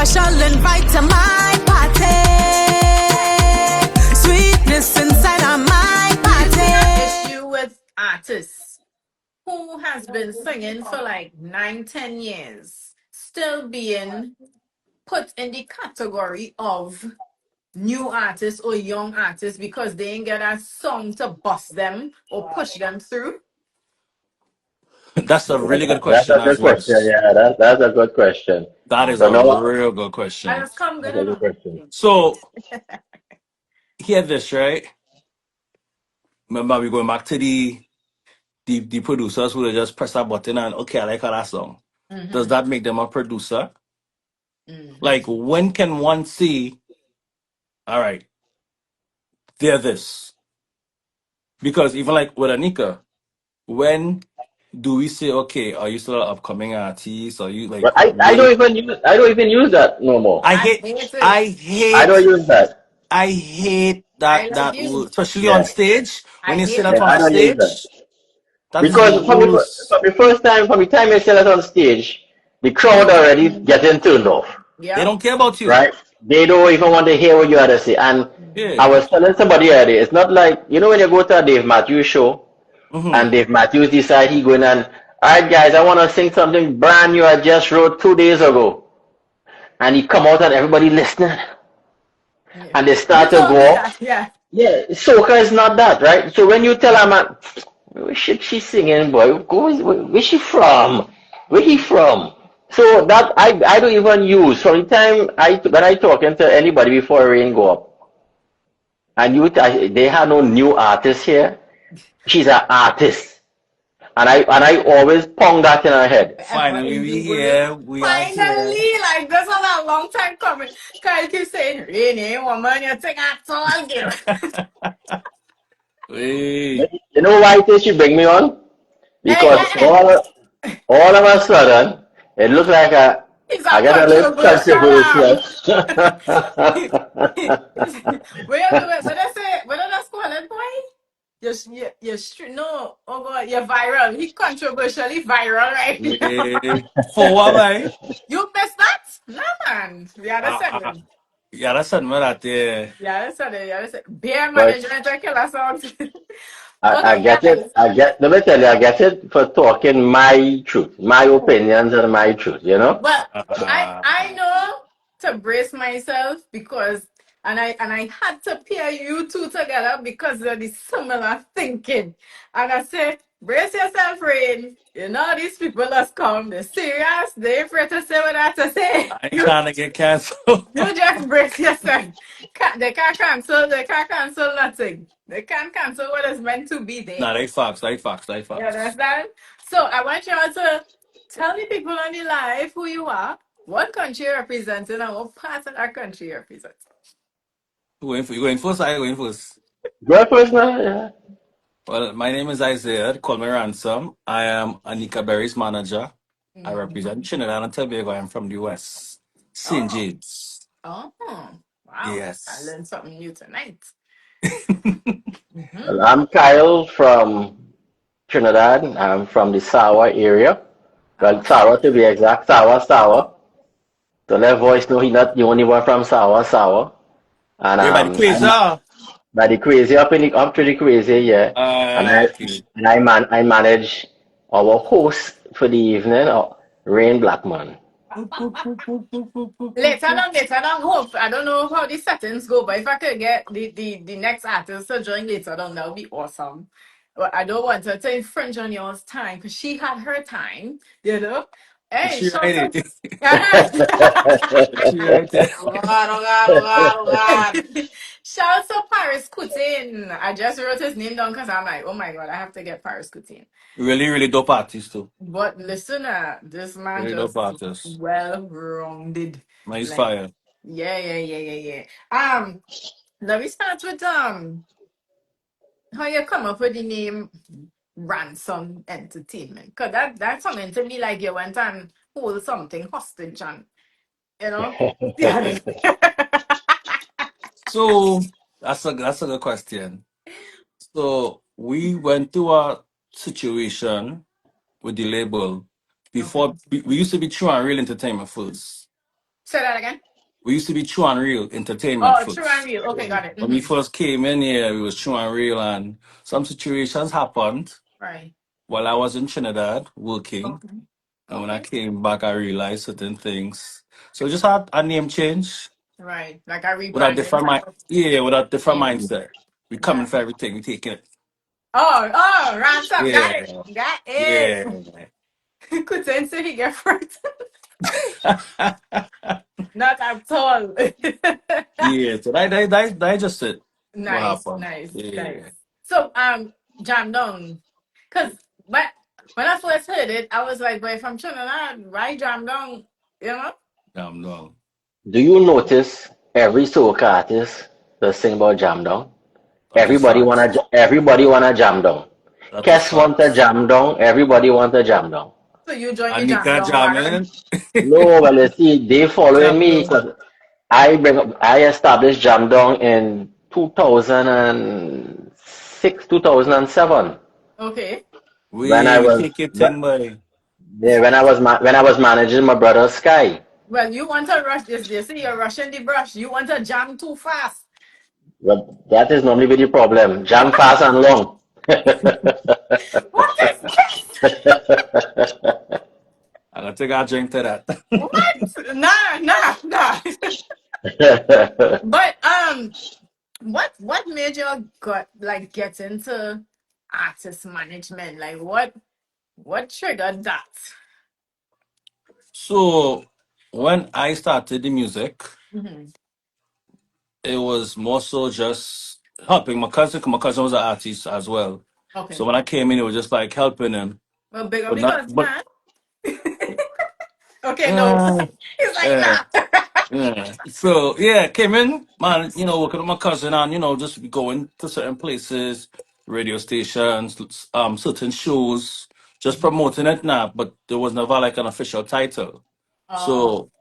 special invite to my party. Sweetness inside of my party. Issue with artists who has been singing for like 9, 10 years, still being put in the category of new artists or young artists because they ain't get a song to bust them or push them through. That's a really good That's question a good as well. question. Yeah, that's a good question. That is So a no, real good I question. just come good that's a good enough. question. So hear this, right? Remember, we going back to the producers who just press a button and okay, I like how that song. Does that make them a producer? Like, when can one see? All right, they're this. Because even like with Anika, when do we say, okay, are you still an upcoming artist? Are you like But I don't even use that no more. I I hate hate it. I I don't hate use that. I hate I that like that you. word, especially on Yeah, stage. When I you say hate that yeah, it. on I a don't use that. stage, that is the Because worst. from the time I say that on stage, the crowd already getting turned off, They Yep. don't care about you. right? They don't even want to hear what you have to say. And I Yeah. was telling somebody earlier, it's not like, you know when you go to a Dave Matthews show Mm-hmm. and Dave Matthews decide he going and, all right guys, I want to sing something brand new I just wrote 2 days ago. And he come out and everybody listening Yeah. and they You start to told me go that. off. Yeah. Yeah, soca is not that, right? So when you tell a man, where should she singing, boy? Where she from? Where he from? So that I don't even use. From the time when I talking to anybody before Rain go up, and they have no new artist here. She's an artist, and I always pound that in her head. Ever Finally, in the we world. here. We are here. Finally, like this was a long time coming. Cause I keep saying, Rane, woman, you think I told you. Hey. You know why it is she bring me on? Hey, Because all of a sudden it looked like he's I a got a little controversial. controversial. Wait, what I say? What did I call it, boy? No, oh God, you're viral. He controversially viral, right? Hey. For what, man? You missed that? No, man. The other segment. Yeah, that's something that there. The other segment. Beer But management and killer songs. I Okay, get guys. it. Let me tell you, I get it for talking my truth, my opinions and my truth, you know? But Uh, I know to brace myself because and I had to pair you two together because of the similar thinking. And I said, brace yourself, Rain. You know these people that's come, they're serious, they ain't afraid to say what I have to say. I ain't trying to get canceled. You just brace yourself. They can't cancel nothing. They can't cancel what is meant to be there. Nah, they fox. You understand? So I want you all to tell the people on the live who you are, what country you're representing, and what part of that country you're representing. You going first? I going first. Go first, man. Yeah. Well, my name is Isaiah. Call me Ransom. I am Anika Berry's manager. I represent Trinidad and Tobago. I'm from the US. St. Oh, James. oh, wow. I Yes. learned something new tonight. Well, I'm Kyle from Trinidad. I'm from the Sawa area. Well, Oh, Sawa to be exact. Sawa. So let voice know he's not the only one from Sawa. And Everybody crazy. by the crazy up to the crazy, yeah. Okay. And I manage our host for the evening, Rain Blackman. later on, hope. I don't know how the settings go, but if I could get the next artist to join later on, that would be awesome. But I don't want her to infringe on yours time because she had her time, you know. Hey, She shout right out. it. She right it. Oh God, oh God, oh God, oh God. Shout out to Paris Coutin. I just wrote his name down because I'm like, oh my God, I have to get Paris Coutin. Really, really dope artist too. But listen, this man Really dope just artist. well rounded. Nice Like, fire. yeah. Let me start with how you come up with the name Ransom Entertainment. Cause that's something to me like you went and hold something hostage and you know. Yeah. So that's a good question. So we went through a situation with the label Okay. before we used to be True and Real Entertainment first. Say that again. We used to be True and Real Entertainment Oh, true and first. real. Okay, got it. When we first came in here, we was True and Real, and some situations happened Right. while I was in Trinidad working. Okay. And when I Okay. came back, I realized certain things. So just had a name change Right. Like a with a rebranding different type mind. of Yeah, with a different thing. mindset. We coming Yeah. for everything. We taking it. Oh, Ransom. Got it. Yeah, Got it. yeah. Could say he get frightened. Not at all. Yeah, so that just it. What Nice, happened? nice, nice. Yeah. So, Jamdong, because when I first heard it, I was like, "Boy, from Trinidad, why Jamdong?" You know? I'm no. Do you notice every soca artist that sing about Jamdong? That is facts. Everybody wanna Jamdong. That is Kes want a facts. Jamdong, everybody want a Jamdong. So you join the Anika Jamdong wagon? jamming. No, well, you see, they following me Jamdong. because I established Jamdong in 2006, 2007 Okay. when I We was take it in by. yeah, when I was managing my brother Sky. Well, you want to rush this. They say you're rushing the brush. You want to jam too fast. Well, that is normally the problem. Jam fast and long. What is this? I'm gonna take a drink to that. What? Nah. But what made you get into artist management? Like what triggered that? So when I started the music, Mm-hmm. it was more so just helping my cousin. 'Cause my cousin was an artist as well. So Okay. when I came in, it was just like helping him, Well, big up but the not. cousin, But man. Okay, no. uh, He's like, yeah, nah. yeah. So yeah, came in, man. Working with my cousin and just going to certain places, radio stations, certain shows, just promoting it now. But there was never like an official title. Oh. So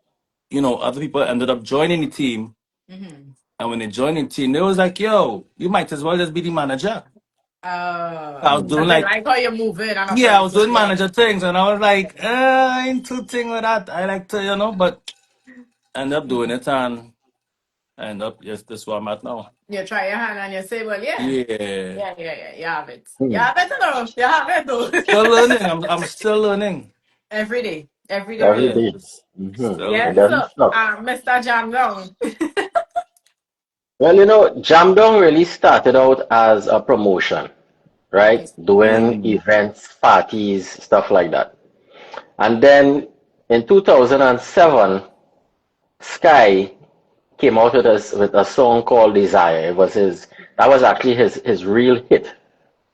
other people ended up joining the team. Mm-hmm. And when they joined the team, they was like, yo, you might as well just be the manager. I was doing Cause they like, like how you're moving and yeah, I was doing operating. manager things. And I was like, I ain't too thing with that. I like to, but end up doing it and end up, yes, this is where I'm at now. You try your hand and you say, well, yeah. Yeah. Yeah. You have it. You Hmm. have it, though. You have it, though. Still learning. I'm still learning. Every day. Every day we Every learn. day. Yes. Still It Yeah, learning. doesn't so, stop. Mr. Jamdong. Well, Jamdong really started out as a promotion, Okay. right? Doing Mm. events, parties, stuff like that. And then in 2007, Sky came out with a song called Desire. That was actually his real hit,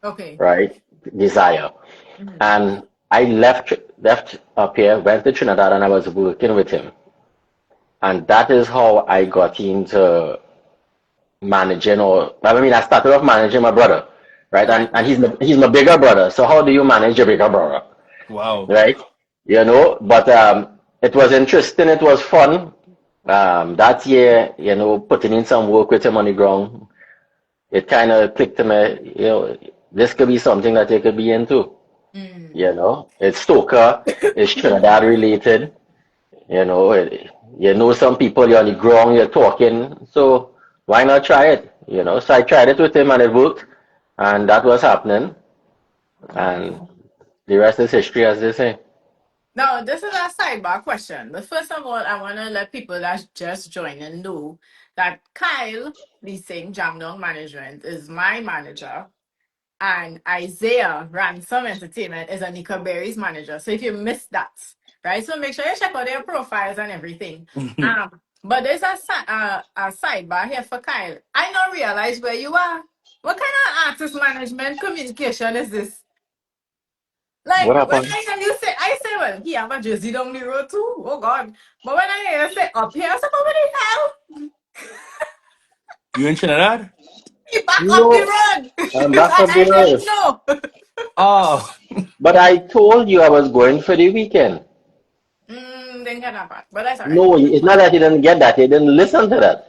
Okay. right? Desire. Mm-hmm. And I left up here, went to Trinidad, and I was working with him. And that is how I got into managing, or I mean, I started off managing my brother, right? Right. And he's my bigger brother. So how do you manage your bigger brother, Wow. right? But it was interesting. It was fun. That year, putting in some work with him on the ground, it kind of clicked to me, this could be something that you could be into. Mm. It's Stoker, it's Trinidad related. Some people, you're on the ground, you're talking, so why not try it? So I tried it with him and it worked, and that was happening, Okay. and the rest is history, as they say. Now, this is a sidebar question. But first of all, I want to let people that's just joining know that Kyle, the same Jamdong Management, is my manager. And Isaiah Ransom Entertainment is Anika Berry's manager. So if you missed that, right? So make sure you check out their profiles and everything. But there's a sidebar here for Kyle. I don't realize where you are. What kind of artist management communication is this? What Like when happened? I hear you say, I say, well, he have a jersey down the road too. Oh God! But when I hear you say up here, I say, what the hell? You in Trinidad? He back up the No, road. I'm back up the I road. didn't know. Oh, But I told you I was going for the weekend. Didn't get that part, but that's all right. No, it's not that you didn't get that, you didn't listen to that.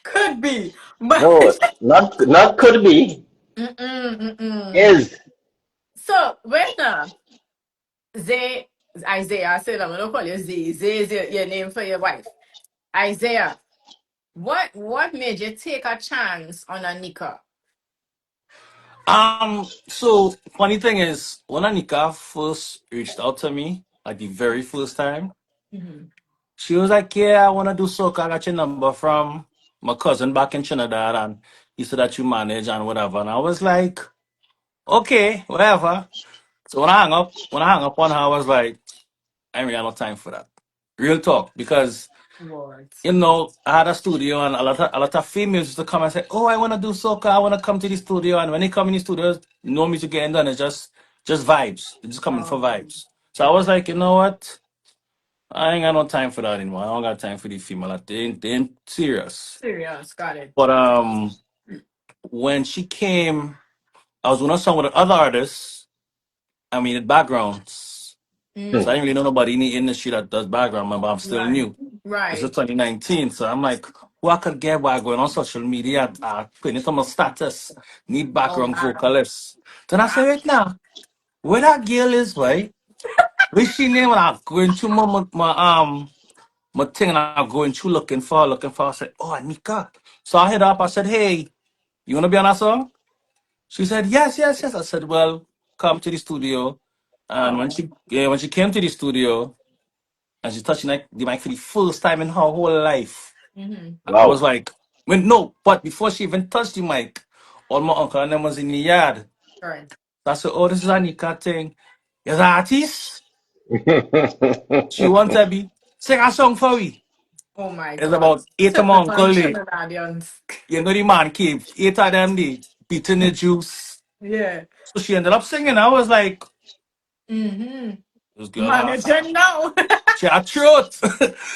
Could be, but No, not could be, mm-mm. is. So when they Isaiah. I said I'm gonna call you Z. Z is your name for your wife. Isaiah, what made you take a chance on Anika? So funny thing is, when Anika first reached out to me, like the very first time, Mm-hmm. she was like, "Yeah, I want to do soca. I got your number from my cousin back in Trinidad, and he said that you manage and whatever." And I was like, "Okay, whatever." So when I hung up on her, I was like, "I ain't really got no time for that." Real talk, because What? I had a studio and a lot of females used to come and say, "Oh, I want to do soca. I want to come to the studio." And when they come in the studio, no music getting done. It's just vibes. They're just coming for Oh, vibes. So I was like, you know what? I ain't got no time for that anymore. I don't got time for the female. Like, they ain't serious. serious. Got it. But when she came, I was doing a song with other artists. I mean, the backgrounds. So I Mm. didn't really know nobody in the industry that does background, but I'm still Right. new. This is Right. 2019, so I'm like, who I could get while going on social media, putting it on my status, need Oh background wow. vocalists. Then I Wow. say, wait now, where that girl is, right? Where she name? And I'm going through my thing, and I'm going through looking for. I said, oh, Anika. So I hit her up. I said, hey, you wanna be on that song? She said, yes, yes, yes. I said, well, come to the studio. And Oh. when she came to the studio and she touched the mic for the first time in her whole life. Mm-hmm. And I was Wow. like, no, but before she even touched the mic, all my uncle and them was in the yard. Right. So I said, oh, this is Anika thing. You're an artist? She wanted to be sing a song for me. Oh my It's God. about eight of my Typical uncle there. Trinidadians. You know the man cave. Eight of them there, beating the juice. Yeah. So she ended up singing. I was like, Mm-hmm. this girl, Managing now. she had throat.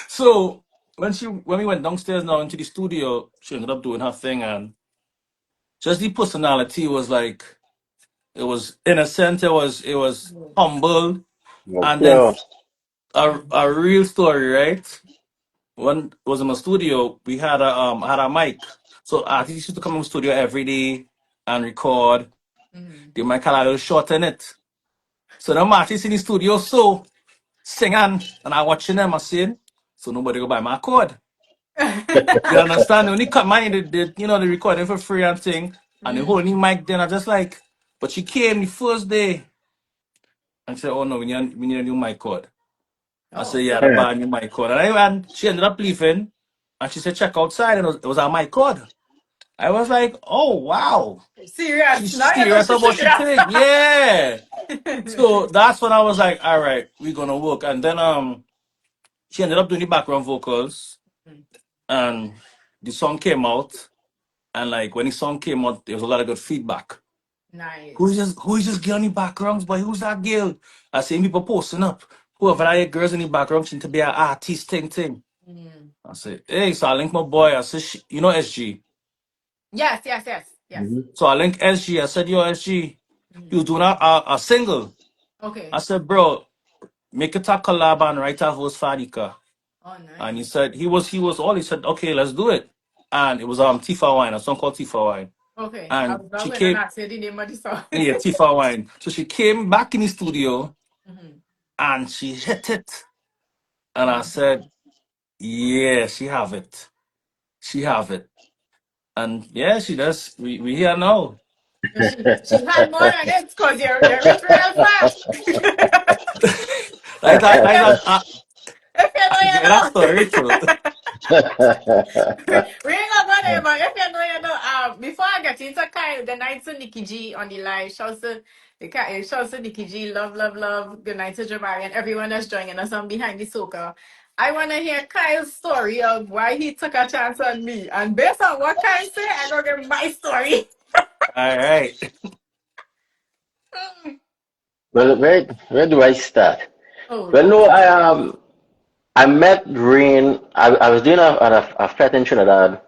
So when we went downstairs now into the studio, she ended up doing her thing, and just the personality was like, it was innocent, it was humble, and then Okay. a real story, right? When it was in my studio, we had a mic. So artists used to come in the studio every day and record. Mm-hmm. The mic had a little short in it. So the artists in the studio so singing and I watching them I sing. So nobody go buy my cord. You understand? They only cut mine, the recording for free and thing. And the whole Mm. new mic then I just like, but she came the first day and said, oh no, we need a new mic cord. I said, Oh, yeah, the bad new mic cord. And she ended up leaving and she said, check outside, and it was our mic cord. I was like, oh wow. serious. She's Now you know serious she's about she serious. thing. Yeah. So that's when I was like, all right, we're gonna work. And then she ended up doing the background vocals and the song came out. And like when the song came out, there was a lot of good feedback. Nice. Who is this girl in the background? Boy, who's that girl? I see people posting up. Whoever that girls in the background seem to be an artist thing. Mm. I said, hey, so I link my boy. I said, you know SG. Yes, yes, yes, yes. So I link SG. I said, yo, SG, you Mm. was doing a single. I Okay. said, bro, make it a collab and write a verse for Adika. Oh, And he nice. said, he said, okay, let's do it. And it was Tifa Wine, a song called Tifa Wine. Okay. I And was not she going to came, not say the name of the song. yeah, Tifa Wine. So she came back in the studio Mhm. and she hit it. And I Mhm. said, yeah, she have it. She have it. And yeah, she does. We here now. She had more than it because you're rich real fast. Like that, like that. If you know, I you get that story too. know. We ain't gonna go there, but if you know, you know. Before I get into Kyle, the night to Nikki G on the live, shouts to Nikki G, love, love, love. Good night to Jabari and everyone that's joining us on Behind the Soca. I want to hear Kyle's story of why he took a chance on me. And based on what Kyle said, I'm going to give my story. All right. Well, where do I start? Oh, Well, Lord. no, I met Rane. I was doing a fete in Trinidad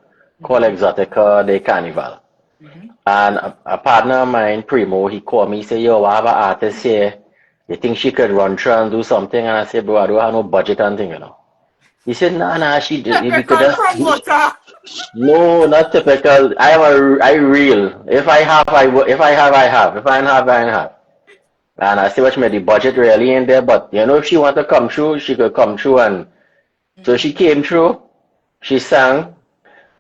called Mm-hmm. Exotica de Carnival. Mm-hmm. And a partner of mine, Primo, he called me, he said, yo, I have an artist here. You think she could run through and do something? And I said, bro, I don't have no budget and thing, you know. He said, nah, we could Typical just, promoter. no, not typical. I real. If I have, I have. If I don't have, I don't have. And I see what she made the budget really in there, but if she want to come through, she could come through. And so she came through, she sang,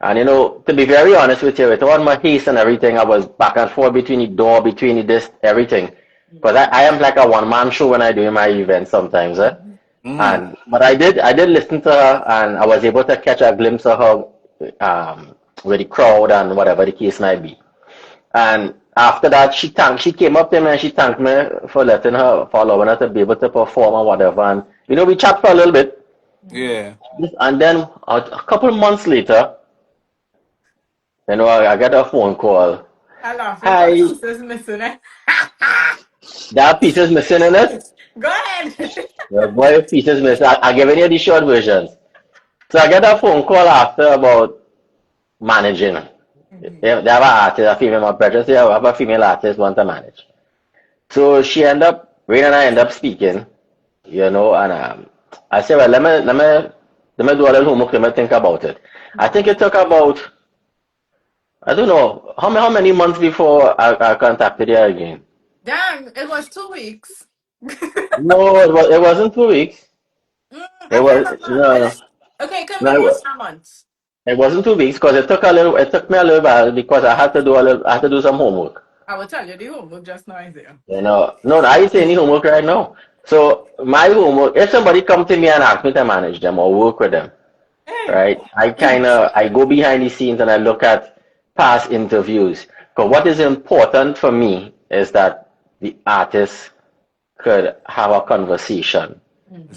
and to be very honest with you, with all my haste and everything, I was back and forth between the door, between the this, everything. Because I am like a one-man show when I do my events sometimes, eh? Mm. But I did listen to her, and I was able to catch a glimpse of her with the crowd and whatever the case might be. And after that, she came up to me and she thanked me for allowing her to be able to perform and whatever. And we chat for a little bit. Yeah. And then a couple months later, I get a phone call. I laugh because Hi, this is missing it. there are pieces missing in it. Go ahead. The boy pieces missing. I'm giving you the short versions. So I get a phone call after about managing. They have an artist, a female, my brother say I have a female artist want to manage. So Rane and I end up speaking, and I said, well, let me do a little homework, let me think about it. I think it took about, I don't know, how many months before I contacted you again? Damn, it was 2 weeks. No, it wasn't 2 weeks. It I was, can't remember. no, Okay, can we no, was a month? it wasn't 2 weeks because it took me a little while because I had to do some homework. I will tell you the homework just now, Isaiah. No, I ain't saying any homework right now. So my homework, if somebody come to me and ask me to manage them or work with them, Hey. right? I go behind the scenes and I look at past interviews. Because what is important for me is that the artist could have a conversation,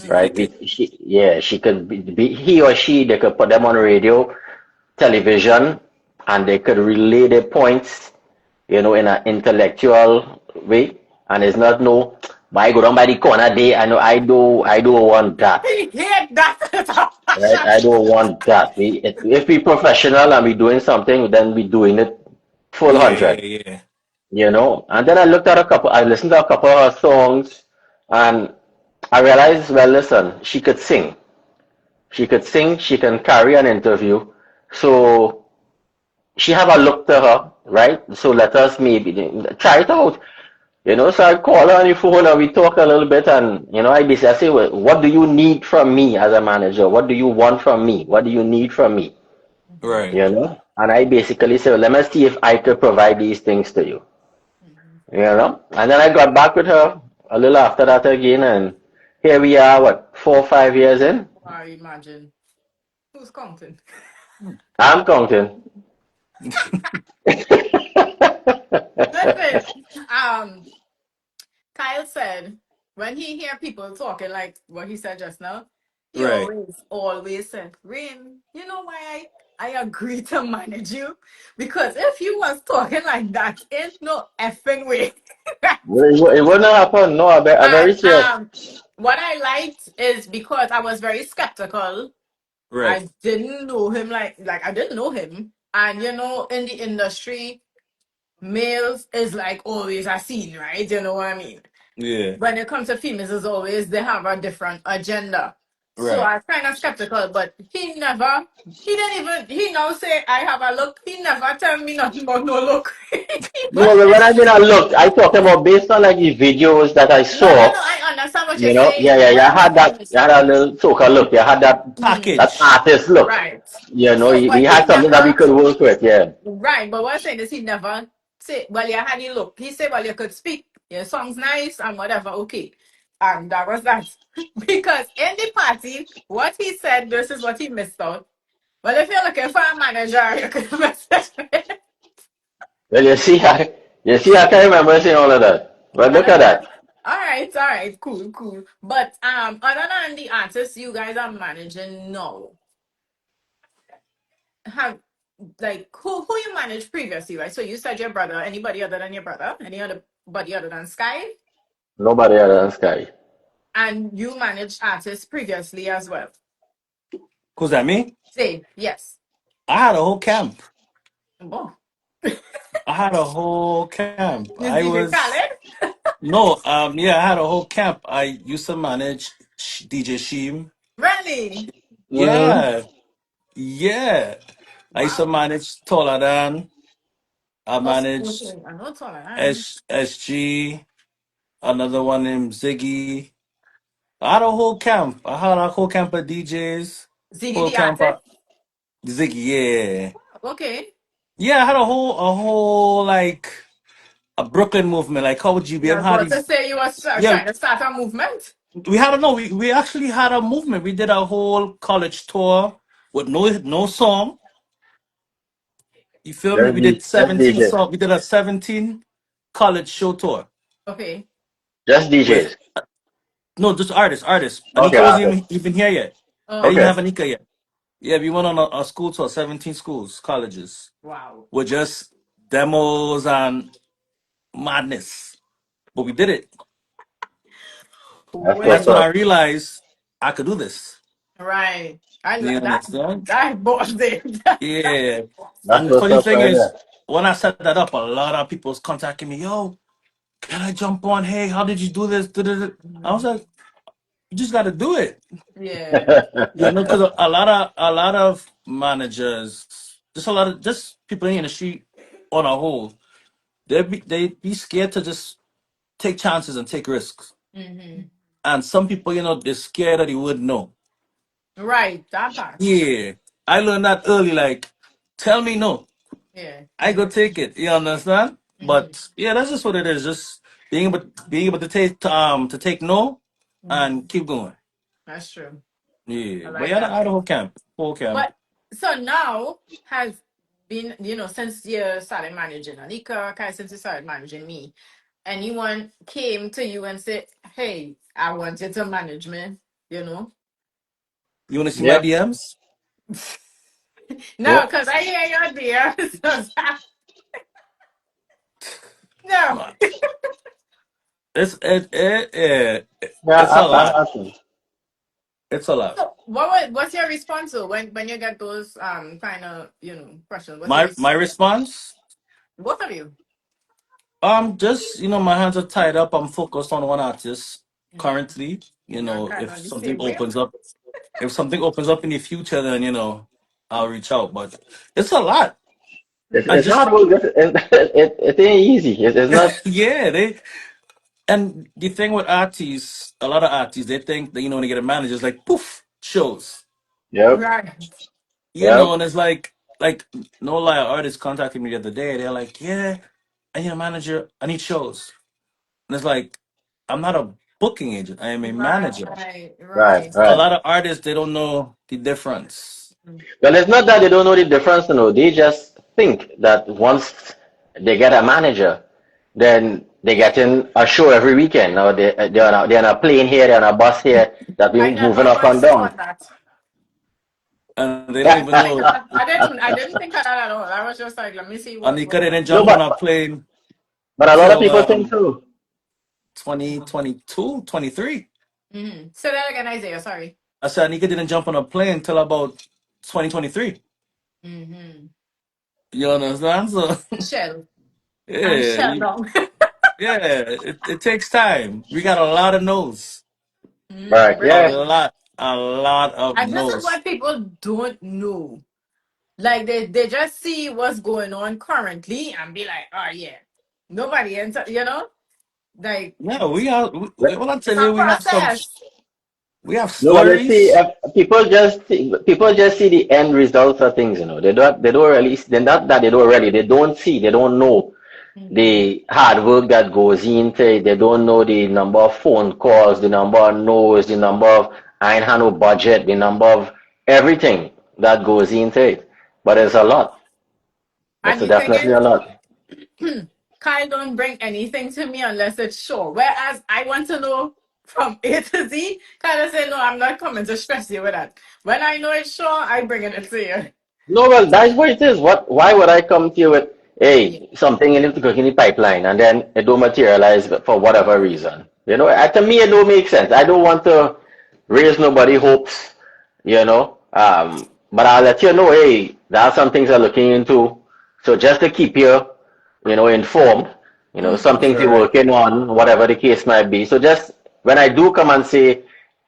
right? She could he or she, they could put them on radio, television, and they could relay their points, in an intellectual way. And it's not no, I go down by the corner there. I don't want that. He hate that. Right? I don't want that. If we professional and we doing something, then we doing it full Yeah, 100. yeah, And then I listened to a couple of her songs, and I realized, well, listen, she could sing. She could sing, she can carry an interview. So she have a look to her, right? So let us maybe try it out. So I call her on the phone and we talk a little bit, and I basically say, well, what do you need from me as a manager? What do you want from me? What do you need from me? right. And I basically say, well, let me see if I could provide these things to you. And then I got back with her a little after that again, and here we are, what, 4 or 5 years in? I imagine. Who's counting? I'm counting. Listen, Kyle said when he hear people talking like what he said just now, he Right. always said, Rane, you know why I agree to manage you? Because if you was talking like that, ain't no effing way. It wouldn't happen. No, I'm very And serious. what I liked is because I was very skeptical. Right. I didn't know him like I didn't know him. And in the industry, males is like always a scene, right? You know what I mean? Yeah. When it comes to females, as always, they have a different agenda. So Right. I was kind of skeptical, but he didn't even, he now say, I have a look. He never tell me nothing about no look. No, but when I mean I looked, I talked about based on like the videos that I No, saw. I understand what you're saying. Yeah. You What I'm had saying that. is, You had a little soca look. You had that Package. artist look. right. We But had he something that we never, could work with. Yeah. right, but what I'm saying is he never say, well, you had you look. He said, well, you could speak. Your song's nice and whatever, okay. And that was that. Because in the party, what he said versus what he missed out. Well, if you're looking for a manager, you could message me. Well, I can't remember saying all of that. But look at that. All right, cool. But other than the artists you guys are managing now, have like who you managed previously, right? So you said your brother. Anybody other than your brother? Anybody other than Sky? Nobody other than Sky. And you managed artists previously as well. Cause that me? Say yes. I had a whole camp. Oh, I had a whole camp. is I DJ was Khaled? no, yeah, I had a whole camp. I used to manage DJ Sheem. Really? Mm-hmm. Yeah, yeah. I used to Wow. manage Taller than. I Oh, managed okay. I know it's all right. SG. another one named Ziggy. I had a whole camp. I had a whole camp of DJs. Ziggy Whole the camp artist. of Ziggy, yeah. Okay. Yeah, I had a whole like a Brooklyn movement. Like how Yeah, I GBM was had about to these. say you was Yeah, trying to start a movement. we had a no. We actually had a movement. We did a whole college tour with no song. You feel me? We did Just 17 DJs. song. We did a 17 college show tour. Okay. Just With DJs. no, just artists. Okay, Anika wasn't artists. even here yet. I didn't Oh, even Okay. have Anika yet. Yeah, we went on a school tour, 17 schools, colleges, wow. with just demos and madness. But we did it. That's That's what's when Well, I up. realized I could do this. right. You That understand? that boss it. Yeah. That's And the what's funny up thing right is, there. when I set that up, a lot of people was contacting me. Yo, can I jump on? Hey, how did you do this? Da-da-da. I was Mhm. like, you just got to do it. Yeah. You know, because a lot of managers, just people in the street on a whole, they be scared to just take chances and take risks. Hmm. And some people, they're scared that they wouldn't know. Right. That part. Yeah, I learned that early. Like, tell me no, Yeah. I go take it. You understand? Hmm. But yeah, that's just what it is. Just being able to take no Hmm. and keep going. That's true. I Yeah, but like yeah, that. I had a whole camp. But so now has been, since you started managing Anika, kind of since you started managing me, anyone came to you and said, "Hey, I want you to manage me," you know? You want to see my Yeah. DMs? No, Yeah. because I hear your dear. No. Nah, Yeah, it's a I lot. happen. It's a lot. So what's your response though when you get those kind of questions? What's your My response, both of you? just my hands are tied up. I'm focused on one artist Mm. currently. You're kind of If on the something same wave. opens up, in the future, then I'll reach out. But it's a lot. I It's just hard work. It ain't easy. It's not. yeah, and the thing with artists, a lot of artists, they think that when they get a manager, it's like poof shows. Yep. Right. Yep. And it's like no lie, artists contacted me the other day. They're like, yeah, I need a manager. I need shows. And it's like, I'm not a booking agent. I am a manager. Right. Right. Right. A Right. lot of artists, they don't know the difference. Mm. Well, it's not that they don't know the difference, They just think that once they get a manager, then they get in a show every weekend. Now they're on a plane here, they're on a bus here, that we I moving never up and once down. thought that. And they don't I even like know. that. I didn't think of that at all. I was just like, let me see Anika what's didn't up. No, jump on a plane but a lot of till people think so. 2022, 23. Mm-hmm. Say that again, Isaiah. Sorry. I said Anika didn't jump on a plane till about 2023. Mm-hmm. You understand? So Shell. I'm yeah, Shell now. it takes time. We got a lot of no's. Right. A Yeah. Really? lot, a lot of And this is no's. what people don't know. Like they just see what's going on currently and be like, oh yeah. Nobody enter, like Yeah, we are. Well, I it's tell a you, process. we have No, but let's see. stories. People just see the end results of things. They don't really. They're not that they don't really. They don't see. They don't know Hmm. the hard work that goes into it. They don't know the number of phone calls, the number of no's, the number of I ain't had no budget, the number of everything that goes into it. But it's a lot. It's And the thing definitely is, a lot. Kyle don't bring anything to me unless it's sure. Whereas I want to know from A to Z. Kyle say, no, I'm not coming to stress you with that. When I know it's sure, I bring it to you. No, well, that's what it is. Why would I come to you with, Yeah. hey, something in the cooking the pipeline and then it don't materialize for whatever reason? To me, it don't make sense. I don't want to raise nobody hopes, but I'll let you know, hey, there are some things I'm looking into. So just to keep you, informed, some Mm-hmm. That's things all you're right. working on, whatever the case might be. So just when I do come and say,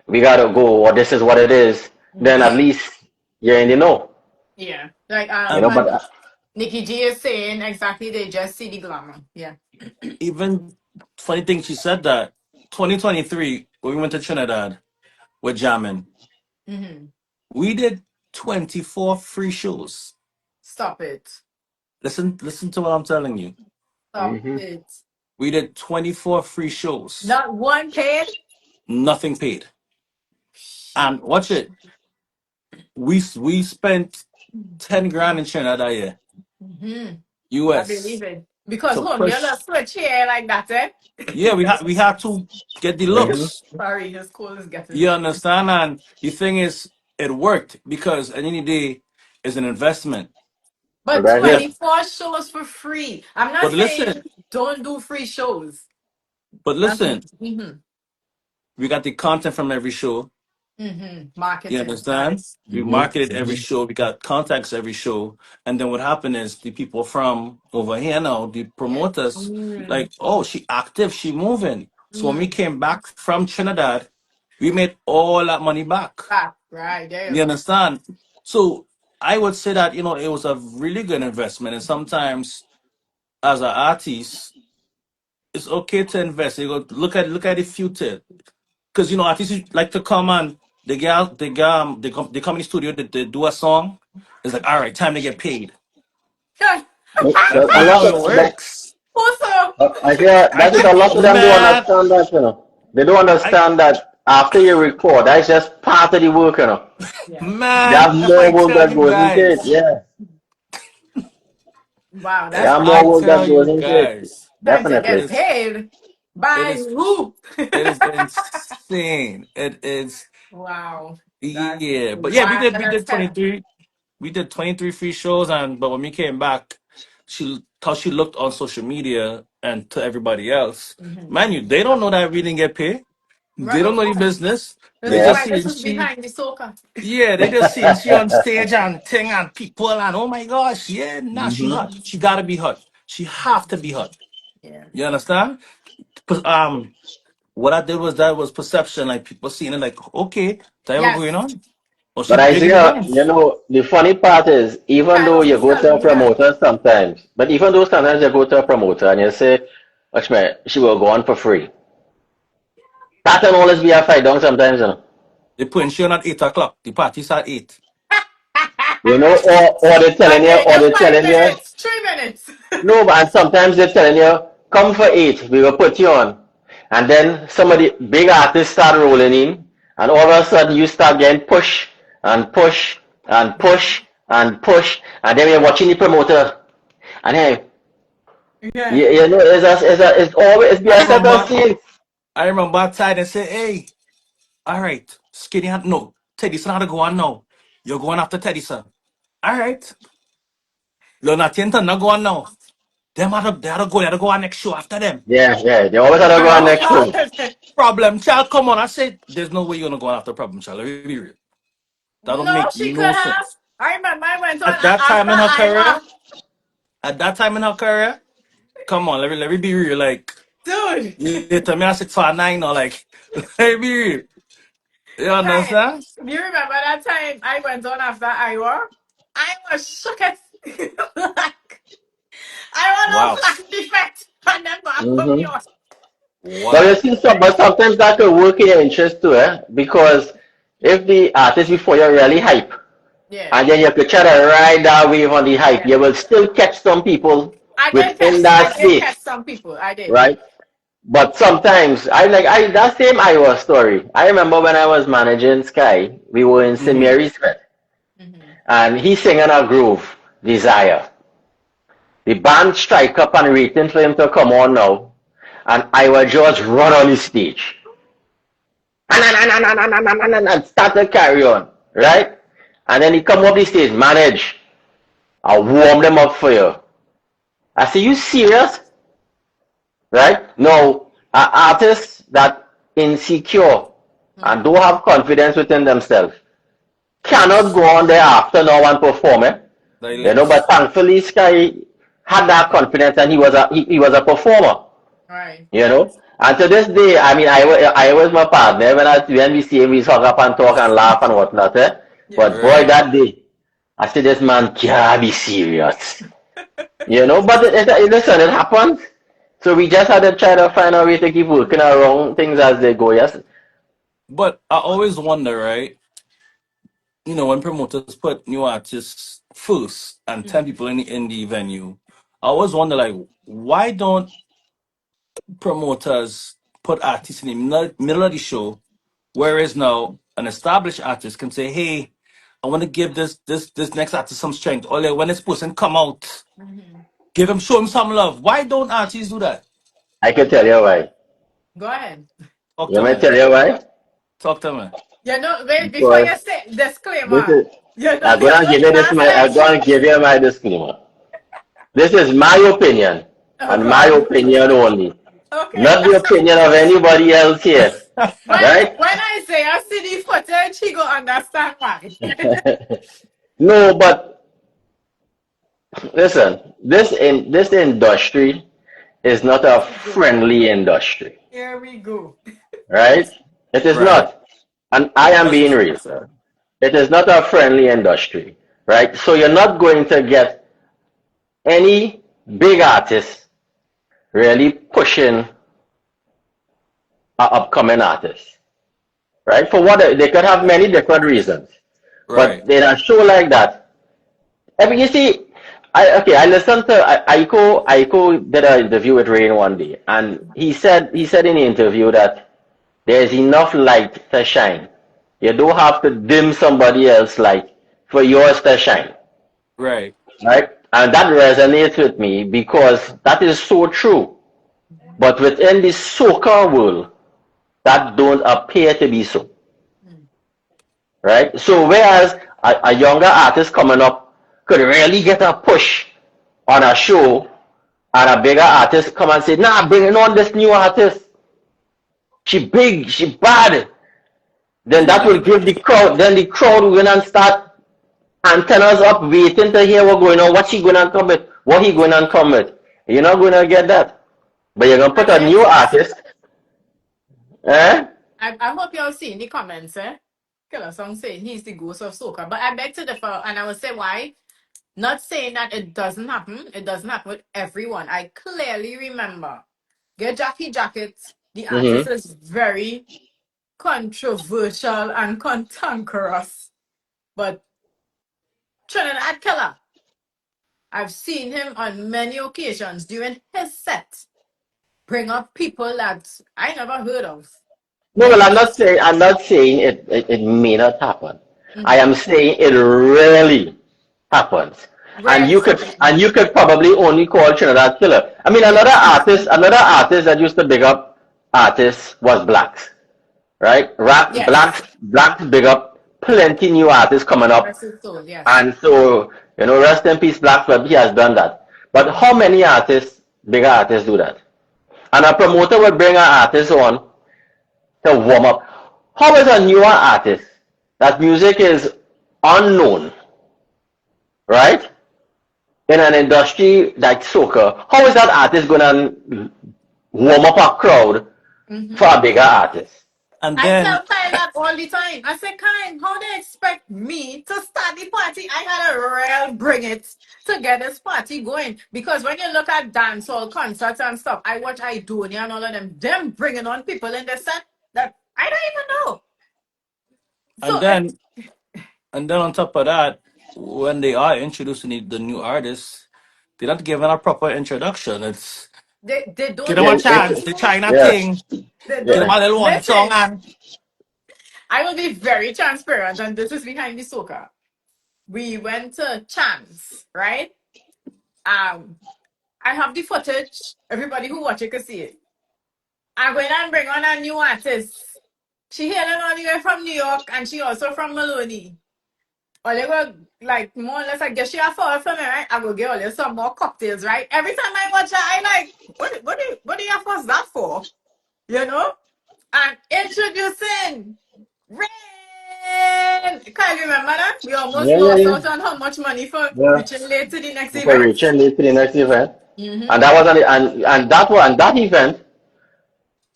we gotta go, or this is what it is, then at Mm-hmm. least you're in the know. Yeah. Like And But and Nikki G is saying exactly they just see the glamour. Yeah. even funny thing, she said that 2023 when we went to Trinidad with jamming, Mm-hmm. we did 24 free shows. Stop it. Listen to what I'm telling you. Stop it. We did 24 free shows. Not one paid? Nothing paid. And watch it. We spent 10 grand in Trinidad that year. Mm-hmm. I US believe it. Because to home, you're push. not switch here like that, eh? Yeah, we had to get the looks. Sorry, his cool is getting You me. understand? And the thing is, it worked because at the end of the day, it's an investment. But That's it. 24 shows for free. I'm not But saying listen, don't do free shows. but listen, Mm-hmm. we got the content from every show. Mm-hmm. You Marketing. Got understand? it. We marketed every show. We got contacts every show. And then what happened is the people from over here now, the Yeah. promoters, Mm. like, oh, she active, she moving. So when we Mm. came back from Trinidad, we made all that money back. Ah, right. There you You go. understand? So I would say that, it was a really good investment. And sometimes as an artist, it's okay to invest. You go look at the future. Because artists like to come and they come in the studio, they do a song. It's like, all right, time to get paid. That's A not lot how of, it works. Also, I hear I that's it. can A lot of them don't man, understand that, you know. They don't I understand that after you record, that's just part of the work, you know. yeah. man, There's I more work tell that you goes into it. guys. Yeah, Wow, If that's there's I more work tell that goes you into it. guys, time to it get Definitely. is paid. it By is who? it is insane. It is. Wow. That's Yeah, but yeah, wild we as did hell. 23. We did 23 free shows, but when we came back, how she looked on social media and to everybody else, Mm-hmm. mind you, they don't know that we didn't get paid. They Right, don't of know the course. business. This They is Yeah. just why this seeing is she, behind the soca. yeah, they just seeing she on stage and thing and people and oh my gosh, yeah, nah, she Hmm. hot. She gotta be hot. She have to be hot. Yeah. You understand? 'Cause, what I did was that was perception, like people seeing it, like okay, that ever going Yes. on? Oh, she But big in the Isaiah, you dance. know, the funny part is, even Tell though us you who's go to telling a me that. promoter sometimes, but even though sometimes you go to a promoter and you say, Ashman, she will go on for free. That can always be a fight down sometimes, you know. They putting she on at 8 o'clock. The party's at 8. You know, or they're I telling you, gave or you they're five telling you, minutes, 3 minutes. no, and sometimes they're telling you, come for 8, we will put you on. And then some of the big artists start rolling in, and all of a sudden you start getting push and push and push and push, and then you're watching the promoter, and then Yeah. you know, it's always it's be I a set of remember scenes. I remember outside and say, hey, all right, skinny hand no. Teddy son how to go on now. You're going after Teddy son. All right. Leonatienta not go on now. They had to go on next show after them. Yeah, yeah, they always have to go on Oh, next show. God. Problem child, come on. I said, there's no way you're gonna go on after problem child. Let me be real. That don't No, make she could no have. sense. I remember I went on At that after time in her career, Iowa. at that time in her career, come on, let me be real. Like, Dude. you tell me I 6'9" or like, let me be real. You Hey, understand? you remember that time I went on after Iowa? I was shook as like I want no Wow. flash defect and then I put me Hmm. on. But you Wow. see, but sometimes that could work in your interest too, eh? Because if the artist before you really hype, Yeah, and then you could try to ride that wave on the hype, yeah. you will still catch some people within I that did space, catch some people. I did. right? But sometimes I that same Iowa story. I remember when I was managing Sky, we were in St. Mm-hmm. Mary's Smith, Mm-hmm. and he singing a groove, Desire. The band strike up and waiting for him to come on now, and Iowa just run on the stage and start to carry on, right? And then he come up the stage, manage, I warm them up for you. I say, you serious? Right? No, artists that insecure and Mm-hmm. don't have confidence within themselves cannot go on there after now and perform, eh? You know, but Silence. thankfully Sky had that confidence and he was a performer, Right. you know. And to this day, I mean, I was my partner when we see him, we hug up and talk and laugh and whatnot, eh? Yeah. But boy, Right. that day, I said, this man can't be serious. You know, but listen, it happens. So we just had to try to find a way to keep working around things as they go. Yes. But I always wonder, right? When promoters put new artists first and 10 people in the venue, I always wonder, like, why don't promoters put artists in the middle of the show, whereas now an established artist can say, "Hey, I want to give this next artist some strength," or like when this person come out, show him some love. Why don't artists do that? I can tell you why. Go ahead. Talk You to want me to me. tell you why? Talk to me. Wait, before Because you say this disclaimer, is I'm gonna give you my disclaimer. This is my opinion Oh and my God. opinion only. Okay. Not the opinion of anybody else here. Right? When I say I see the footage, he go understand why. No, but listen, this industry is not a friendly industry. Here we go. Right? It is Right. not. And I am That's being true, real. sir. It is not a friendly industry. Right? So you're not going to get any big artist really pushing an upcoming artist. Right? For what they could have many different reasons. Right. But in a show like that, I mean, you see, I listened to Aiko did an interview with Rane one day, and he said in the interview that there's enough light to shine. You don't have to dim somebody else's light for yours to shine, Right. right? And that resonates with me because that is so true. But within the soca world, that don't appear to be so, right? So whereas a younger artist coming up could really get a push on a show, and a bigger artist come and say, "Nah, bringing on this new artist. She big, she bad." Then that will give the crowd. Then the crowd will gonna start antennas up, waiting to hear what's going on. What she gonna come with? What he gonna come with? You're not gonna get that. But you're gonna put a new artist, eh? I hope y'all see in the comments, Killer Song saying he's the ghost of soca. But I beg to differ, and I will say why. Not saying that it doesn't happen. It doesn't happen with everyone. I clearly remember. Get Jackie Jacket, the artist Mm-hmm. is very controversial and cantankerous. But Trinidad Killer, I've seen him on many occasions during his set bring up people that I never heard of. No, well, Many I'm not saying it may not happen. I mm-hmm. am saying it rarely happens. And Rare. you could probably only call Trinidad Killer. I mean, another artist that used to big up artists was Blacks, right? Yes. Blacks big up plenty new artists coming up, Rest his soul, yes. and so rest in peace, Blacks. But he has done that. But how many bigger artists do that? And a promoter would bring an artist on to warm up. How is a newer artist that music is unknown, right? In an industry like soca, how is that artist gonna warm up a crowd for a bigger artist? And I then tell Kyle that all the time. I say, Kyle, how they expect me to start the party? I gotta real bring it to get this party going. Because when you look at dancehall concerts and stuff, I watch Idonia and all of them bringing on people in the set that I don't even know. and So then and then on top of that, when they are introducing the new artists, they're not given a proper introduction. It's they give don't them a Yeah, chance. They trying a yeah, thing. they Give them yeah. don't a little one song listen. and I will be very transparent, and this is behind the soca. We went to Chance, right? I have the footage. Everybody who watch it can see it. I'm going to bring on a new artist. She hailing all the way from New York, and she also from Maloney. All you go, like, more or less, I guess she a fall for me, right? I go get all you some more cocktails, right? Every time I watch her, I like, what do you have us that for? You know? And introducing Rane. Can you remember that? We almost Yeah, yeah, lost yeah. out on how much money for Yeah. reaching late to the next For event. reaching late to the next event. Mm-hmm. And that was that event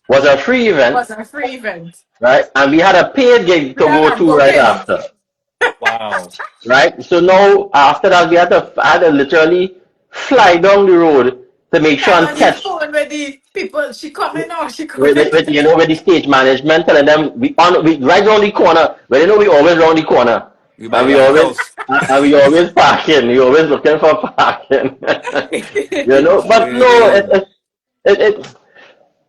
was a free event, Was a free event. right? And we had a paid gig to We go had a to right booking. after. wow. Right? So now after that I had to literally fly down the road to make sure Time and on the catch phone with the people. She coming or she with, coming. with you know with the stage management, telling them we right around the corner. But you know we always round the corner, We by and your house. and we always parking. We always looking for parking. You know, but no, Yeah. it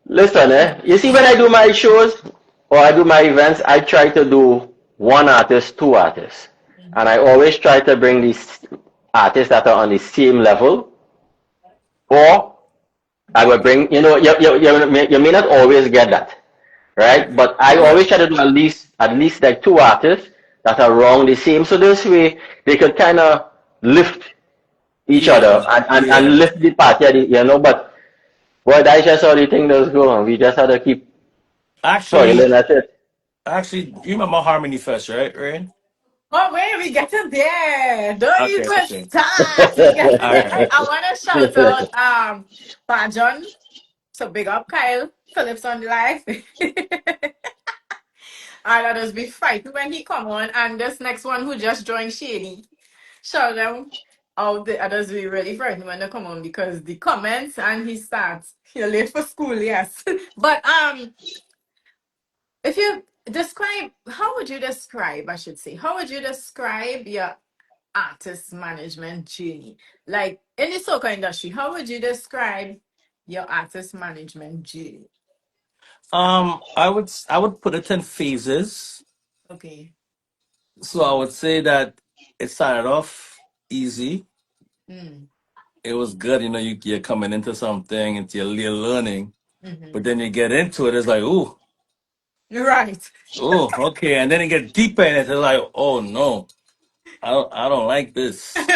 listen, you see when I do my shows or I do my events, I try to do one artist, two artists, and I always try to bring these artists that are on the same level, or I will bring, you may not always get that, right? But I always Right. try to do at least like two artists that are around the same, so this way they could kind of lift each other Yeah. and Yeah. lift the party, but well, that's just how the thing does go on. We just have to keep toiling Actually, at it. you remember Harmony Fest, right, Rane? Oh wait, we getting there. Don't Okay, even okay. start. We getting All there. right. I want to shout out Bajon. So big up Kyle Phillips on live. And let us be fighting when he come on. And this next one who just joined Shady. Shout them out the others be really frightened when they come on because the comments and he starts. You're late for school, yes. But if you describe, how would you describe, I should say, how would you describe your artist management journey? Like in the soca industry, how would you describe your artist management journey? I would put it in phases. Okay. So I would say that it started off easy. Mm. It was good, you're coming into something and you're learning. But Mm-hmm. then you get into it, it's like, ooh, Right. ooh, okay. And then you get deeper in it, it's like, oh no, I don't like this.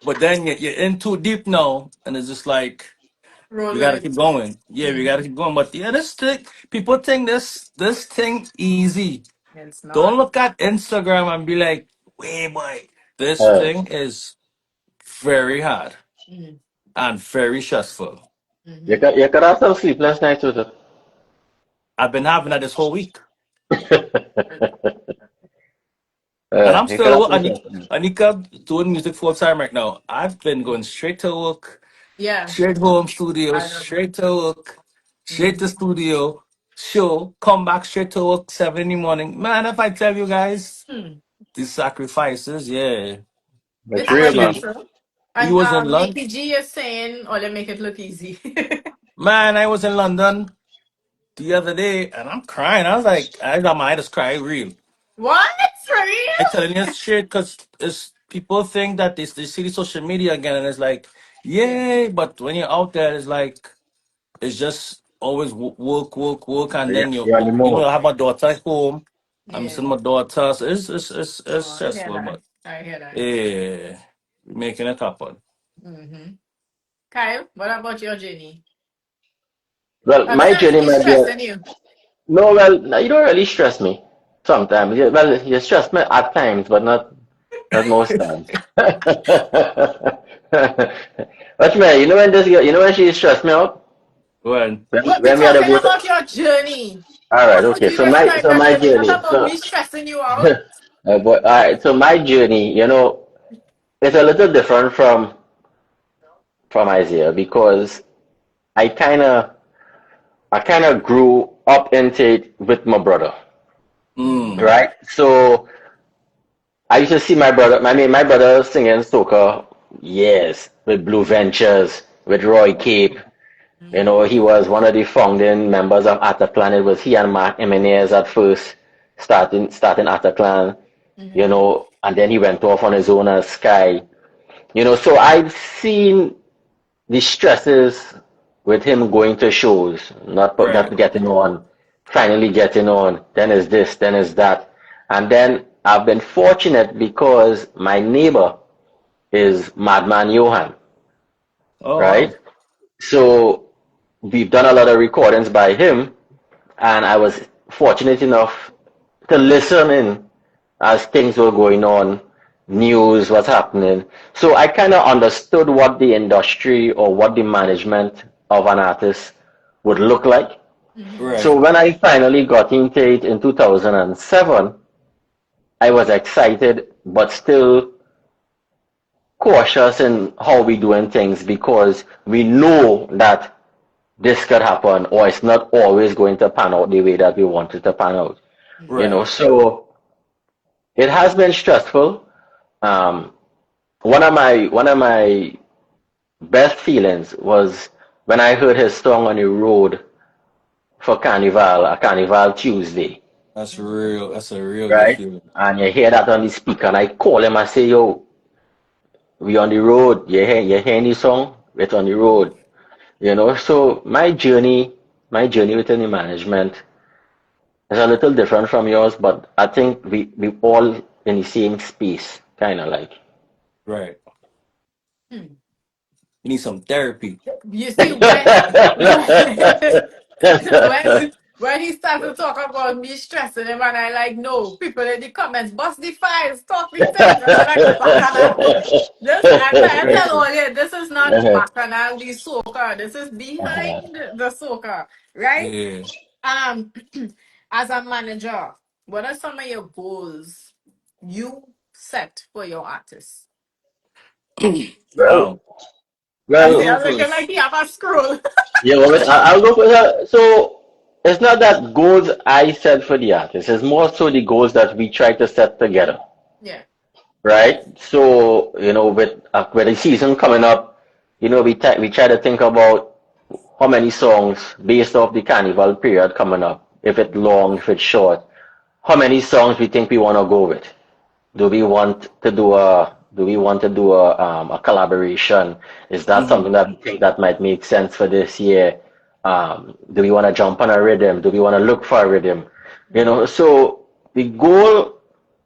But then you're in too deep now, and it's just like we gotta Roland. keep going. Yeah, we gotta Mm-hmm. keep going. But yeah, this thing, people think this thing easy. It's Don't not. look at Instagram and be like, wait, boy, this Uh, thing is very hard Mm-hmm. and very stressful. Mm-hmm. you could have some sleepless nights with I've been having that this whole week. it. And I'm You could still have some sleepless. Anika doing music full time right now. I've been going straight to work, Yeah. straight home studio, I know. straight to work, straight to Mm-hmm. studio, show, come back straight to work 7 in the morning. Man, if I tell you guys Hmm. these sacrifices, yeah. It's It's real, really man. Actually, true. we And was in London. Nikki G is saying, oh, they make it look easy. Man, I was in London the other day and I'm crying. I was like, I got my eyes cry real. What? For I real? telling you straight because it's people think that they see the social media again and it's like, Yeah. yay, but when you're out there, it's like it's just always work, work, work, and Yeah, then you're on the move. I have my daughter at home. I'm Yeah. missing my daughter, so it's Oh, I hear stressful, that. but I hear that. yeah, we're making it happen. Mm-hmm. Kyle, what about your journey? Well, Have you my noticed journey me might be stressing you? no. Well, no, you don't really stress me. Sometimes, well, you stress me at times, but not most times. But man, when she stressed me out, Well, But we're when we had to talking go to. about your journey. All right, How would okay. you So my describe so your my journey? Not journey. about So me stressing you out. but all right. So my journey, it's a little different from Isaiah because I kind of I kind of grew up into it with my brother, Mm-hmm. mm, right? So I used to see my brother. I mean, my brother singing soca, yes, with Blue Ventures, with Roy Cape. Mm-hmm. He was one of the founding members of Ataclan. It was he and Mark Jimenez at first, starting Ataclan. Mm-hmm. And then he went off on his own as Sky. So I've seen the stresses with him going to shows, not right. getting on, finally getting on, then is this, then is that. And then I've been fortunate because my neighbor is Madman Johan, Oh right? wow. So we've done a lot of recordings by him, and I was fortunate enough to listen in as things were going on, news was happening. So I kind of understood what the industry or what the management of an artist would look like. Mm-hmm. So Right. when I finally got into it in 2007, I was excited, but still cautious in how we doing things because we know that this could happen or it's not always going to pan out the way that we want it to pan out. Right. So it has been stressful. Um, one of my best feelings was when I heard his song on the road for Carnival, a Carnival Tuesday, That's real. That's a real good right? feeling. And you hear that on the speaker, and I call him, I say, yo, we on the road. You hearing the song? We're on the road. So my journey within the management is a little different from yours, but I think we all in the same space, kind of like. Right. Hmm. You need some therapy. You see, when he started to talk about me stressing him, and I like, no, people in the comments, bust the files, talk me things, and I'm like, bacchanal. This, I'm trying to tell all you, this is not bacchanal, the soca. This is behind the soca, right? Yeah. Um, as a manager, what are some of your goals you set for your artists? well, Wow. I I'll say, well, go I'm looking first. like you have a scroll. yeah. I'll go for that. So it's not that goals I set for the artist. It's more so the goals that we try to set together, Yeah. right? So with the season coming up, we try to think about how many songs based off the carnival period coming up. If it's long, if it's short, how many songs we think we want to go with. Do we want to do a collaboration? Is that Hmm. something that we think that might make sense for this year? Do we want to jump on a rhythm? Do we want to look for a rhythm? So the goal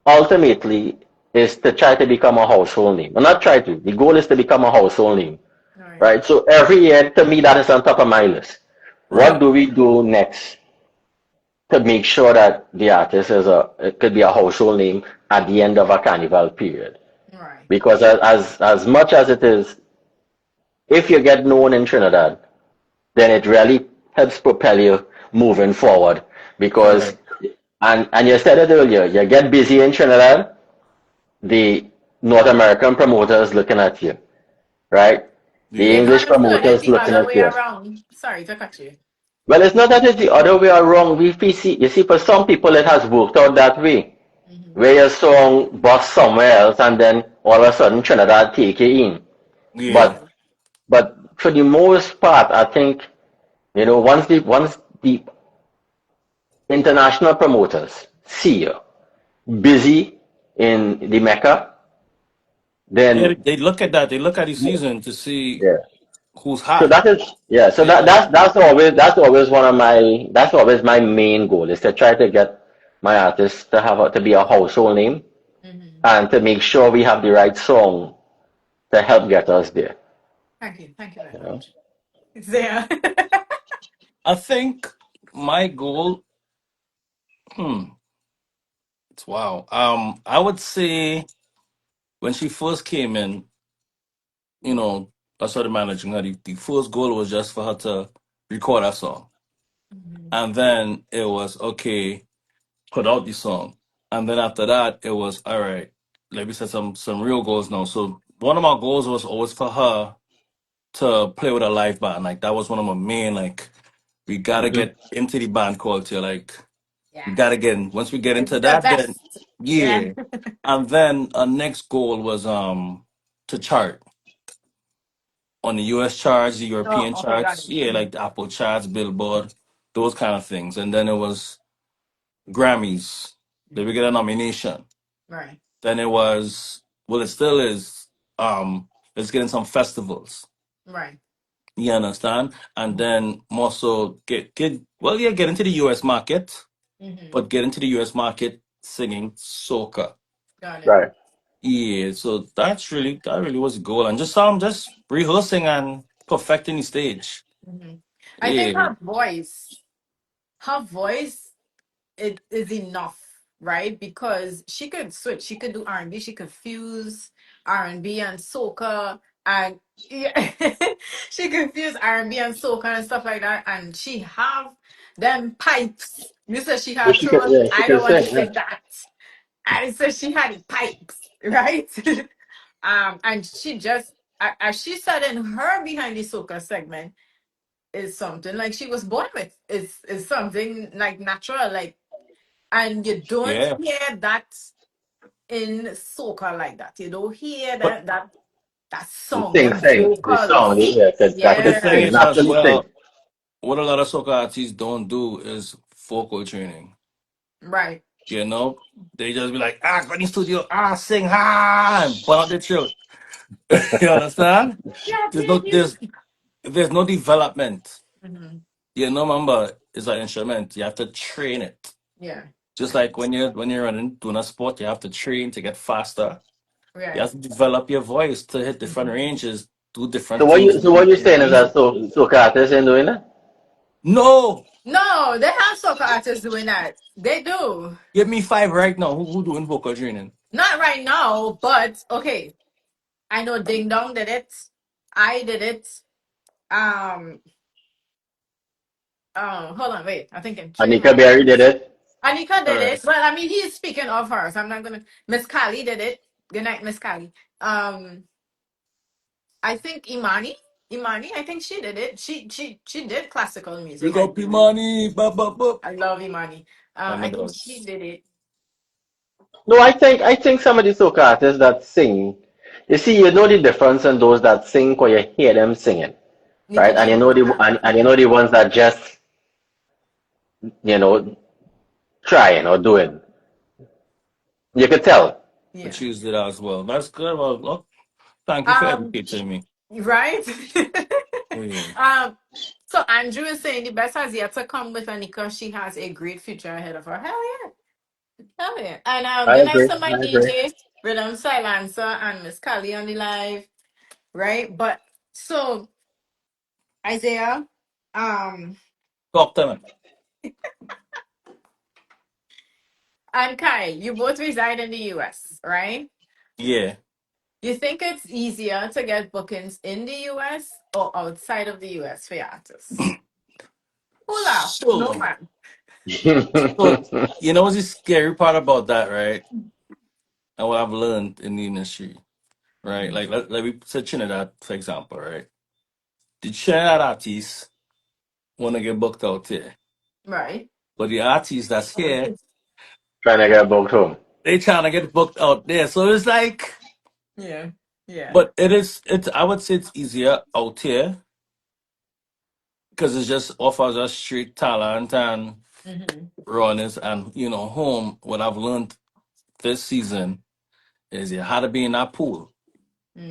ultimately is to try to become a household name. Well, not try to. The goal is to become a household name, All right. right? So every year, to me, that is on top of my list. What Right. do we do next to make sure that the artist it could be a household name at the end of a carnival period? All right. Because as much as it is, if you get known in Trinidad, then it really helps propel you moving forward. Because Right. and you said it earlier, you get busy in Trinidad, the North American promoters looking at you, right? The Yeah. They English understood it's promoters the looking other at way you. around. Sorry to cut you. Well, it's not that it's the other way around. You see, for some people it has worked out that way, Mm-hmm. where your song bust somewhere else and then all of a sudden Trinidad take you in. Yeah. But but for the most part, I think once the international promoters see you busy in the Mecca, Yeah. then They look at that. They look at the season to see yeah. who's So hot. that is yeah. So Yeah. that's always my main goal is to try to get my artists to be a household name Mm-hmm. and to make sure we have the right song to help get us there. Thank you. Thank you very You know? much. There. I think my goal. Hmm. It's wow. I would say when she first came in, you know, I started managing her. The first goal was just for her to record a song, Mm-hmm. and then it was okay, put out the song, and then after that, it was all right. Let me set some real goals now. So one of my goals was always for her to play with a live band. Like that was one of my main like. We gotta Mhm. get into the band culture. Like we Yeah. gotta get in. Once we get It's into the that, then best. Yeah. yeah. And then our next goal was to chart on the US charts, the Oh, European okay, got charts, it. yeah, Mm-hmm. like the Apple charts, Billboard, those kind of things. And then it was Grammys. Did we get a nomination? Right. Then it was well it still is let's get in some festivals. Right. You understand? And Mm-hmm. then more so get into the US market, Mm-hmm. but get into the US market singing soca. Got it. Right. Yeah, so that really was the goal, and just rehearsing and perfecting the stage. Mm-hmm. I think Yeah, her voice it is enough, right? Because she could switch, she could do R&B, she could fuse R&B and soca, and yeah, she could fuse R&B and soca and stuff like that, and she have them pipes. You said she So had she can throat. yeah she I can don't want to sing. Yeah. say that. I said she had the pipes, right? And she just, as she said in her Behind the Soca segment, is something like she was born with. Is something like natural, like, and you don't Yeah. hear that in soca like that. You don't hear But that song, Sing, them sing. The song, vocals. yeah, but the that thing Yeah, is is as naturally sing. well, what a lot of soccer artists don't do is vocal training. right. You know, they just be like, go in the studio, sing, and put out the truth. You understand? Yeah, There's no there's no development. hmm You know, remember, it's an instrument. You have to train it. yeah, Just like when you're running doing a sport, you have to train to get faster. You right. have to develop your voice to hit different hmm ranges, do So different what things you in so what you in saying is that music. so artists ain't doing that? No, No, they have soca artists doing that. They do. give me five right now. Who doing vocal training? Not right now, but okay. I know Ding Dong did it. I did it. Um. Oh, hold on, wait. I think I'm three Anika more Berry did artists. it. Anika All did right, it, but I mean, he's speaking of her, so I'm not gonna. Miss Kali did it. Good night, Miss Kali. Um, I think Imani, I think she did it. She did classical music. big I up believe. Imani, bop, bop, bop. I love Imani. I'm a I think she does. did it. No, I think some of the soca artists that sing, you see, you know the difference in those that sing because you hear them singing, Nika right? And you know Jamdong. and you know the ones that just you know trying or doing. You could tell. I Yeah. choose it as well. That's good. Well, look, thank you for Um. educating me. Right. Yeah. um. So Andrew is saying the best has yet to come with Anika. She has a great future ahead of her. Hell yeah. Hell yeah. And I good night agree. to my I agree. DJ, Rhythm Silencer, and Miss Kali on the live. Right. But so Isaiah, um, Talk to me. and Kai, you both reside in the US, right? Yeah. You think it's easier to get bookings in the US or outside of the US for your artists? Who laugh? No So, man. so you know what's the scary part about that, right? And what I've learned in the industry, right? Like let me say Trinidad, for example, right? The Trinidad artists want to get booked out there, Right. but the artists that's here, Trying to get booked home. they trying to get booked out there. So it's like, Yeah. Yeah. but it's I would say it's easier out here because it just offers us street talent and Mm-hmm. rawness. And home, what I've learned this season is you how to be in that pool.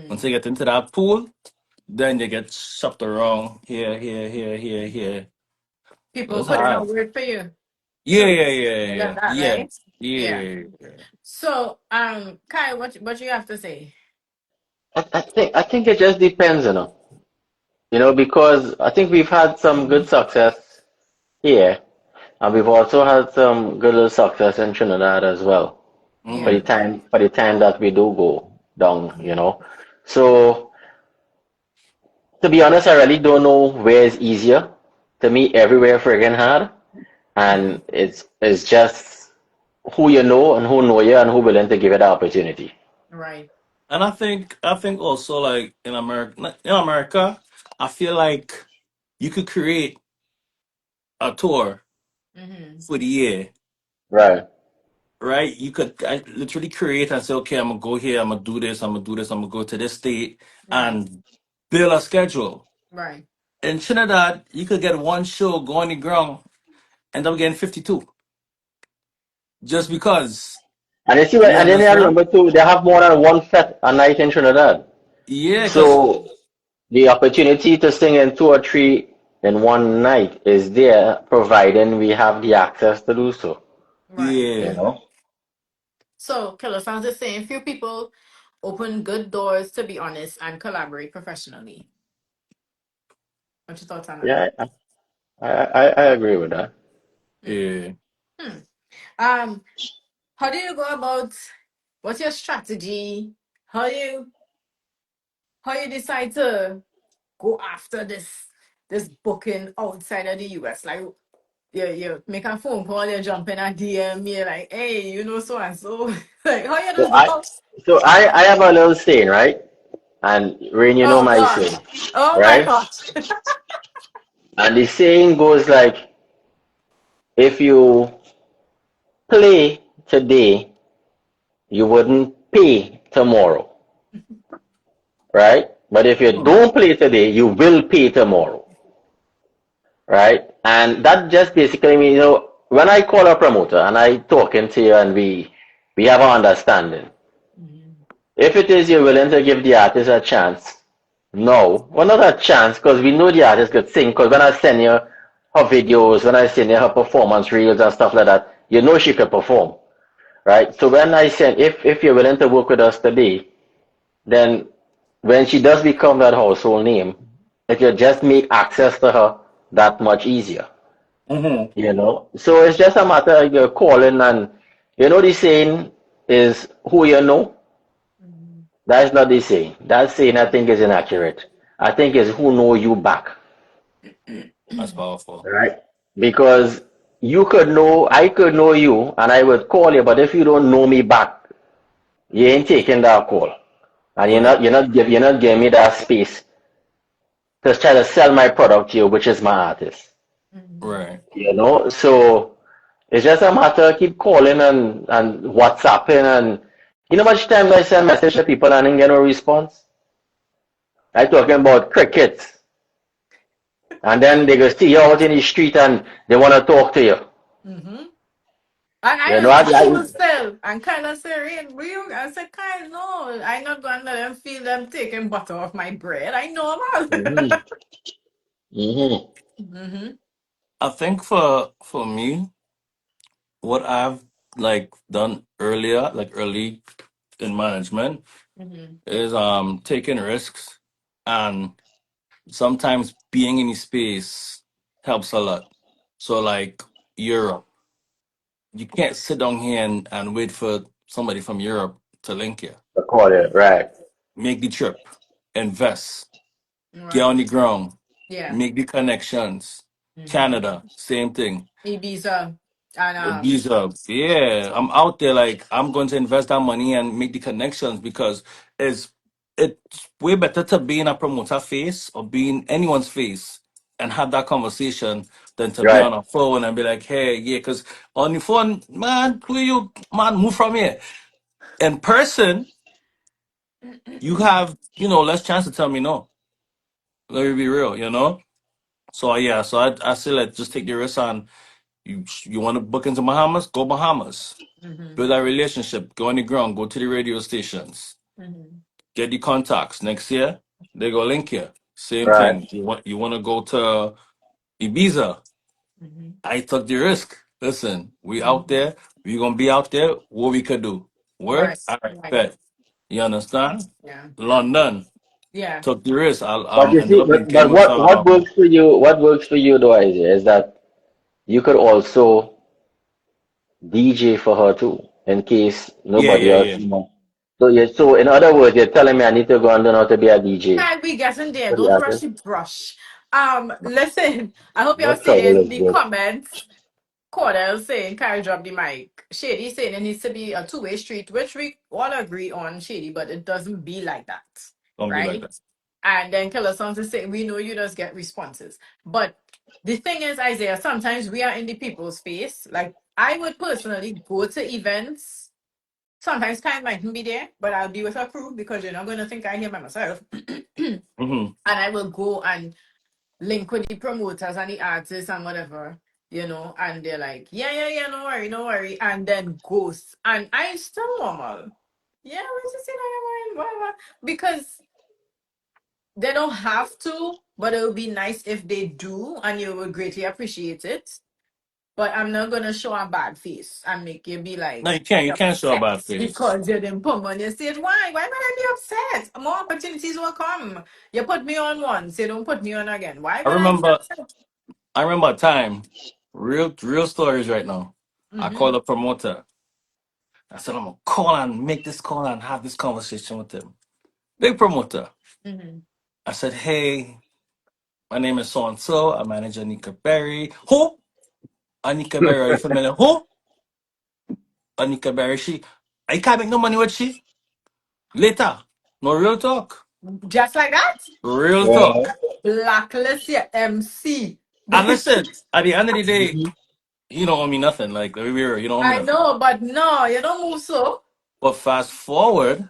Once Mm. you get into that pool, then you get shoved around here, here, here, here, here. People It's put in a hard. word for you. Yeah, True. yeah, yeah, You got yeah, that, yeah, right? Yeah. yeah. Yeah. So, Kai, what you have to say? I think it just depends, because I think we've had some good success here, and we've also had some good little success in Trinidad as well. For Yeah. the Mm-hmm. time that we do go down. So to be honest, I really don't know where is easier. To me, everywhere friggin' hard, Mm. and it's just who you know and who know you and who willing to give it the opportunity. Right. And I think also like in America, I feel like you could create a tour Mm-hmm. for the year, Right. right? You could literally create and say, okay, I'm gonna go here, I'm gonna do this, I'm gonna do this, I'm gonna go to this state, Right. and build a schedule. Right. In Trinidad, you could get one show, go on the ground, end up getting 52 just because. And you see, You and then I understand? remember too, they have more than one fete a night in Trinidad. Yeah, because Mm-hmm. So the opportunity to sing in two or three in one night is there, providing we have the access to do so. Right. You yeah, know? So, Killer sounds the same. Few people open good doors, to be honest, and collaborate professionally. What's your thoughts on that? Yeah, I agree with that. Mm. yeah. Hmm. Um, how do you go about? What's your strategy? How you how you decide to go after this booking outside of the US? Like, you make a phone call, you jump in a DM, you're like, hey, you know so and so. Like, how you So just I go? so I have a little saying, right? And Rain, you know Oh my gosh. saying, Oh my right? gosh. And the saying goes like, if you play today, you wouldn't pay tomorrow, right? But if you Hmm. don't play today, you will pay tomorrow, right? And that just basically means, when I call a promoter and I talking to you and we have an understanding. Mhm. If it is you're willing to give the artist a chance, no, well not a chance because we know the artist could sing. Because when I send you her videos, when I send you her performance reels and stuff like that, you know she could perform, right? So when I send, if you're willing to work with us today, then when she does become that household name, it will just make access to her that much easier, Mm-hmm. So it's just a matter of you calling and the saying is who you know. Mhm. That is not the saying. That saying I think is inaccurate. I think is who know you back, That's powerful. right? Because I could know you, and I would call you, but if you don't know me back, you ain't taking that call, and Right. you're not giving me that space to try to sell my product to you, which is my artist, Mhm. Right. So it's just a matter of keep calling and WhatsApping, and much times I send message to people and I get no response. I talking about crickets. And then they go see you out in the street and they want to talk to you. Mhm. And You I know, was I cool still. And Kyla said, Rain, real. I said, Kyle, no, I'm not going to let them feel them taking butter off my bread. I know hmm about hmm Mm-hmm. I think for me, what I've like done earlier, like early in management, Mm-hmm. is taking risks, and sometimes being in the space helps a lot. So like Europe, you can't sit down here and wait for somebody from Europe to link you. I call it, right. Make the trip, invest, get Right. on the ground, Yeah. make the connections. Mm-hmm. Canada, same thing. Ibiza. And Visa, yeah, I'm out there like I'm going to invest that money and make the connections because it's it's way better to be in a promoter face or be in anyone's face and have that conversation than to be Right. on a phone and be like, hey, yeah, because on the phone, man, who you, man, move from here. In person, you have, less chance to tell me no. Let me be real. So yeah, so I say like just take the risk on you want to book into Bahamas, go Bahamas. mm-hmm. Build that relationship. Go on the ground. Go to the radio stations. Mm-hmm. Get the contacts. Next year, they go link you. Same Right. thing. You want to go to Ibiza? Mm-hmm. I took the risk. Listen, we out Mm-hmm. there. We gonna be out there. What we could do? Right. Work. All right, Right. bet. You understand? Yeah. London Yeah. took the risk. But you Ended see, up linking but with what works for you? What works for you, though, is that you could also DJ for her too, in case yeah, nobody yeah, else. yeah. So in other words, you're telling me I need to go and learn how to be a DJ Can we get in there? for the Don't rush artist. the brush. Listen, I hope you're That trouble seeing is the good. comments. Cordell saying, Carrie drop the mic. Shady saying it needs to be a two-way street, which we all agree on, Shady, but it doesn't be like that. Don't be like Right? that. And then Killer Songs is saying, we know you just get responses. But the thing is, Isaiah, sometimes we are in the people's face. Like, I would personally go to events. Sometimes kind mightn't be there, but I'll be with a crew because you're not going to think I'm here by myself. And Mm-hmm. I will go and link with the promoters and the artists and whatever, and they're like, yeah, no worry, no worry. And then ghost. And I'm still normal. Yeah, we just say whatever. Because they don't have to, but it would be nice if they do, and you would greatly appreciate it. But I'm not gonna show a bad face and make you be like No, you can't. You can't show a upset bad face. because you didn't put me on your stage. Why? Why would I be upset? More opportunities will come. You put me on once, you don't put me on again. Why I would I be remember. upset? I remember a time. Real stories right now. I Mm-hmm. called a promoter. I said, I'm gonna call and make this call and have this conversation with him. Big promoter. Mm-hmm. I said, hey, my name is so and so. I manage Anika Berry. Who? Anika Berry, are you familiar? Who? Anika Berry, I can't make no money with she. Later. No real talk. Just like that? Real Yeah. talk. Blacklist your MC. And listen, at the end of the day, you don't owe me nothing. Like, let me be real, you don't owe me I nothing. know, but no, you don't move so. But fast forward,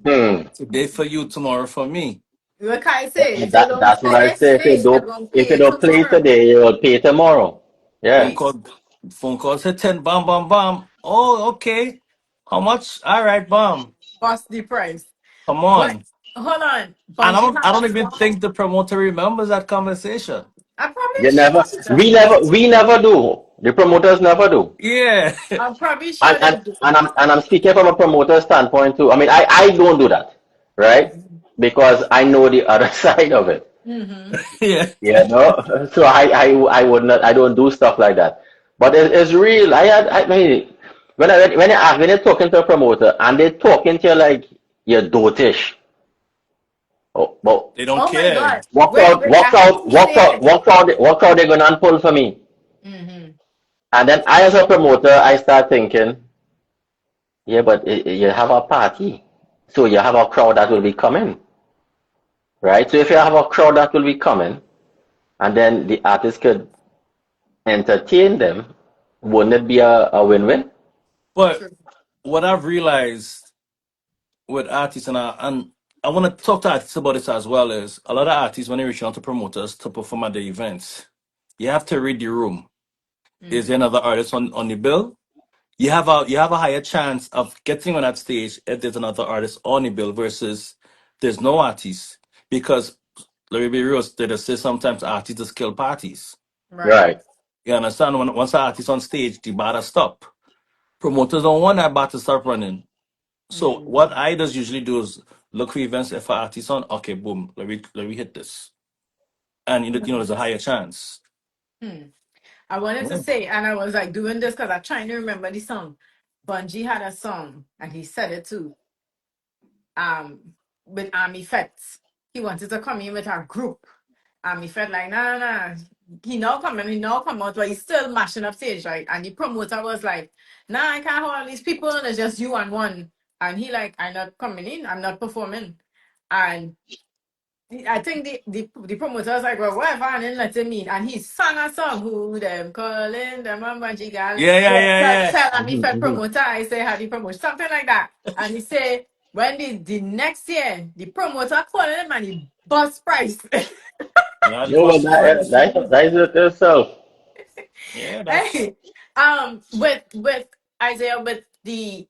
Hmm. today for you, tomorrow for me. What can I say? If you That don't that's what I play say. today, you're going to If you pay don't play tomorrow. today, you'll pay tomorrow. Phone Yeah. Right. call, phone call said 10, bam, bam, bam. Oh, okay. How much? All right, bam. What's the price? Come What? on. Hold on. And Bungie I had don't a even song. think the promoter remembers that conversation. I probably You never. should. We never do. The promoters never do. Yeah. I'm probably And sure they and do. and I'm speaking from a promoter standpoint too. I mean, I don't do that, right? Because I know the other side of it. Mm-hmm. Yeah. You know, so I would not, I don't do stuff like that. But it's real. I mean, when you're talking to a promoter and they're talking to you like you're dotish. Oh, but They don't Oh my care. God. Wait, I have to say it. walk out, they're gonna unpull for me. Mm-hmm. And then I as a promoter, I start thinking, yeah, but you have a party. So you have a crowd that will be coming, right? So if you have a crowd that will be coming, and then the artist could entertain them, wouldn't it be a win-win? But True. what I've realized with artists, and I want to talk to artists about this as well, is a lot of artists, when they reach out to promoters to perform at the events, you have to read the room. Is there Mm-hmm. another artist on the bill? You have a higher chance of getting on that stage if there's another artist on the bill versus there's no artist. Because let me be real, they just say sometimes artists just kill parties. Right. Right. You understand? Once an artist on stage, the bar stop. Promoters don't want that bar to start running. So Mm-hmm. what I just usually do is look for events if an artist on, okay, boom, let me hit this. And there's a higher chance. Hmm. I wanted to Yeah. say, and I was like doing this because I'm trying to remember the song. Bungie had a song, and he said it too. Um, with Army Fets. He wanted to come in with a group. Army Fet like, nah. He now come out, but he's still mashing up stage, right? And the promoter was like, nah, I can't hold all these people, it's just you and one. And he like, I'm not coming in, I'm not performing. And I think the promoter was like, well, whatever, and then let him in. And he sang a song, who them calling, them a magic girl. Yeah, yeah, Well, yeah, yeah. tell Army Mhm, Fet mhm. promoter, I say, how the promote, something like that. And he say, when the next year, the promoter calling him and he bust price. Yeah, the No, but bus price. that is it itself. Yeah, that's Hey, with Isaiah, with the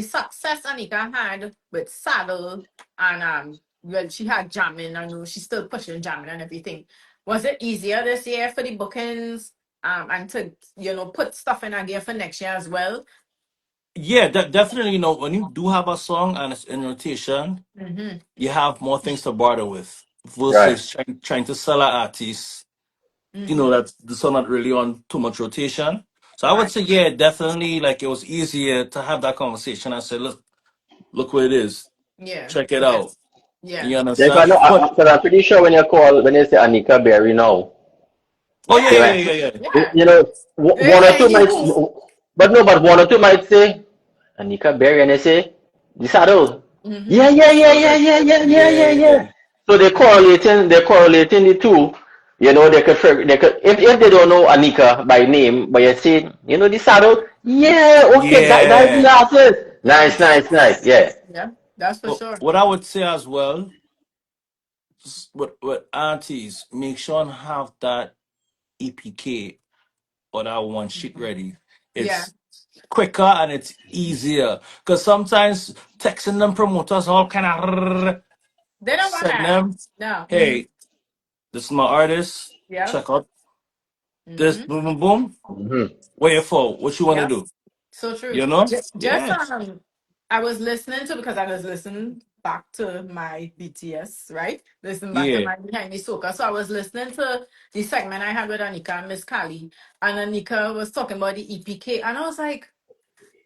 success Anika had with Saddle and well, she had jamming. I know she's still pushing jamming and everything. Was it easier this year for the bookings and to put stuff in again for next year as well? yeah, definitely. When you do have a song and it's in rotation, Mm-hmm. you have more things to barter with Right. versus trying to sell an artist. Mm-hmm. That the song not really on too much rotation. So I would Right. say, yeah, definitely. Like it was easier to have that conversation. I said, look what it is. Yeah. Check it Yeah. out. Yeah. You Yeah, understand? But because I'm pretty sure when you say Anika Berry now, oh yeah, they Yeah. yeah, might, yeah, yeah, yeah. Yeah. you know, They one or two saying might, you. but one or two might say Anika Berry, and they say the saddle. Yeah, Mm-hmm. yeah, yeah, yeah, Correct. yeah, yeah, yeah, yeah, Yeah. yeah. So they're correlating the two. If they don't know Anika by name, but you say, the saddle. Yeah, okay, that's the Yeah. artist. Nice, Yes. nice, nice. Yeah. Yeah. That's for But sure. what I would say as well, with aunties, make sure and have that EPK or that one sheet ready. Yeah. It's quicker and it's easier. Because sometimes texting them promoters all kind of They don't want send that. them, No. Mm-hmm. hey, this is my artist. Yep. Check out this, Mm-hmm. boom, boom, boom. Hmm. Where you for? What you want to Yep. do? So true. You know? Just Yeah. I was listening to because I was listening back to my BTS, right? Listen back to Yeah. my Behind the Soca. So I was listening to the segment I had with Anika and Miss Kali, and Anika was talking about the EPK, and I was like,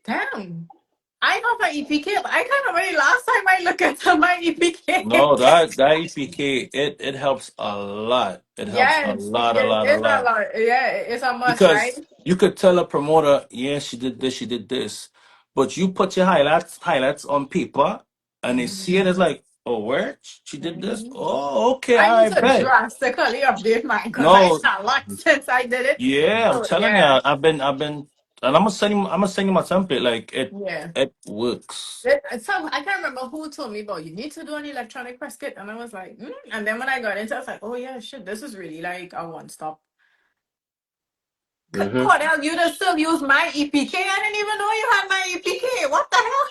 damn. I have my EPK, but I can't remember the last time I looked at my EPK. No, that EPK, it helps a lot. It helps a Yes, lot, a lot, a it's a lot. lot. Yeah, it's a must, right? Because you could tell a promoter, yeah, she did this, but you put your highlights on paper, and they see it as Mhm. like, oh, where she did this? Mhm. Oh, okay, I need I to bet. drastically update mine because I No, a lot since I did it. yeah, I'm So telling you, yeah, I've been, and I'm gonna send you my template. Like yeah. it works. Some I can't remember who told me about you need to do an electronic press kit, and I was like, and then when I got into, it, I was like, oh yeah, shit, this is really like a one stop. Hmm. Cordell, you just still use my EPK. I didn't even know you had my EPK. What the hell?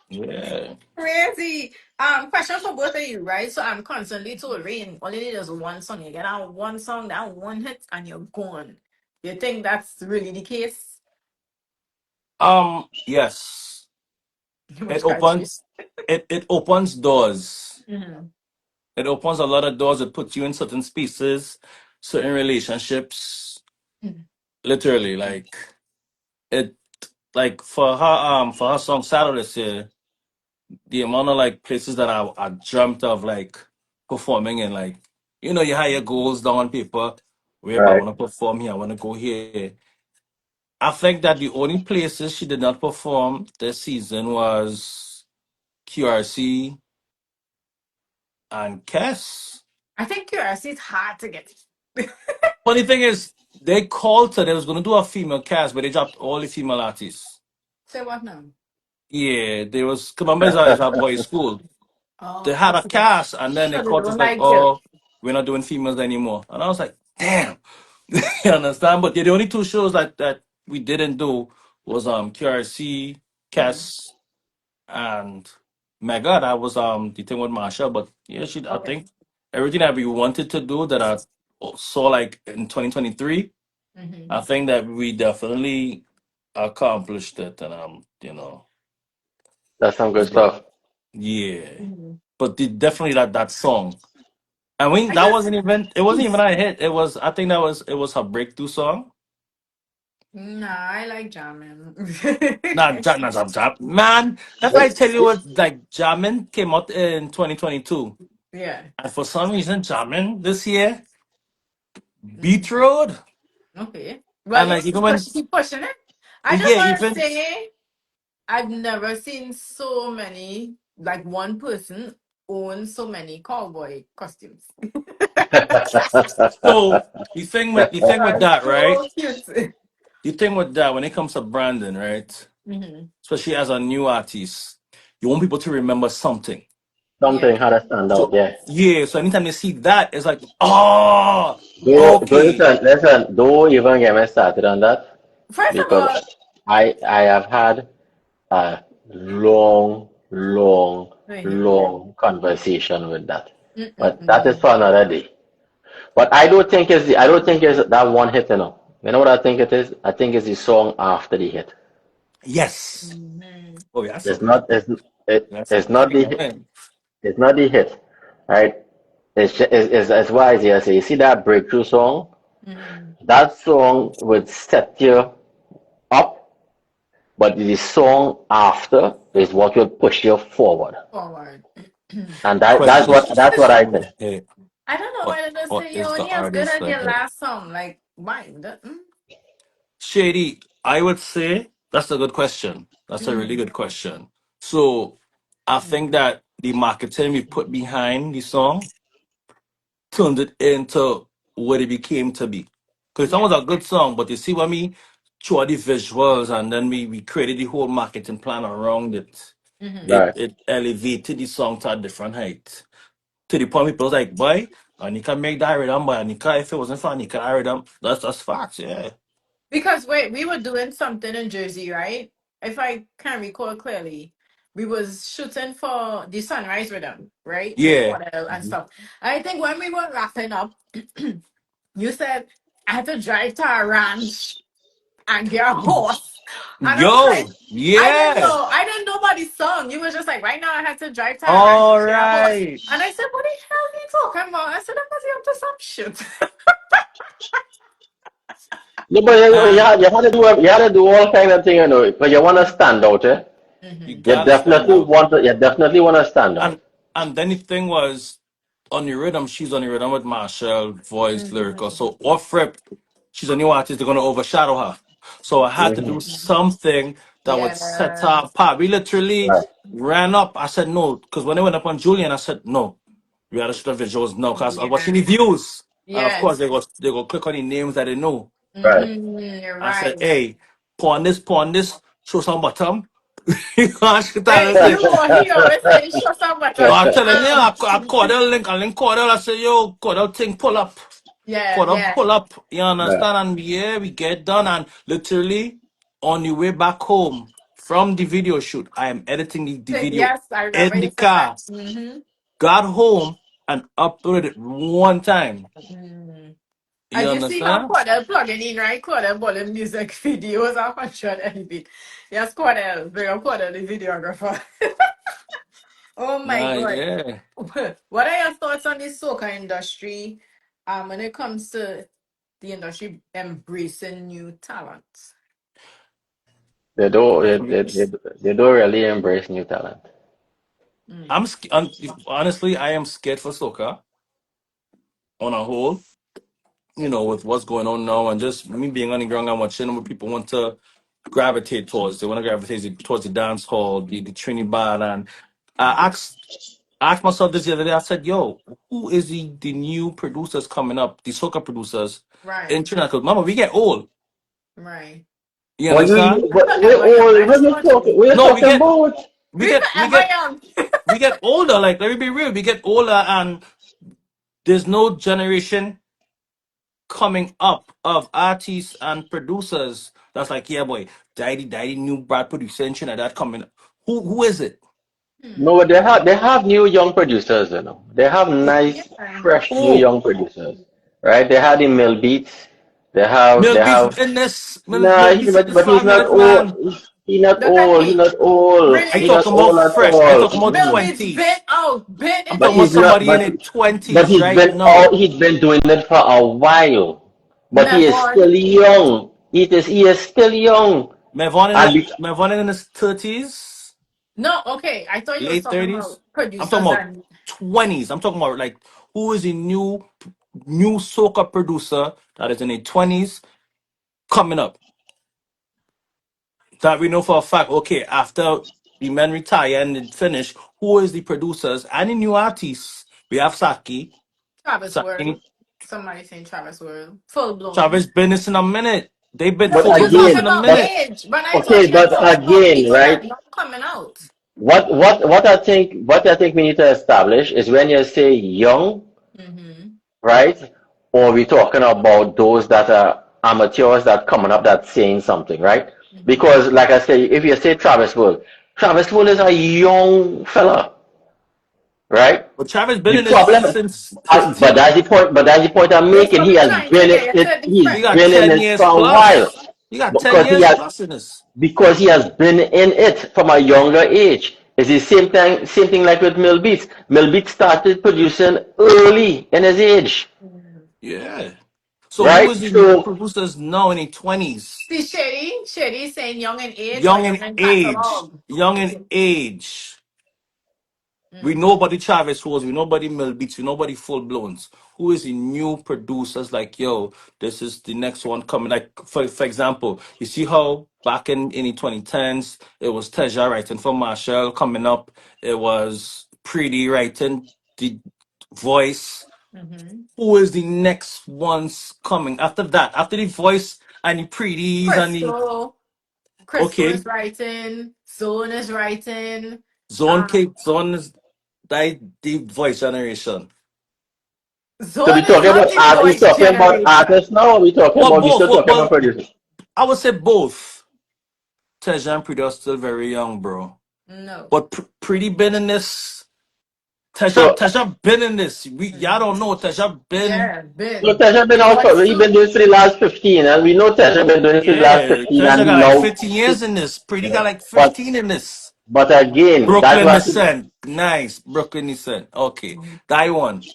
Yeah. Crazy. Question for both of you, right? So I'm constantly told Rane, all you need is one song. You get out one song, that one hit, and you're gone. You think that's really the case? Yes. It Which country? opens it opens doors. Mm-hmm. It opens a lot of doors. It puts you in certain spaces, certain relationships. Literally, like it, like for her song Saturday this year, the amount of like places that I dreamt of like performing in, like, you have your goals down on paper. Where I Right. want to perform here, I want to go here. I think that the only places she did not perform this season was QRC and Kess. I think curiosity is hard to get. Funny thing is, they called her. They was gonna do a female cast, but they dropped all the female artists. Say what now? Yeah, they was. 'Cause remember, it's a boys' school. They Oh, had a okay. cast, and then they So they called us don't like, like it. "Oh, we're not doing females anymore." And I was like, "Damn," you understand? But yeah, the only two shows that we didn't do was QRC, Mm, Cass, and Mega. That was the thing with Marsha. But yeah, I okay. think everything that we wanted to do that I saw like in 2023. Mm-hmm. I think that we definitely accomplished it, and That's some good it's good. stuff. Yeah, Mm-hmm. but definitely that song. I mean, I that just wasn't even it wasn't even a hit. It was, I think, it was her breakthrough song. nah, I like jamming. Not jam. Man, if I tell you what, like Jamming came out in 2022, Yeah. and for some reason Jamming this year Beat Mm-hmm. Road, Okay. Well, and you like just even when keep pushing it. I just yeah, want to even say I've never seen so many, like one person own so many cowboy costumes. so the They thing with are that, right? so cute. The thing with that, when it comes to branding, right? Hmm. Especially as a new artist, you want people to remember something. Something Yeah. how to stand out, So yeah. yeah, so anytime they see that, it's like, oh, Go okay. listen, don't even get me started on that First of because all, I have had a long, long, mhm. long conversation with that. But that is Mm-mm-mm. for another day. But I don't think it's that one hit, you know. You know what I think it is? I think it's the song after the hit. Yes. Mhm. Oh, yeah, that's It's something. not it's it, That's it's something. not the hit. It's not the hit, right? It's why here. So you see that breakthrough song? Mhm. That song would set you up, but the song after is what will push you forward. Forward. And Question is, that's what I who think. the heck I don't know why they just what say you're is the only as good artist as that your hit? last song. Like, why? Shady, I would say that's a good question. That's a really Mm-hmm. good question. So I think that the marketing we put behind the song turned it into what it became to be. Because the song Yeah. was a good song, but you see when we threw the visuals and then we created the whole marketing plan around it, Mm-hmm. Right. it elevated the song to a different height. To the point people was like, boy, Anika make that rhythm, boy. Anika, if it wasn't for Anika, that rhythm, that's facts, yeah. Because wait, we were doing something in Jersey, right? If I can recall clearly, we was shooting for the Sunrise Rhythm, right? With Yeah. Cordell and Mhm. stuff. I think when we were wrapping up, you said I had to drive to a ranch and get a horse. And I was like, Yo, yeah. I didn't know about the song. You was just like, right now I had to drive to a ranch All and get a horse. right. And I said, what the hell are you talking about? I said, I must be up to some shit. No, but And you had to do all kind of thing, you know, because you want to stand out, eh? you Mm-hmm. gotta stand out. You definitely want to stand out. And then the thing was on the rhythm, she's on the rhythm with Marshall, voice, lyrical. Mm-hmm. So off rip, she's a new artist, they're gonna overshadow her. So I had to do something that would set her Yeah. apart. We literally Right, ran up. I said no, because when they went up on Julian, I said no. We had to shoot the visuals now because I was watching Yeah. the views. And of course Yes. they go click on the names that they know. right. Mm-hmm. You're I said, right. hey, pawn this, show some bottom. She Hey, say, he always say show some yo, button. I'm telling you, I Cordell link, I link Cordell, I say, yo, Cordell thing pull up. Yeah, Cordell yeah. pull up. You Right. understand? And yeah, we get done. And literally on the way back home from the video shoot, I am editing the video Yes, I remember in you the said that. car. Got home and uploaded it one time. Mm-hmm. You And you see how understand? Cordell plugging in, right? Cordell bowling music videos are 100 MB. Yes, Cordell. Bring up Cordell, the videographer. Oh my Nah, God. yeah. What are your thoughts on the soca industry when it comes to the industry embracing new talent? They don't they don't really embrace new talent. I'm honestly, I am scared for soca on a whole. You know, with what's going on now, and just me being on the ground and watching what people want to gravitate towards. They want to gravitate towards the dance hall, the Trinidad, and I asked myself this the other day. I said, "Yo, who is the new producers coming up? The soca producers in Right, Trinidad? Because mama, we get old. right. You But understand? We forever young. I just want to be. we're No, talking about we We get, we forever get, young. we get older. Like, let me be real. We get older, and there's no generation coming up of artists and producers that's like, yeah, boy, daddy, new Brad producer in Trinidad coming. Who is it? Hmm. no, they have new young producers, you know. They have nice, Yeah. fresh new Who? young producers, right? They had the Mill Beats. Mill They Beats have in this. Mill nah, Beats is but he's not fabulous, old. man. He's not Look at old. He's me. not old. I He's Really? not talking about old at fresh. I all. talking about Millbeats been 20s. out, been I'm in the But talking about he's industry. not. somebody in their But 20s right now. he's been doing it for a while. But he is Mevon. still young. He is still young. And Mevon in his 30s, No, okay. I thought you was late talking 30s. about I'm talking producers about and 20s. I'm talking about like who is a new soca producer that is in their 20s coming up that we know for a fact, okay, after the men retire and it finish, who is the producers and the new artists? We have Travis World. Saki, Somebody saying Travis World. Full blown. Travis Business in a minute. They've been No, full but you're producers talking in again, a about but minute. age. But I thought okay, you're but talking about again, people that right? not coming out. What I think we need to establish is when you say young, Mm-hmm. right? Or we're talking about those that are amateurs that coming up that's saying something, right? Mm-hmm. Because like I say, if you say Travis Wool is a young fella, right? But Travis been The in this problem, since his but teen. that's the point I'm That's making. what He we're has trying to been get. You said He he's different. got been in 10 it years for a while plus. He got 10 because years plus in this. he has been in it from a younger age. It's the same thing like with Mill Beats. Mill Beats started producing early in his age, Mm. Yeah. So who right? is the new So, producers now in their 20s? See, Shady saying young in age or Young young in in age. catalog. Young in age. We Mm. nobody Travis Rose, we nobody Mel Beats, we nobody full blowns. Who is the new producers like, yo, this is the next one coming. Like for example, you see how back in the 2010s, it was Teja writing for Marshall coming up. It was Pretty writing the voice. Mm-hmm. Who is the next ones coming after that? After the voice and the pretties and the Crystal. Crystal okay, is writing. Zone is writing. Zone is the voice generation. we Zone is not the we voice talking about generation. artists now, or Well, we both. still Well, talking about well, producers. I would say both. Teja and Pretty are still very young, bro. No. But Pretty been in this. So, Teja been in this. Y'all Mhm. don't know. Teja been. Yeah, so Ben. Tesha been The out voice for, he been too. doing it for the last 15, and we know Tesha been doing it for the last Yeah, 15, Teja and got he like now, 15 years in this. Pretty got like but 15 in this. again, that's Brooklyn what, descent. Nice. Brooklyn descent. Okay. Mhm. That one.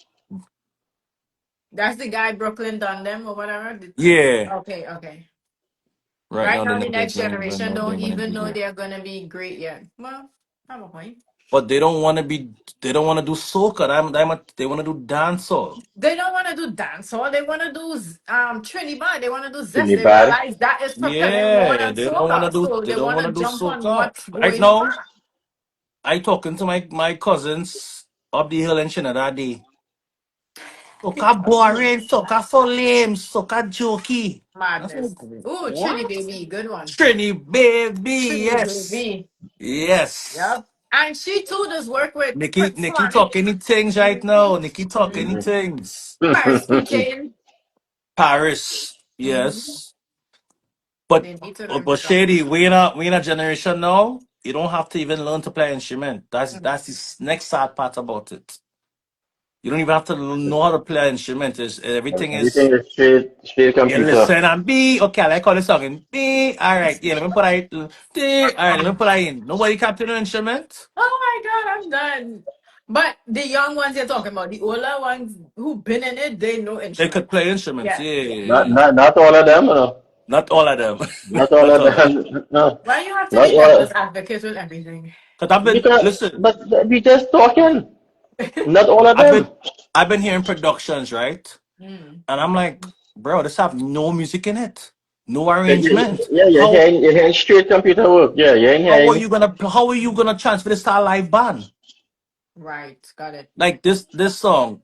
That's the guy Brooklyn done them or whatever. Yeah. Okay, okay. Right Right now, now, the next they don't even generation know they're don't gonna even be know there. they're gonna be great yet. Well, have a point. But they don't want to be. They don't want to do soca. They want to do dancehall. They don't want to do dancehall. They want to do Trinidad. They want to do zest. They Trinidad. realize that is propelling more Yeah, than they don't want to soca, do. so They they don't want want to to do jump on soca what's right going now. fast. I talking to my cousins up the hill in Trinidad. Day. Soca boring. Soca so lame. Soca jokey. I was Madness. like, Ooh, Trini what? baby, good one. Trini baby, Trini yes, baby. yes. Yep. And she too does work with Nikki Sonic. talking any things right now. Nikki talking any things. Paris PK. Paris, Mm-hmm. yes. But They need to learn but to drop. Shady, we in a generation now. You don't have to even learn to play an instrument. That's the next sad part about it. You don't even have to know how to play an instrument. Everything is Everything is straight you computer. listen and B. Okay, I like how the song in B. All right, yeah. Let me put that in. D. All right, let me put that in. Nobody can play an instrument. Oh my God, I'm done. But the young ones you're talking about, the older ones who've been in it, they know They instruments. could play instruments. Yeah, Yeah, yeah. yeah, yeah. Not all of them, no. Not all of them. Not all Not of all of them. them. No. Why you have to Not be all. devil's advocate with everything? Cause I've been Because, listen. but we just talking. Not all of I've them. been I've been hearing productions, right? Mm. And I'm like, bro, this have no music in it, no Yeah, arrangement. you're hearing straight computer work. Yeah, you're hearing. How are you gonna transfer this to a live band? Right, got it. Like this song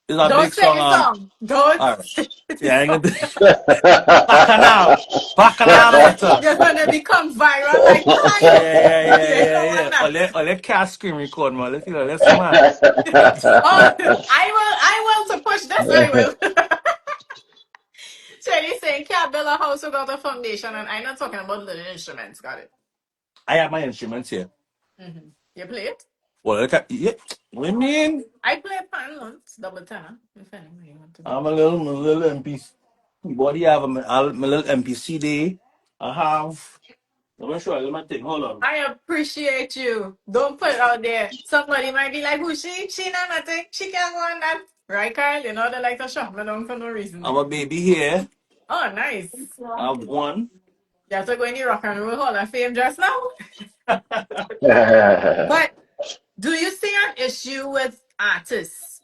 is a Don't big sing song. the song. Don't All right, sing the yeah, I ain't song. gonna bacchanal later. You're gonna become viral like Yeah, fire. yeah, yeah, You yeah, don't yeah. want that. Let cat screen record, man. Let's man. Oh, I will to push this, I will. Shelly saying can't build a house without a foundation, and I'm not talking about little instruments. Got it. I have my instruments here. You play it? Well, look at yeah. What do you mean? I play pan once, double tenor. If anybody want to do. My little MPC. What do you have? My little MPC day. I have. I'm not sure. Let me think. Hold on. I appreciate you. Don't put it out there. Somebody might be like, who she? She not nothing. She can't go on that. Right, Kyle? You know they like to shop me down for no reason. I have a baby here. Oh, nice. I have one. You have to go in the Rock and Roll Hall of Fame just now. But do you see an issue with artists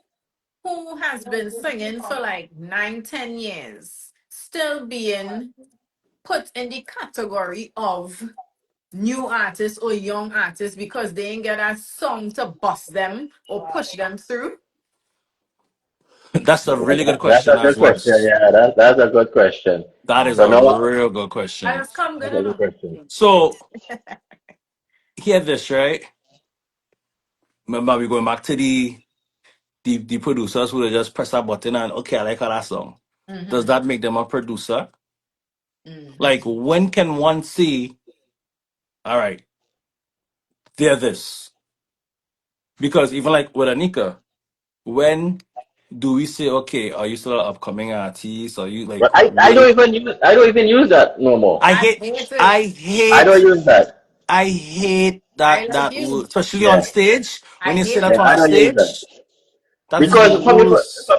who has been singing for like 9, 10 years, still being put in the category of new artists or young artists because they ain't get a song to bust them or push them through? That's a really good That's question, a good question. Aswords. Yeah, that's a good question. That is But a no, real good I question. just come good that's a good enough. question. So, hear this, right? Remember, we going back to the producers who just press a button and, okay, I like how that song. Does Mm-hmm. that make them a producer? Mm-hmm. Like, when can one see, all right, they're this? Because even like with Anika, when do we say, okay, are you still an upcoming artist? Are you like But really? I don't even use that no more. I I hate, hate it. I I don't hate, use that. I hate I that like you. word, especially on Yeah, stage. I When you say hate that it. yeah, on I a don't use that. stage, that is the Because worst.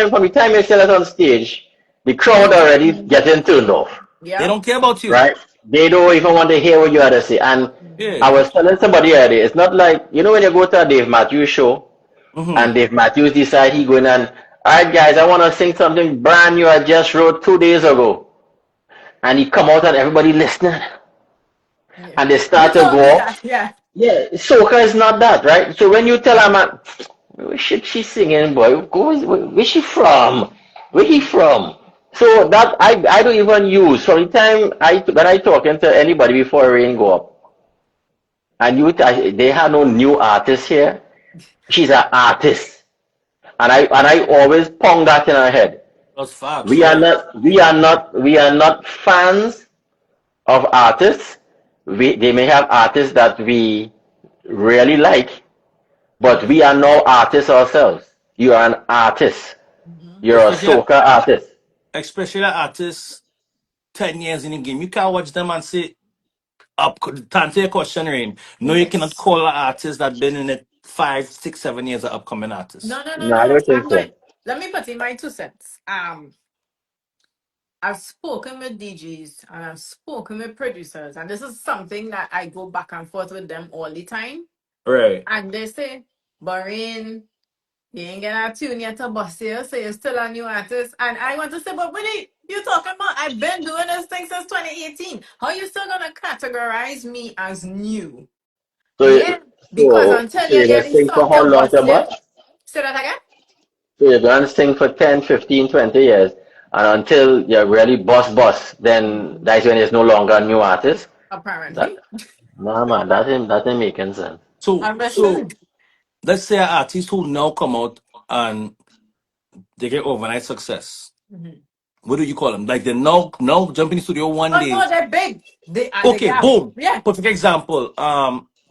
from the time I sell it on stage, the crowd Mm-hmm. already getting turned off, They Yep. don't care about you. right? They don't even want to hear what you have to say. And I Yeah. was telling somebody earlier, it's not like, when you go to a Dave Matthews show Mm-hmm. and Dave Matthews decide he going and, all right guys, I want to sing something brand new I just wrote 2 days ago. And he come out and everybody listening Yeah. and they You start to told me go that. Yeah. yeah, soca is not that, right? So when you tell a man, where should she singing, boy? Where she from? Where he from? So that I don't even use. From the time when I talking to anybody before Rain go up, and they have no new artist here. She's an artist, and I always pong that in her head. That's facts, We are right? not we are not we are not fans of artists. They may have artists that we really like, but we are no artists ourselves. You are an artist. Mm-hmm. You're a Especially soca artist. especially artists 10 years in the game. You can't watch them and say up to answer your question, Rain. No, you cannot Yes. call an artist that been in it 5, 6, 7 years an upcoming artist. No, no, no, No, I no. don't think I'm so. going. Let me put in my 2 cents. I've spoken with DJs and I've spoken with producers, and this is something that I go back and forth with them all the time. Right. And they say, Bahrain, you ain't get a tune yet to bust you, so you're still a new artist. And I want to say, but Willie, you talking about I've been doing this thing since 2018. How you still gonna categorize me as new? So, Yeah, because until you're you gonna get the sing for song how to long, bust to you, much? say that again? So you're gonna sing for 10, 15, 20 years, and until you're really boss, then that's when it's no longer a new artist. That, Apparently. nah, man, that ain't making sense. So I'm so listening. let's say an artist who now come out and they get overnight success. Mhm. What do you call them? Like they now jump in the studio one Oh day. no, they're big. They Okay, have. boom. Yeah. Perfect example.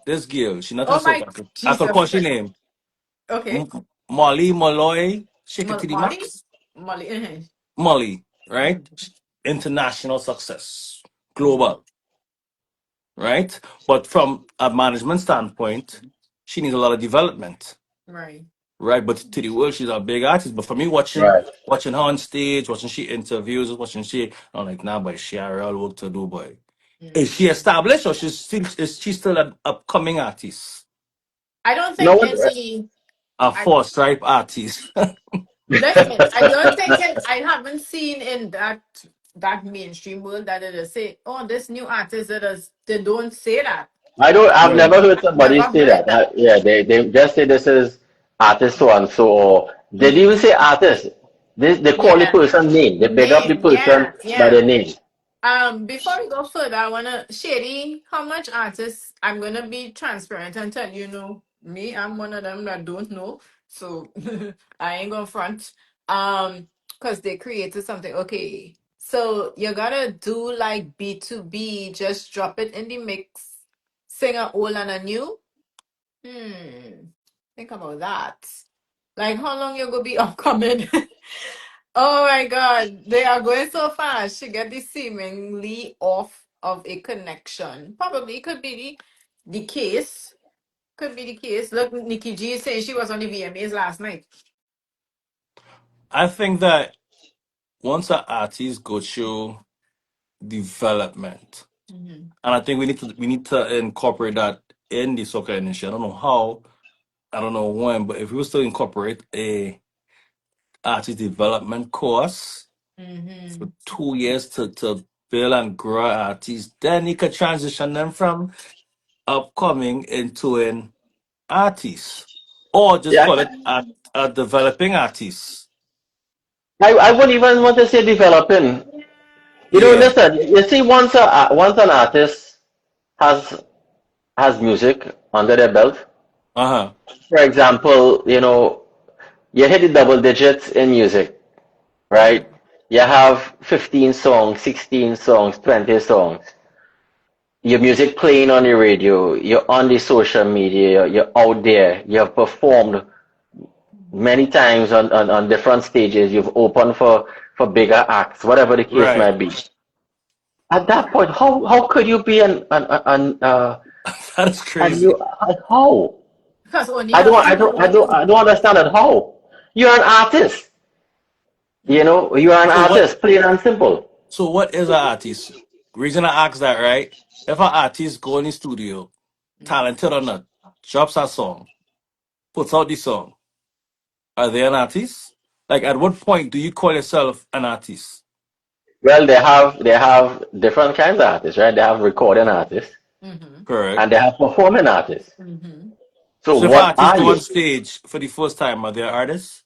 This girl, she not a Oh soap my actor. I could Jesus call she Christ. name Okay. Molly Malloy. Shake it to the Molly? max. Molly. Molly, right? Mhm. International success, Mhm. global, right? But from a management standpoint, she needs a lot of development, Right. right? But to the world, she's a big artist. But for me, watching Right. watching her on stage, watching she interviews, watching she, I'm like, nah, boy, she have real work to do, boy. Is she Mhm. established or is she still an upcoming artist? I don't No think one. any. A I four stripe artist. listen. I don't think it. I haven't seen in that mainstream world that it is say, oh, this new artist. It is. They don't say that. I've Right. never heard I've somebody never say heard that. that. Yeah, they just say this is artist so and so, or they didn't even Mhm. say artist. They call the Yeah. person name. They pick up the Name. person Yeah. by Yeah. their name. Before we go further, I wanna Shady, how much artists I'm gonna be transparent and tell you know me, I'm one of them that don't know. So I ain't gonna front. Because they created something. Okay. So you gotta do like B2B, just drop it in the mix, sing a old and a new. Think about that. Like how long you gonna be upcoming? Oh my God, they are going so fast. She get this seemingly off of a connection. Probably could be the case. Could be the case. Look, Nikki G is saying she was on the VMAs last night. I think that once an artist go through development, Mm-hmm. and I think we need to incorporate that in the soccer industry. I don't know how, I don't know when, but if we was to incorporate a artist development course Mm-hmm. for 2 years to build and grow artists, then you could transition them from upcoming into an artist, or just Yeah, call it a developing artist. I wouldn't even want to say developing. Yeah. Listen. You see, once an artist has music under their belt, Uh huh. for example, you hit the double digits in music, Mm-hmm. right? You have 15 songs, 16 songs, 20 songs. Your music playing on the radio, you're on the social media, you're out there, you have performed many times on different stages, you've opened for bigger acts, whatever the case Right. might be. At that point, how could you be That is a crazy. new, how? Because only I her don't I people don't I know don't you. I don't understand it. How? You're an artist. Mm-hmm. You're an So what? artist, plain and simple. So what is an artist? Reason I ask that, right? If an artist go in the studio, talented or not, drops a song, puts out the song, are they an artist? Like, at what point do you call yourself an artist? Well, they have different kinds of artists, right? They have recording artists Mm-hmm. and Correct. they have performing artists. Mm-hmm. So So if an what artist are go on you? stage for the first time, are they artists?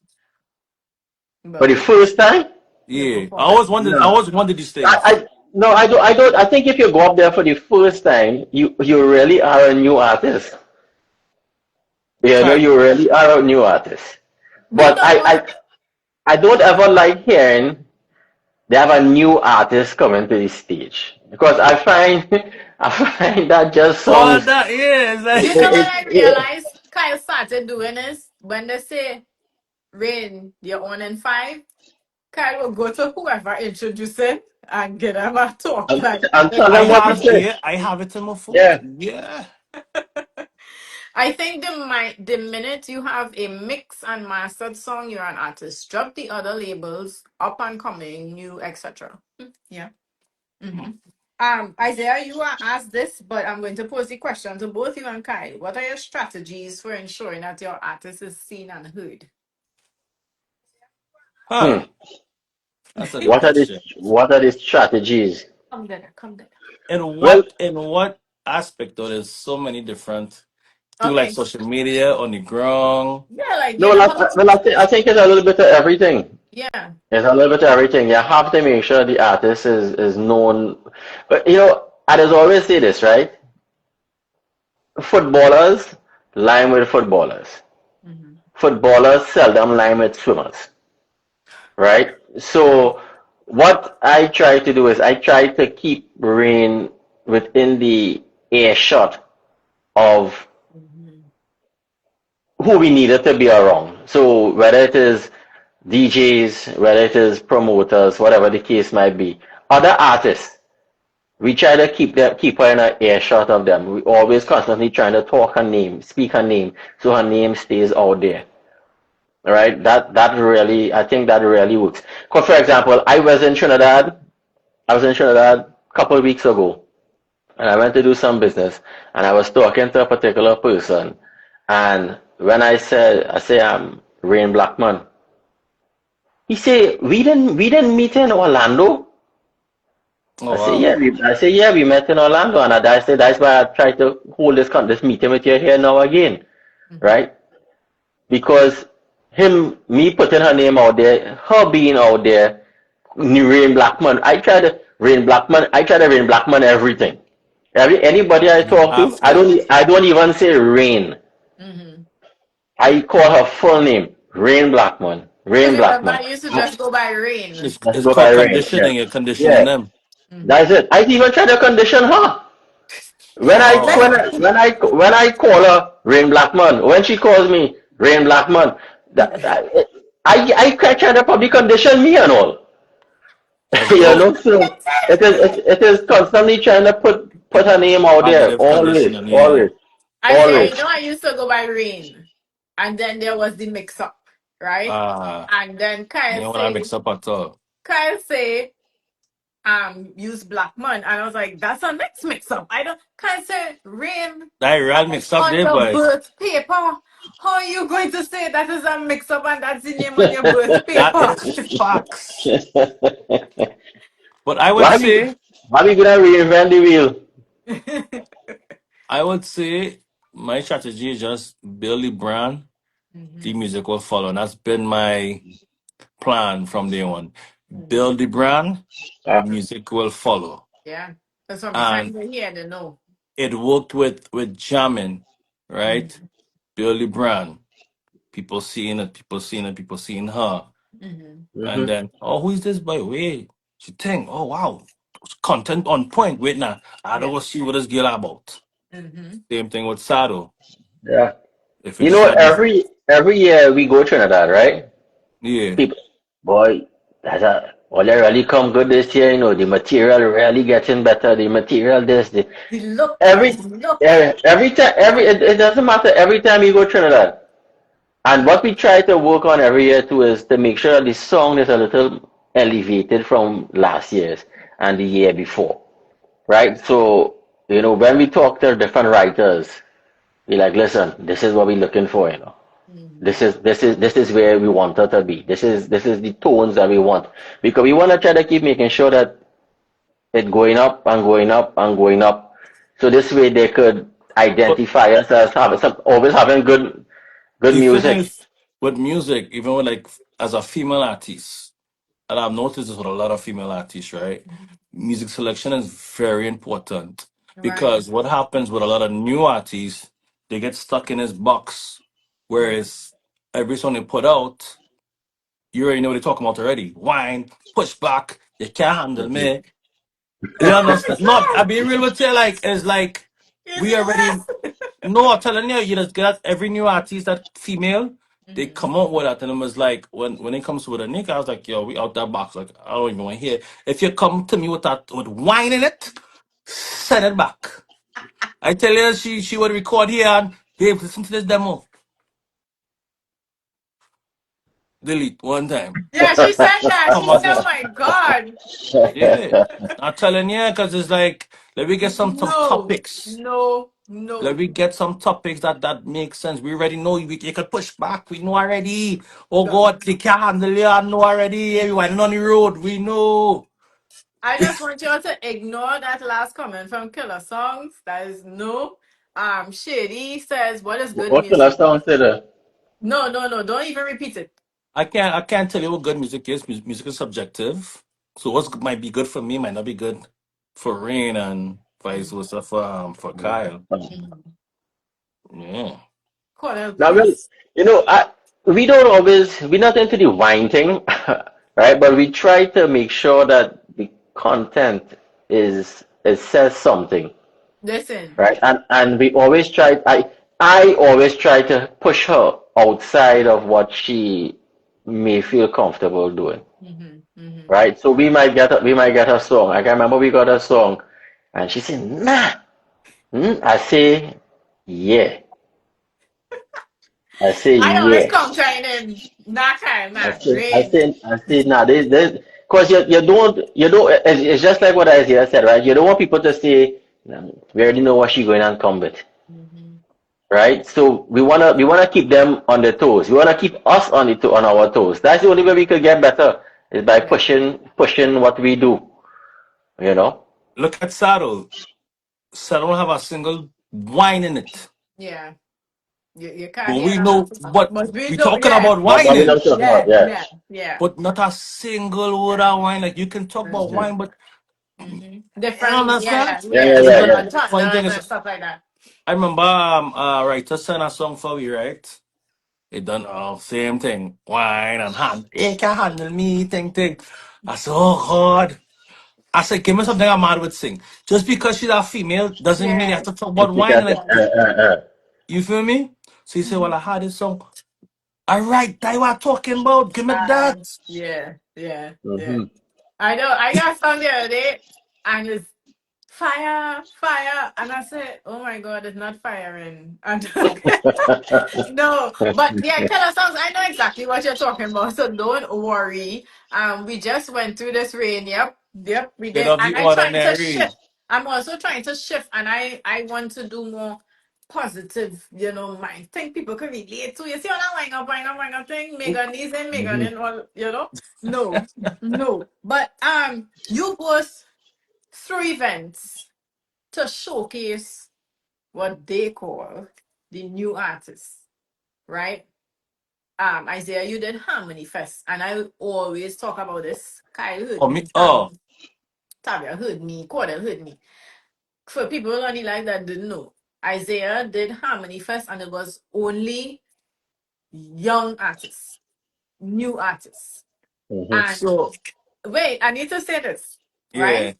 For the Well, first time? you're Yeah. performing. I No. always wondered these things. I no, I don't. I think if you go up there for the first time, you really are a new artist. Fact. You really are a new artist. We But don't know. I don't ever like hearing they have a new artist coming to the stage because I find I find that just All of sounds that, yeah. It's You like, know what I yeah. realized Kyle started doing is when they say Rain, you're on in 5. Kyle will go to whoever introduced him and get him a talk I'm, like I'm that. I telling what to have, say. yeah, I have it in my phone. Yeah. Yeah. I think the minute you have a mix and mastered song, you're an artist. Drop the other labels, up and coming, new, etc. Yeah. Mm-hmm. Isaiah, you are asked this, but I'm going to pose the question to both you and Kyle. What are your strategies for ensuring that your artist is seen and heard? Huh. Hmm. That's a good question. What are the strategies? Come there, come there. Well, In what aspect though? There's so many different through like Okay. social media on the ground. Yeah, like no, how to. I think it's a little bit of everything. Yeah. It's a little bit of everything. You have to make sure the artist is known. But I just always say this, right? Footballers line with footballers. Mm-hmm. Footballers seldom line with swimmers, right? So what I try to do is I try to keep Rane within the earshot of Mm-hmm. who we needed to be around. So whether it is DJs, whether it is promoters, whatever the case might be, other artists, we try to keep her in an earshot of them. We always constantly trying to talk her name, speak her name, so her name stays out there. All right, that really, I think that really works. Because for example, I was in Trinidad. I was in Trinidad a couple of weeks ago, and I went to do some business, and I was talking to a particular person, and when I say I'm Rane Blackman, he say we didn't meet in Orlando. Oh wow. I say yeah, we met in Orlando, and I said that's why I tried to hold this meeting with you here now again, Mm-hmm. right? Because me putting her name out there, her being out there, Rain Blackman. I try to Rain Blackman everything. Anybody I You talk to, have to. I don't even say Rain. Mm-hmm. I call her full name, Rain Blackman. Rain Okay, but Blackman. I used to just go by Rain. Let's It's go called by Rain. Yeah. conditioning. You're conditioning Yeah. them. Mm-hmm. That's it. I even try to condition her. Oh. When I call her Rain Blackman, when she calls me Rain Blackman, I try to probably condition me and all. That's dope. So it is constantly trying to put her name out there. Positive Always, conditioning, yeah. always, Isaiah, always. I used to go by Rain. And then there was the mix up, right? And then You don't want to mix up at all. Kyle say, use Blackman. And I was like, that's a next mix up. I don't Kyle say Rain That real mix up on there, your boy. birth paper. How are you going to say that is a mix up and that's the name on your birth That paper? is facts. But I would why we say, why we gonna reinvent the wheel? I would say my strategy is just build the brand, the Mhm. music will follow. And that's been my plan from day one. Mhm. Build the brand, Ah, music will follow. Yeah. That's from the time And we're here to know. it worked with jamming, right? Mhm. Build the brand. People seeing it, people seeing it, people seeing her. Mhm. And mhm. then, oh, who is this boy? Wait, she think, oh wow, content on point. Wait now, I don't Yeah. go see what this girl about. Mhm. Same thing with Sado. Yeah. If it's Every year we go Trinidad, right? yeah, People, boy, well, they really come good this year. The material really getting better. The material The look, every the look. every time it doesn't matter. Every time you go Trinidad, and what we try to work on every year too is to make sure the song is a little elevated from last year's and the year before, right? So when we talk to different writers, we like, listen, this is what we're looking for. Mhm. This is where we want her to be. This is the tones that we want, because we want to try to keep making sure that it going up and going up and going up. So this way they could but identify us as always having good the thing music. is with music, even with like as a female artist, and I've noticed this with a lot of female artists, right? Music selection is very important Right. because what happens with a lot of new artists, they get stuck in this box, whereas every song they put out, you already know what they're talking about already. Whine, push back, you can't handle Mhm. me. You understand? Not, I be real with you, like, it's like, Is we it already, less? no, I'm telling you, you just get every new artist that female, they Mhm. come out with that, and it was like, when it comes with a nigga, I was like, yo, we out that box, like, I don't even want to hear. If you come to me with that, with wine in it, send it back. I tell you, she would record here, and, babe, listen to this demo. delete one time. Yeah, she said that. Come She said, "Oh again. my God, Yeah. I'm telling you, because it's like, let me get some no, topics. no, Let no, me get some topics that make sense. We already know you can push back. We know already. Oh no." God, they can't handle it. I know already. Everyone on the road. We know. I just want you all to ignore that last comment from Killer Songs. That is no. Shady says, "What is good What can I music?" sound to the? No, no, no. Don't even repeat it. I can't tell you what good music is. Music is subjective. So what might be good for me might not be good for Rain and vice versa for Kyle. Mhm. Yeah. Cornell, Now, well, please. we don't always, we're not into the wine thing, right? But we try to make sure that the content it says something, Listen. right? And we always try, I always try to push her outside of what she may feel comfortable doing, Hmm, hmm. right? So we might get a song. I can remember we got a song, and she said, "Nah." I say, "Yeah." I say, I always "Yeah." come trying in. Not kind, I man. say, I Rain. say, I say, nah, because you don't, it's just like what Isaiah said, right? You don't want people to say, "Nah, we already know what she's going and come with," Hmm. right? So we wanna keep them on their toes. We wanna keep us on our toes. That's the only way we could get better is by Yeah, pushing what we do, you know? Look at Saddle. Saddle don't have a single wine in it. yeah. You can't But hear we that. know what But we we know. talking Yeah, about But we whining, don't talk about, yeah, yeah. yeah, yeah. but not a single word of wine. Like you can talk about Hmm, wine, but hmm. you Different. understand? Yeah, Yeah, yeah. yeah, It's yeah, like yeah. Different funny thunder thing is, and stuff like that. I remember writer sent a song for me, right? It done same thing, wine and hand. Hey, can handle me, thing. I said, oh God. I said, give me something I'm mad with sing. Just because she's a female doesn't mean you have Yeah, to talk about wine. Because, Like, yeah. you feel me? So he said, Mhm. well, I had this song. All right, that what I'm talking about. Give me that. Yeah, yeah, yeah. mm-hmm. I know. I got some the other day, and it's fire, fire, and I said, "Oh my God, it's not firing." And no, but yeah, tell us songs. I know exactly what you're talking about, so don't worry. We just went through this rain. Yep, yep, we Get did, off the and I'm trying to ordinary. shift. I'm also trying to shift, and I want to do more positive, mind. Think people can relate to. You see all that wine up thing, Megan is in, Megan Mm-hmm. and all, No, no. But you host 3 events to showcase what they call the new artists, right? Isaiah, you did Harmony Fest, and I always talk about this. Kyle heard Oh, me, me, oh, Tabia heard me, Cordell heard me. For people only like that didn't know, Isaiah did Harmony Fest, and it was only young artists, new artists. Mm-hmm. And so, wait, I need to say this, right? yeah.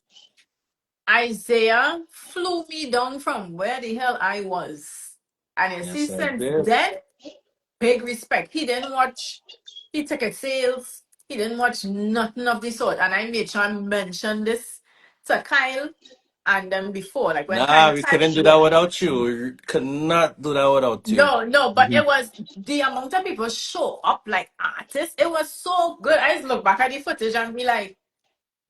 Isaiah flew me down from where the hell I was. And you see, Yes, I since did. then, big respect. He didn't watch ticket sales. He didn't watch nothing of the sort. And I made sure I mentioned this to Kyle and them before. Like when Nah, Kyle we typed, couldn't do that without you. We could not do that without you. no, no, but it was the amount of people show up like artists. It was so good. I just look back at the footage and be like,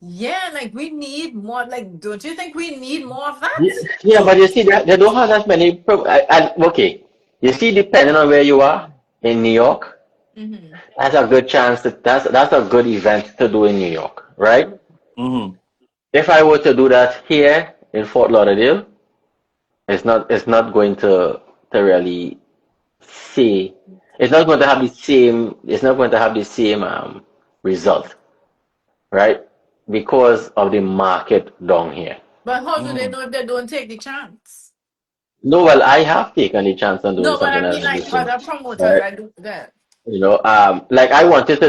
yeah, like we need more. Like, don't you think we need more of that? Yeah, yeah, but you see, they don't have that many. Okay, you see, depending on where you are in New York, Mm-hmm. that's a good chance that's a good event to do in New York, right? Mm-hmm. If I were to do that here in Fort Lauderdale, it's not going to really see. It's not going to have the same result, right? Because of the market down here. But how do they Mm-hmm. know if they don't take the chance? No, well, I have taken the chance on doing No, but something I else mean in like this thing, other promoters right? that do that. Like I wanted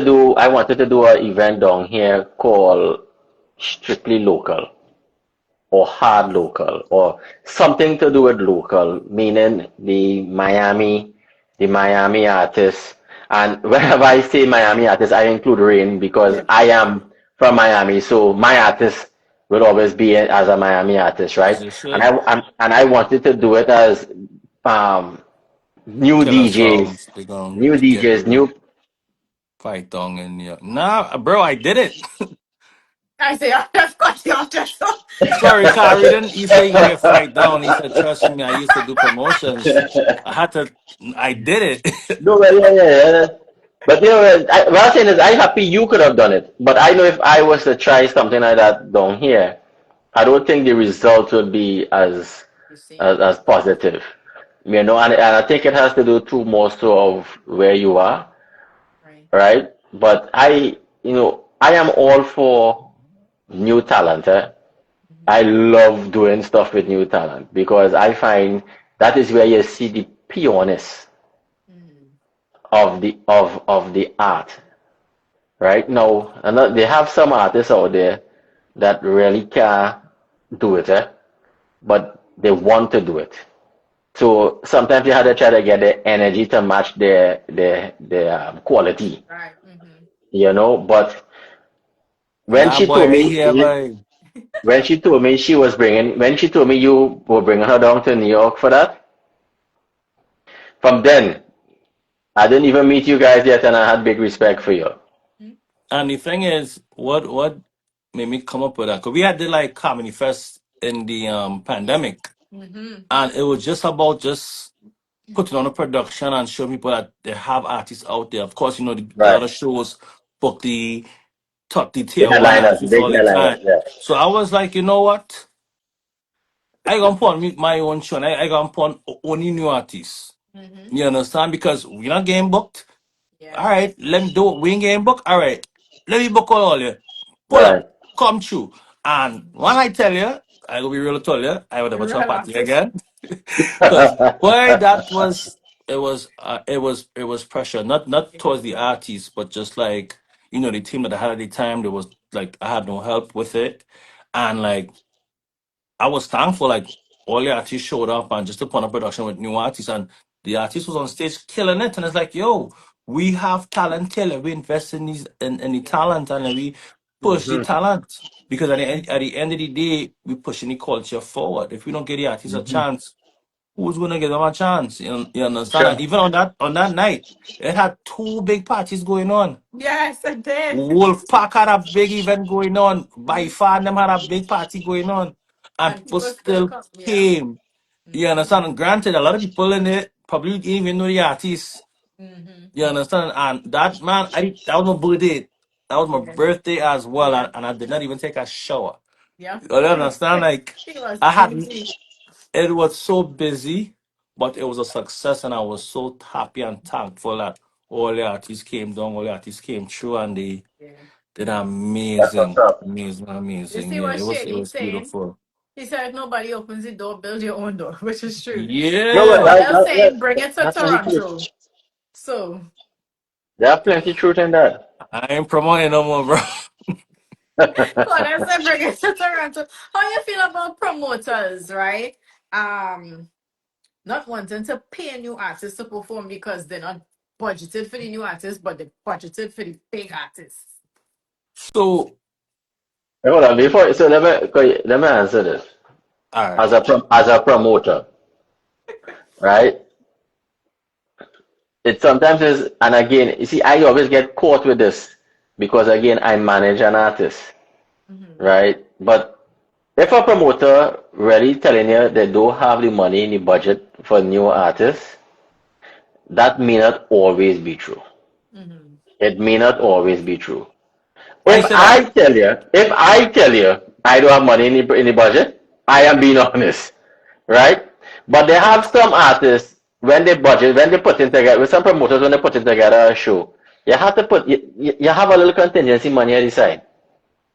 to do an event down here called Strictly Local or Hard Local or something to do with local, meaning the Miami artists. And whenever I say Miami artists, I include Rane because Yeah. I am from Miami, so my artist will always be as a Miami artist, As right? you And should. I wanted to do it as um, new Killer DJs, songs. They're gonna new get DJs, real. new Fight down in New York. Nah, bro, I did it. I say, of course, you're just Sorry, Kyrie didn't. He said you're gonna get fight down. He said, trust me, I used to do promotions. I had to. I did it. No, well, yeah. But what I'm saying is, I'm happy you could have done it. But I know if I was to try something like that down here, I don't think the result would be as the same. as positive. And I think it has to do too more so of where you are, Right. right? But I am all for new talent. I love doing stuff with new talent because I find that is where you see the pureness Mm. of the art. Right now, and they have some artists out there that really can do it, but they want to do it. So sometimes you have to try to get the energy to match their quality, Right. Mm-hmm. But when Nah, she boy, told right me here, boy. when she told me when she told me you were bringing her down to New York for that, from then I didn't even meet you guys yet, and I had big respect for you. And the thing is, what made me come up with that? Cause we had the like comedy fest in the pandemic, Mm-hmm. and it was just about just putting on a production and showing people that they have artists out there. Of course, a Right. lot of shows book the top the Big tier one headliners, artists big all the time. headliners, yeah. So I was like, you know what? I gonna put on my own show. And I gonna put on only new artists. Mm-hmm. You understand? Because we're not getting booked. Yeah. All right, let me do it. We ain't getting booked. All right, let me book all you. Pull Right. up, come true. And when I tell you, I will be real tell you, I would never Real try party artist. again. Because boy, it was pressure. Not towards the artists, but just like the team that I had at the time. There was like I had no help with it, and like I was thankful, like all the artists showed up and just to put on a production with new artists, and the artist was on stage killing it. And it's like, yo, we have talent here. We invest in in the talent, and we push the hmm talent because at the end of the day, we pushing the culture forward. If we don't give the artists a hmm chance, who's gonna give them a chance? You understand? And Sure. even on that night, it had two big parties going on. Yes, I did. Wolfpack had a big event going on. By far, them had a big party going on. And And people people still still come. Yeah. came. You understand? And granted, a lot of people in it probably didn't even know the artist. Mm-hmm. You understand? And that man, that was my birthday. That was my Yeah. birthday as well. Yeah. And I did not even take a shower. Yeah. You understand? Like, He was I had, busy. it was so busy, but it was a success. And I was so happy and thankful that all the artists came down, all the artists came through, and they Yeah. did That's what's amazing, up. amazing, You amazing. see Yeah, what it Shady was saying? beautiful. He said, if nobody opens the door, build your own door, which is true. No, And but Yeah. Kyle saying, bring it to that's really true. Toronto. So, There are plenty truth in that. I ain't promoting no more, bro. Kyle said, bring it to Toronto. How you feel about promoters, right? Not wanting to pay new artists to perform because they're not budgeted for the new artists, but they budgeted for the big artists. So, Hold on, before so let me answer this. all right. As a promoter, right? It sometimes is, and again, you see, I always get caught with this because again, I manage an artist, Mm-hmm. right? But if a promoter really telling you they don't have the money in the budget for new artists, that may not always be true. Mm-hmm. It may not always be true. Why you If say that? I tell you, I don't have money in the budget, I am being honest, right? But they have some artists when they put in together, with some promoters when they put in together a show, you have to you have a little contingency money at the side.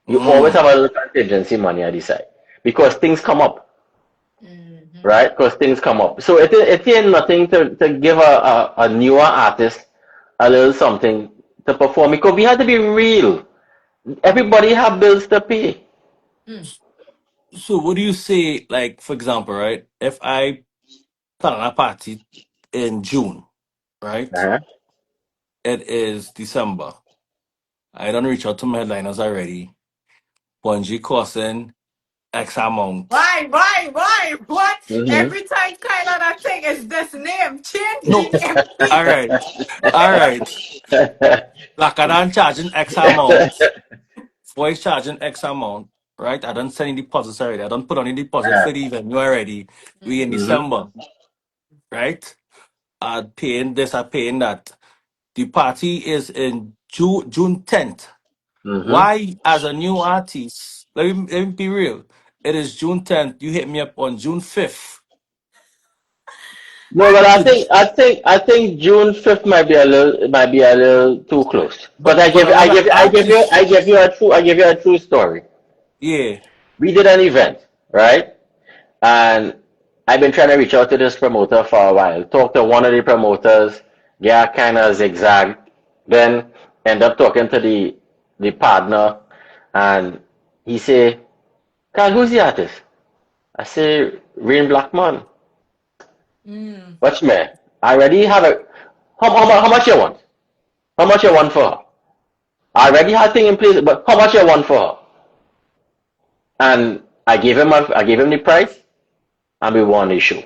You always Mm. have a little contingency money at the side because things come up, Mm-hmm. right? Because things come up. So it ain't nothing to give a newer artist a little something to perform because we have to be real. Everybody have bills to pay. Mm. So, what do you say, like, for example, right? If I plan a party in June, right? Uh-huh. It is December. I don't reach out to my headliners already. Bungee costing. X amount. Why? What? Mm-hmm. Every time Kyla that thing is this name. Change the No. name, All please. right. All right. Blackman charging X amount. Voice charging X amount. Right? I don't send any deposits already. I don't put on any deposit for the venue already. We in Mm-hmm. Mm-hmm. December. Right? I'm paying this, I'm paying that. The party is in June 10th. Mm-hmm. Why, as a new artist, let me be real. It is June 10th. You hit me up on June 5th. No, but I To, think I think June 5th might be a little too close. But I but give a I lot of give I give you artists, I give you a true story. yeah. We did an event, right? And I've been trying to reach out to this promoter for a while. Talk to one of the promoters, yeah, kind of zigzag. Then end up talking to the partner, and he say, "Carl, who's the artist?" I say, "Rane Blackman." Mm. Watch me. I already have a. How much you want? How much you want for her? I already have thing in place, but how much you want for her? And I gave him the price, and we won the show.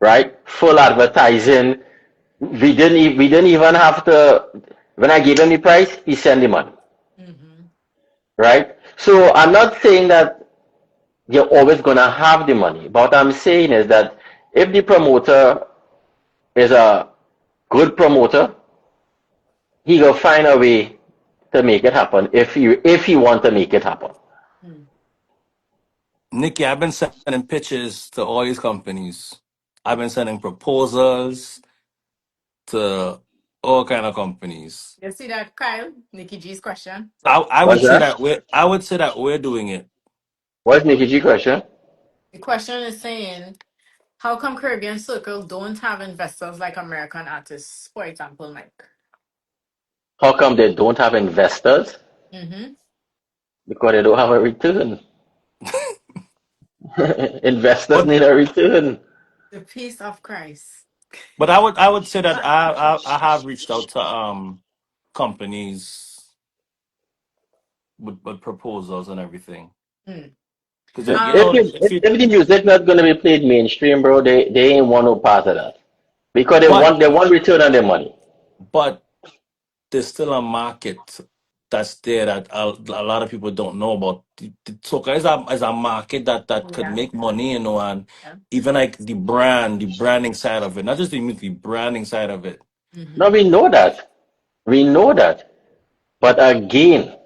Right? Full advertising. We didn't even have to. When I gave him the price, he sent the money. Mm-hmm. Right? So I'm not saying that you're always gonna have the money, but what I'm saying is that if the promoter is a good promoter, he will find a way to make it happen if he want to make it happen. Mm. Nikki, I've been sending pitches to all these companies. I've been sending proposals to all kind of companies. You see that, Kyle? Nikki G's question. I would What's say that? that we're doing it. What's Nikki G question? The question is saying, how come Caribbean Circle don't have investors like American artists, for example, Mike? How come they don't have investors? Mm-hmm. Because they don't have a return. Investors But need a return. The peace of Christ. I would say that I have reached out to companies with proposals and everything. Mm. Because you If Um, know, you, if if, you if the music not gonna be played mainstream, bro, they ain't want no part of that because they but want they want return on their money. but there's still a market that's there that a lot of people don't know about. The soca is a market that could yeah. make money, and Yeah. even like the branding side of it, not just the music, the branding side of it. Now Mm-hmm. we know that, but again,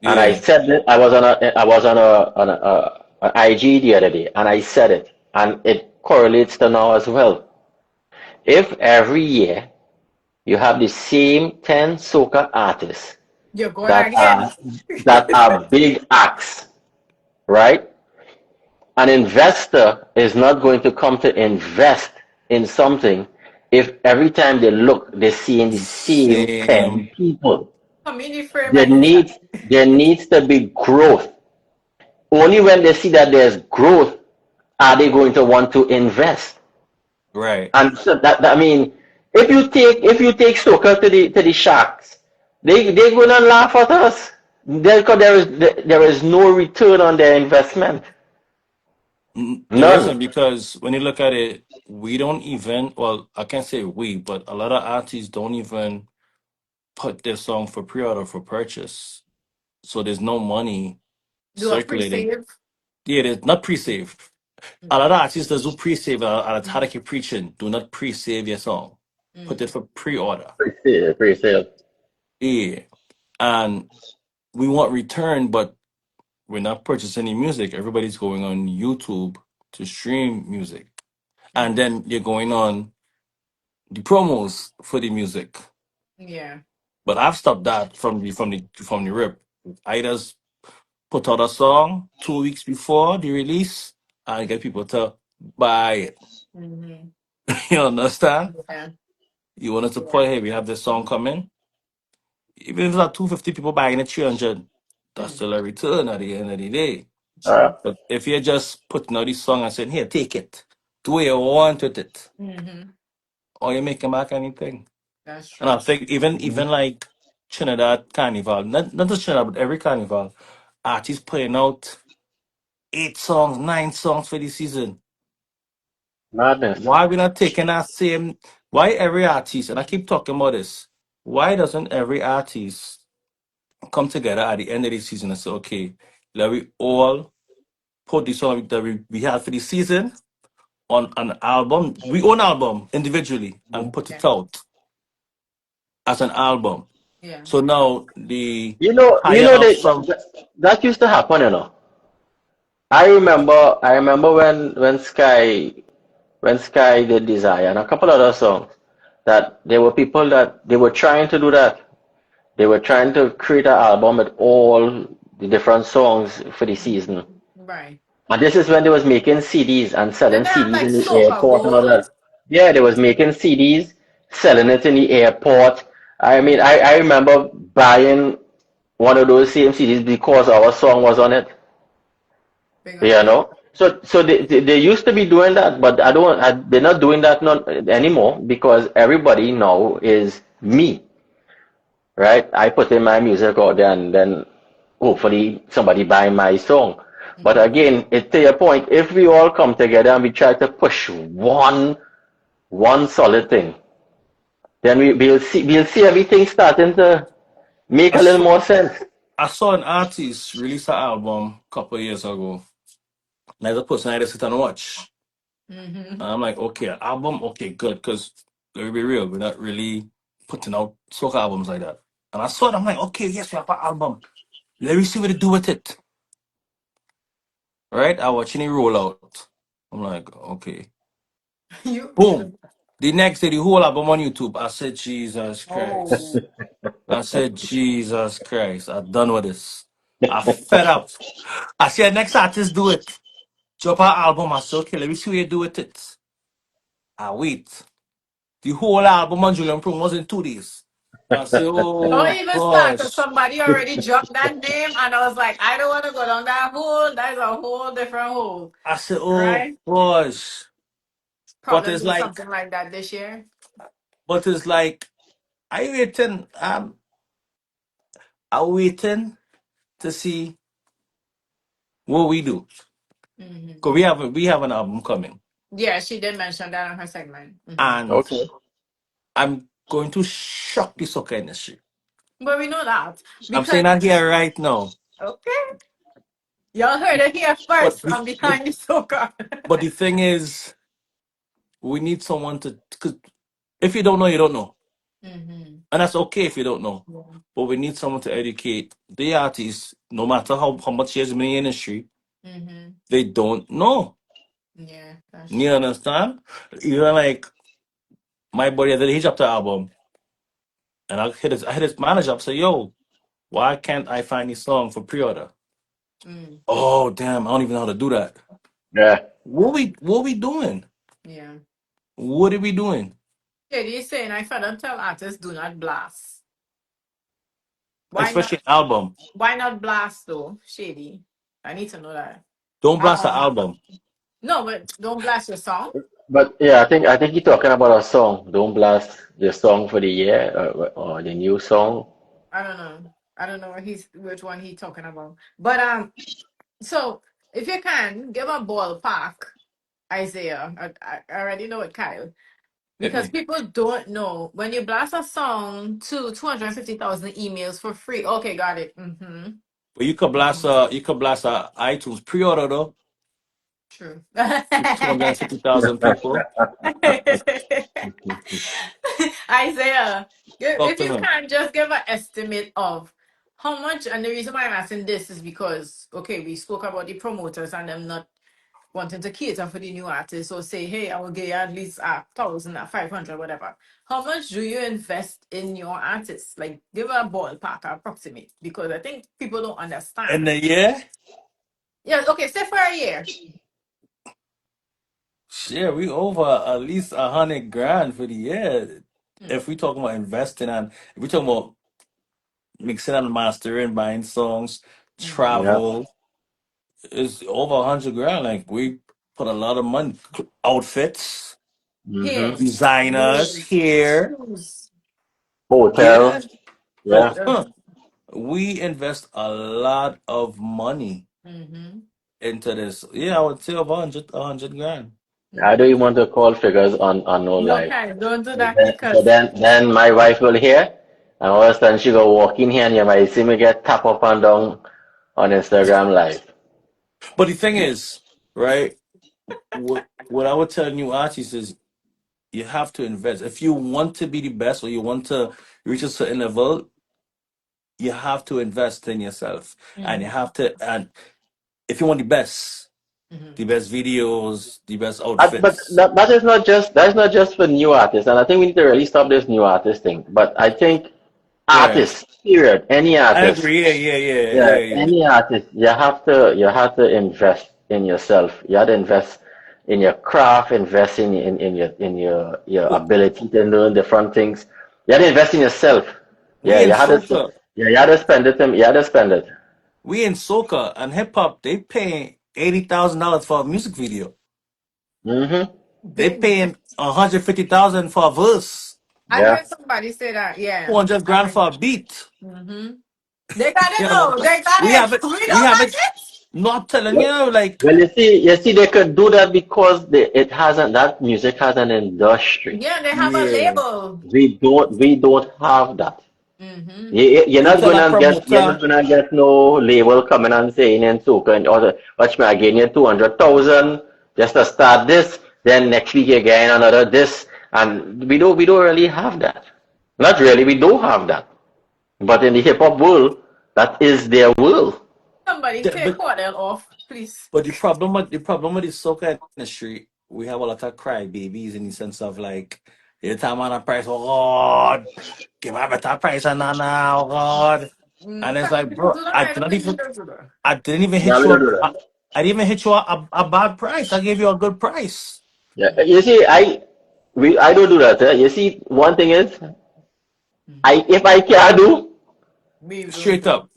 and I Yeah, said that I was on a IG the other day, and I said it, and it correlates to now as well. If every year you have the same 10 soca artists You're going that again. are that are big acts, right? An investor is not going to come to invest in something if every time they look, they're seeing the same 10 same. people. Community frame There extra. needs there needs to be growth. Only when they see that there's growth are they going to want to invest. Right. And so I mean, if you take Stoker to the Sharks, they're gonna laugh at us. Because there is no return on their investment. There None. isn't, because when you look at it, we don't even, well, I can't say we, but a lot of artists don't even put their song for pre-order for purchase. So there's no money Do a circulating. pre-save. Yeah, there's not pre-save. A lot of artists that do pre-save, and it's how they keep preaching. Do not pre-save your song. Put it Mm-hmm. for pre-order. Pre-sale. Yeah. And we want return, but we're not purchasing any music. Everybody's going on YouTube to stream music. And Mm-hmm. then you're going on the promos for the music. Yeah. But I've stopped that from the rip. I just put out a song 2 weeks before the release and get people to buy it. Mm-hmm. You understand? Yeah. You want to Yeah. support, hey, we have this song coming. Even if it's not 250 people buying it, 300, that's Mm. still a return at the end of the day. True. But if you're just putting out this song and saying, here, take it, do what you want with it, Mm-hmm. or you making back anything. That's And I true. think even like Trinidad Carnival, not just Trinidad, but every carnival, artists putting out 8 songs, 9 songs for the season. Madness. Why we not taking that same? Why every artist? And I keep talking about this. Why doesn't every artist come together at the end of the season and say, okay, let we all put the song that we had for the season on an album, we own album individually, and put Yeah. it out as an album. Yeah. So now the You higher know ups from that used to happen, you know. I remember when Sky did Desire and a couple other songs that there were people that they were trying to do that. They were trying to create an album with all the different songs for the season. Right. And this is when they was making CDs and selling Then they have CDs like in the Soca airport and all Gold. that. Yeah, they was making CDs, selling it in the airport. I mean, I remember buying one of those same CDs because our song was on it. Big up You them. know, so they used to be doing that, but they're not doing that not anymore because everybody now is me, right? I put in my music out there and then hopefully somebody buy my song. But again, it to your point, if we all come together and we try to push one solid thing, then we'll see everything starting to make I a little saw, more sense. I saw an artist release an album a couple of years ago. And as a person, I just sit and watch. Mm-hmm. And I'm like, okay, an album, okay, good, because let me be real, we're not really putting out soca albums like that. And I saw it, I'm like, okay, yes, we have an album. Let me see what they do with it. Right? I watching it roll out. I'm like, okay. You. Boom. The next day, the whole album on YouTube. I said, Jesus Christ. Oh. I said, Jesus Christ. I'm done with this. I fed up. I said, next artist do it. Drop our album. I said, okay, let me see what you do with it. I wait. The whole album on Julian Pro was in 2 days. I said, Don't oh even start because gosh. somebody already dropped that name, and I was like, I don't want to go down that hole. That is a whole different hole, I said, oh right? gosh. But Probably do something like that this year. it's like, I waiting. I waiting to see what we do. Cause Hmm. we have an album coming, Yeah, she did mention that on her segment. and Okay. I'm going to shock the soccer industry. But we know that I'm because saying that here right now. okay, y'all heard it here But first. I'm behind the soca. but the thing is, we need someone to. Cause if you don't know, you don't know, Hmm. and that's okay if you don't know. Yeah. But we need someone to educate the artists, no matter how much years in the industry, Hmm. they don't know. Yeah, that's You true. understand? Even like my buddy that he dropped the album, and I hit his manager up, say, "Yo, why can't I find this song for pre-order?" Mm. Oh damn, I don't even know how to do that. Yeah. What we doing? Yeah. What are we doing? Shady is saying I fed tell artists do not blast. Why not? Especially album. Why not blast though, Shady? I need to know that. Don't blast the Um, album. no, but don't blast your song. But yeah, I think you're talking about a song. Don't blast the song for the year or the new song. I don't know. I don't know what which one he's talking about. But so if you can give a ballpark, Isaiah. I already know it, Kyle. Hit Because me. people don't know when you blast a song to 250,000 emails for free. Okay, got it. Mm-hmm. But you could blast iTunes pre-order though True. to 250,000 people. Isaiah, Talk if to you me. can just give an estimate of how much, and the reason why I'm asking this is because, okay, we spoke about the promoters and them not wanting to cater for the new artists, so say, hey, I will give you at least 1,000 or 500, whatever. How much do you invest in your artists? Like, give a ballpark, approximate, because I think people don't In understand. the year, Yeah, okay, say for a year. shit, we over at least 100 grand for the year. Hmm. If we talking about investing and if we talking about mixing and mastering, buying songs, Hmm. Yeah. travel, it's over 100 grand. Like we put a lot of money, outfits, Mm-hmm. Hair, designers, nails, hair. shoes. Yeah. Hotel. Oh, Yeah. huh. We invest a lot of money. Mm-hmm. into this. Yeah, I would say over 100 grand. I don't even want to call figures on no No, live. okay, don't do So that then, so because then, then my wife will hear, and all of a sudden she go walk in here, and you might see me get tap up and down on Instagram live. But the thing is, right? What I would tell new artists is you have to invest. If you want to be the best or you want to reach a certain level, you have to invest in yourself, and you have to. And if you want the best videos, the best But outfits. that is not just for new artists, and I think we need to really stop this new artist thing. But I think Yeah, artists, period, any I artist, agree. yeah, Yeah. any artist, you have to invest in yourself. You have to invest in your craft, invest in your But ability to learn different things. You have to invest in yourself. we Yeah, in soca, you have to spend it. You have to spend it. and hip hop, they paying $80,000 for a music video. Mm-hmm. They they. paying 150,000 for a verse. I Yeah. heard somebody say that. Yeah, 200 I grand heard. for a beat. Mm-hmm. They got it Yeah, though. They got we have it. it. We We don't have got it. it. Not telling Well, you, like, well, you see, they could do that because it hasn't. That music has an industry. Yeah, they have a yeah. label. We don't have that. Mm-hmm. You tell a You're not promoter, gonna get no label coming and saying in Soca and other watch me again you 200,000 just to start this, then next week again another this, and we don't really have that. Not really, we do have that. But in the hip hop world, that is their world. Somebody take but Cordell off, please. the problem with the soca industry, we have a lot of crybabies in the sense of like, the time on a price, oh God, give me a better price and now, oh God. And it's Some like, people bro, do that. I don't think they do that. I didn't even Yeah, hit we you don't up. do that. I didn't even hit you a bad price. I gave you a good price. Yeah, you see, I don't do that. You see, one thing is, if I can't do, We don't Straight do. up.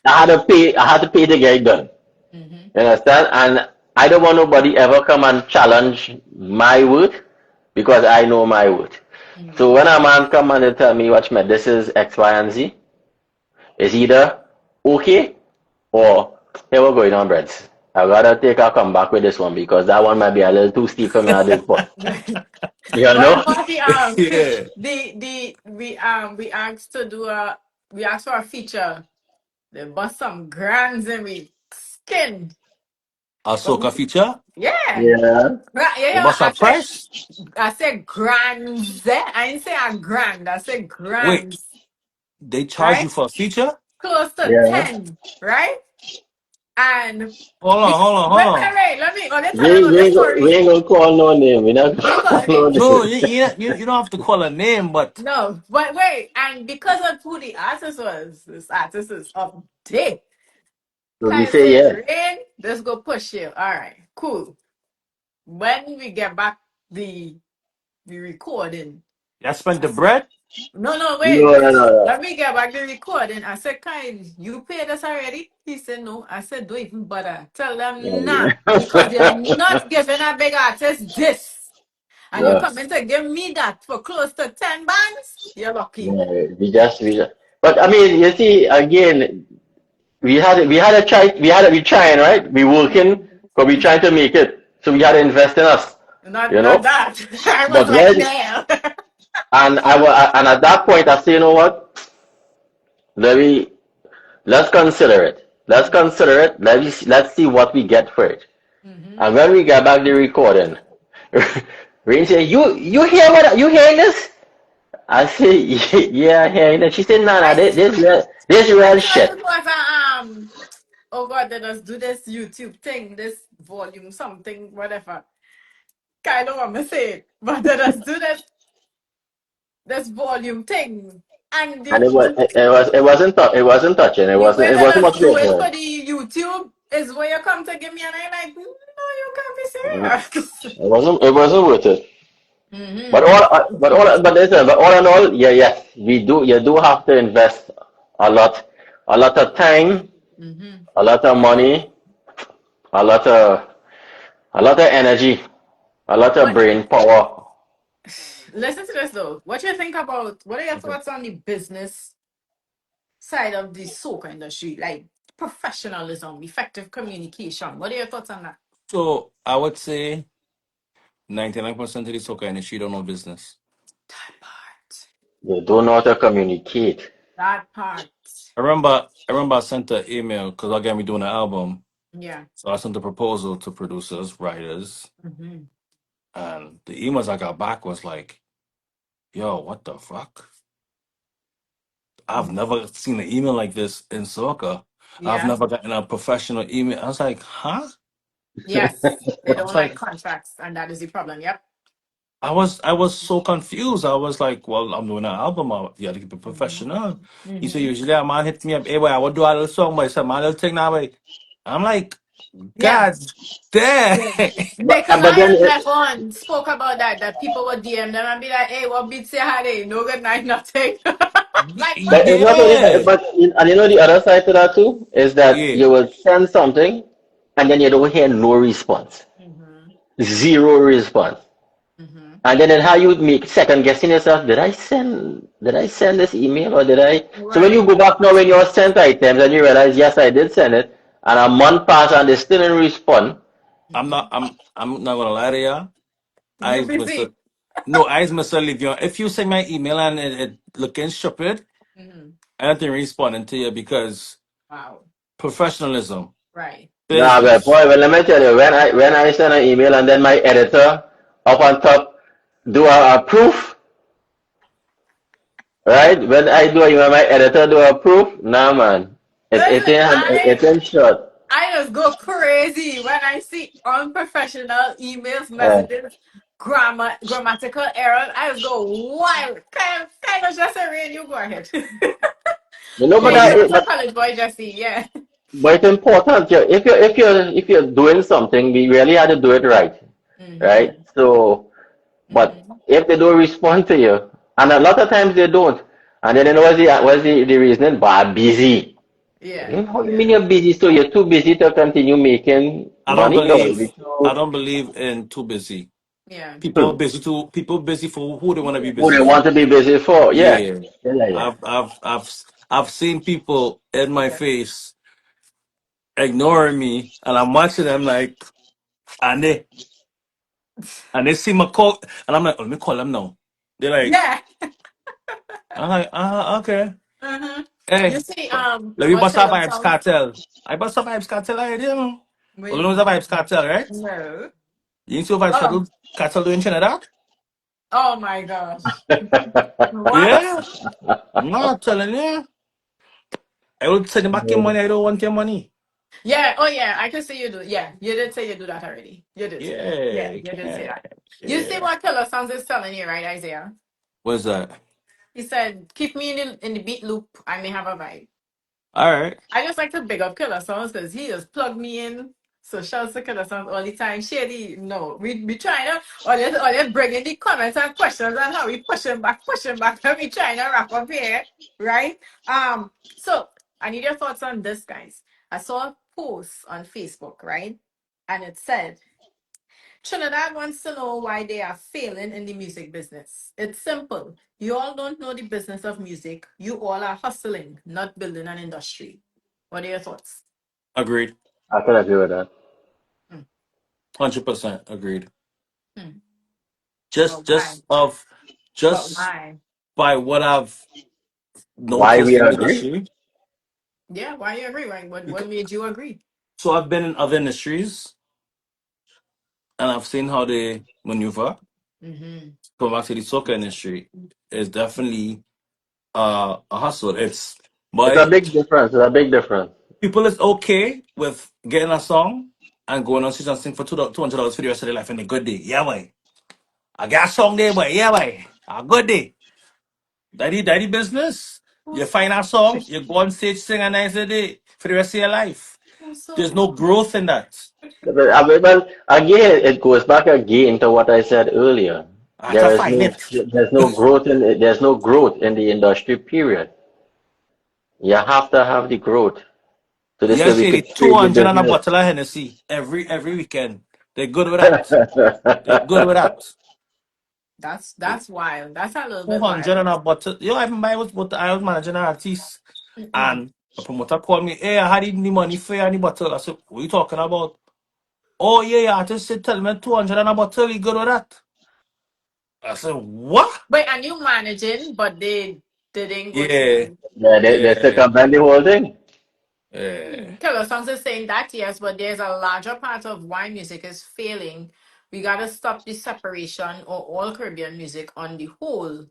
I had to pay to get it done. Mm-hmm. You understand? And I don't want nobody ever come and challenge my worth because I know my worth. So Mm-hmm. when a man come and they tell me, watch me, this is X, Y, and Z, it's either okay or here we're going on breads. I gotta take a comeback with this one because that one might be a little too steep for me at this point. You What know? about the Yeah. we asked to do a we asked for a feature. They bust some grands in we skin. A But soca feature? yeah. Yeah. It Yeah, must have price? I said grands. I didn't say a grand. I said Wait, grands. they charge Right? you for a feature? Close to Yeah. 10. Right? And Hold on, hold on, hold on. wait. Let me tell We, another we, ain't go- we story. ain't gonna call no name. We're not We gonna ain't call gonna no name. No, name. you don't have to call a name, but No, but wait, and because of who the artist was, this artist is up there. So we I say said, yeah. Rain, let's go push you. All right, cool. When we get back the recording, I spent I the said, bread. no, No, wait. no, no, no. Let me get back the recording. I said, Kyle, you paid us already? He said, no. I said, don't even bother. Tell them nah. Yeah. Because you're not giving a big artist this. And you're Yeah. coming to give me that for close to 10 bands? You're lucky. Yeah. We just. But I mean, you see, again, we trying, right? We working, but we trying to make it. So we had to invest in us, Not you not know. that. I was But like, when damn. and at that point, I say, you know what? Let me let's consider it. Let's consider it. Let's see what we get for it. Mm-hmm. And when we get back the recording, Rain said, "You hear what? You hearing this?" I say, "Yeah, hearing it." She said, "Nah, nah, I this I real thought shit." it was oh god, let us do this YouTube thing, this volume something, whatever. Kind of want to say it, but let us do this volume thing. And And the it wasn't touching. It the way wasn't it let wasn't us much do it for for it. the YouTube is where you come to give me and I like, no, you can't Mhm. be serious. It wasn't worth it. But Mm-hmm. listen, but all in all, yeah, yes, you do have to invest a lot of time, Mm-hmm. a lot of money, a lot of energy, a lot of What brain power. listen to this though. What are your thoughts on the business side of the soca industry? Like professionalism, effective communication. What are your thoughts on that? So I would say 99% of the soccer industry don't know business. That part. They don't know how to communicate. That part. I remember I sent an email because I got me doing an album. Yeah. So I sent a proposal to producers, writers, Mm-hmm. and the emails I got back was like, "Yo, what the fuck? I've never seen an email like this in soccer. I've Yeah. never gotten a professional email." I was like, "Huh?" Yes. They I was don't like like, contracts, and that is the problem. Yep. I was so confused. I was like, "Well, I'm doing an album. You got to keep it Mm-hmm. professional." He said, Mm-hmm. "Usually a man hit me up, hey boy, I would do a little song, but I said, man, little thing now, boy." I'm like, Yeah. "God damn." Yeah. Because But I then, had left on spoke about that people would DM them and be like, hey, what beats you had it? No good night, nothing. Like, but what? it's not only Yeah. that, and you know the other side to that too is that Yeah. you will send something and then you don't hear no response, Mm-hmm. zero response, Mm-hmm. and then how you would make second guessing yourself. Did I send this email or did I? So when you Right. go back now when you're sent items and you realize yes I did send it, and a month pass and they still didn't respond. I'm Mm-hmm. not I'm not gonna lie to you. You I Mr. busy. No, I Mr. Livion. If you send my email and it looking stupid, Mm-hmm. I don't think responding to you because Wow. professionalism, Right. Nah, but business. boy, well, let me tell you, when I send an email and then my editor up on top do a proof, right? When I do email, my editor do a proof. Nah, man, it Listen, ain't it ain't short. I just go crazy when I see unprofessional emails, Uh, messages, grammatical errors. I just go wild. Kind of just a rain. You go ahead. you know, No, but Yeah, the you're a college boy, Jesse. Yeah. but it's important. If you're doing something, we really had to do it right, right? Mm-hmm. So, but Mm-hmm. if they don't respond to you, and a lot of times they don't, and then you know what's the reasoning? But I'm busy. Yeah. How you mean Yeah. you're busy? So you're too busy to continue making I don't money? No, believe I so don't believe in too busy. Yeah. People busy for who they want to be who busy they for. want to be busy for? Yeah, Yeah. yeah, yeah, yeah. I've seen people in my Yeah. face ignoring me and I'm watching them like and they see my call and I'm like, oh, let me call them now. They're like, Yeah. I'm like, okay. Mm-hmm. You Hey, see, let me what bust up killer Vibes songs? Cartel. I bust up Vibes Cartel idea, you know. Well, you know the Really? Vibes Cartel, right? No. You see what Vibes Oh. Cartel doing in Trinidad? Oh my gosh. What? Yeah. I'm not telling you. I will send you back your money. I don't want your money. Yeah. Oh yeah. I can see you do. Yeah. You did say you do that already. You did say that. Yeah, Yeah. you You did say can. that. You see Yeah. what killer songs is telling you, right, Isaiah? What's that? He said, "Keep me in the beat loop. I may have a vibe." All right. I just like to big up Killer Sounds because he just plugged me in. So shouts to Killer Sounds all the time. Shady, no, we trying to or they bring in the comments and questions and how we pushing back, and we trying to wrap up here, right? So I need your thoughts on this, guys. I saw a post on Facebook, right? And it said, Trinidad wants to know why they are failing in the music business. It's simple. You all don't know the business of music. You all are hustling, not building an industry. What are your thoughts? Agreed. I can agree with that. Hmm. 100% agreed. Hmm. Just But why? just of But just why? by what I've Why noticed we in the agree? industry. Yeah, why you agree? Right? What Because, made you agree? so I've been in other industries and I've seen how they maneuver. Mm-hmm. Come back to the soccer industry is definitely a hustle. It's It's a boy, big difference. It's a big difference. people is okay with getting a song and going on stage and sing for $200 for the rest of their life in a good day. Yeah, boy. I got a song there, boy. Yeah, boy. A good day. Daddy business. You Who's find a song, you go on stage, sing a nice day for the rest of your life. so There's no growth in that. But again, it goes back again to what I said earlier. I have to find it. There's no growth in the industry. Period. You have to have the growth. So this way Yes, we Shady, could trade the 200 and a business. bottle of Hennessy every weekend. They're good with that. They're good with that. that's wild. That's a little bit 200 wild. and a bottle. Yo, I remember I was managing an artist Mm-mm. and A promoter called me, hey, I had any money for any bottle. I said, what are you talking about? Oh, yeah, yeah, artist said, tell me 200 and a bottle, you good with that? I said, what? Wait, and you managing, but they didn't go Yeah, through. Yeah, they yeah, circumvent the whole thing. yeah. Killer Songs is saying that, yes, but there's a larger part of why music is failing. We gotta stop the separation or all Caribbean music on the whole.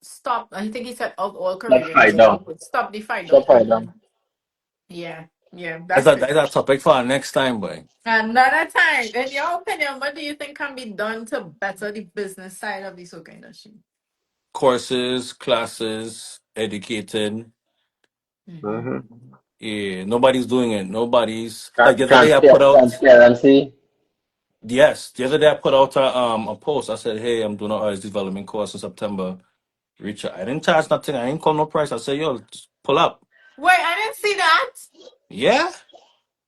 Stop. I think he said of all Not Caribbean fight music on down. the whole. Stop the fight Stop down. fight down. Yeah, yeah, That's that's a, it. that's a topic for our next time, boy. Another time, in your opinion, what do you think can be done to better the business side of the soca industry? Courses, classes, educating. Mm-hmm. Mm-hmm. Yeah, nobody's doing it. Nobody's like the other day I put out. Transparency. Yes, the other day I put out a post. I said, hey, I'm doing an artist development course in September. Reach out. I didn't charge nothing. I didn't call no price. I said, yo, just pull up. Wait, I didn't see that. Yeah.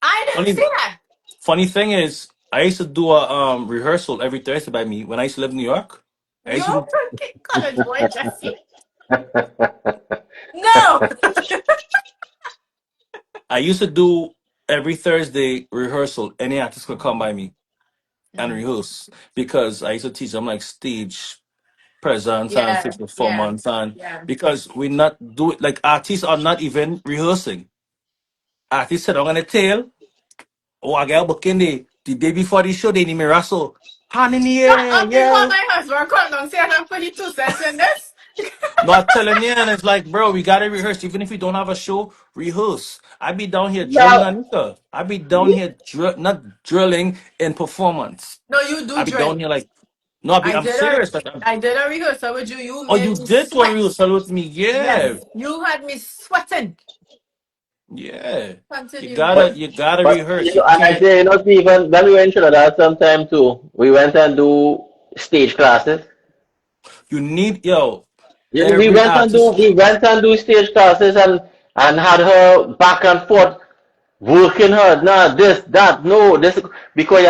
I didn't Funny see that. funny thing is, I used to do a rehearsal every Thursday by me when I used to live in New York. I used You to freaking college boy, Jesse. No. I used to do every Thursday rehearsal. Any artist could come by me and Mm. rehearse because I used to teach them like stage presence and Yeah, stage yeah, performance and yeah. because we not do it like artists are not even rehearsing. Artists sit on the tail. Oh, I got book in the day before the show. They need me wrestle. Hand in the Shut air, up before yeah. my husband come down say I put his 2 cents in this. Not telling you, and it's like, bro, we gotta rehearse. Even if we don't have a show, rehearse. I be down here drilling Now, on Nika. I be down here not drilling in performance. No, you I do be down drill. here like, no, I I'm did a serious. Like, I did a rehearsal with you. You oh, made you me did one sweat. rehearsal with me, yeah, Yes, you had me sweating. yeah. Continue. You gotta but rehearse. You and I can't. say, even when we went through that sometime too, we went and do stage classes. You need yo. Yeah, Every artist. we went and do stage classes and had her back and forth working hard. Nah, this, that, no, this because you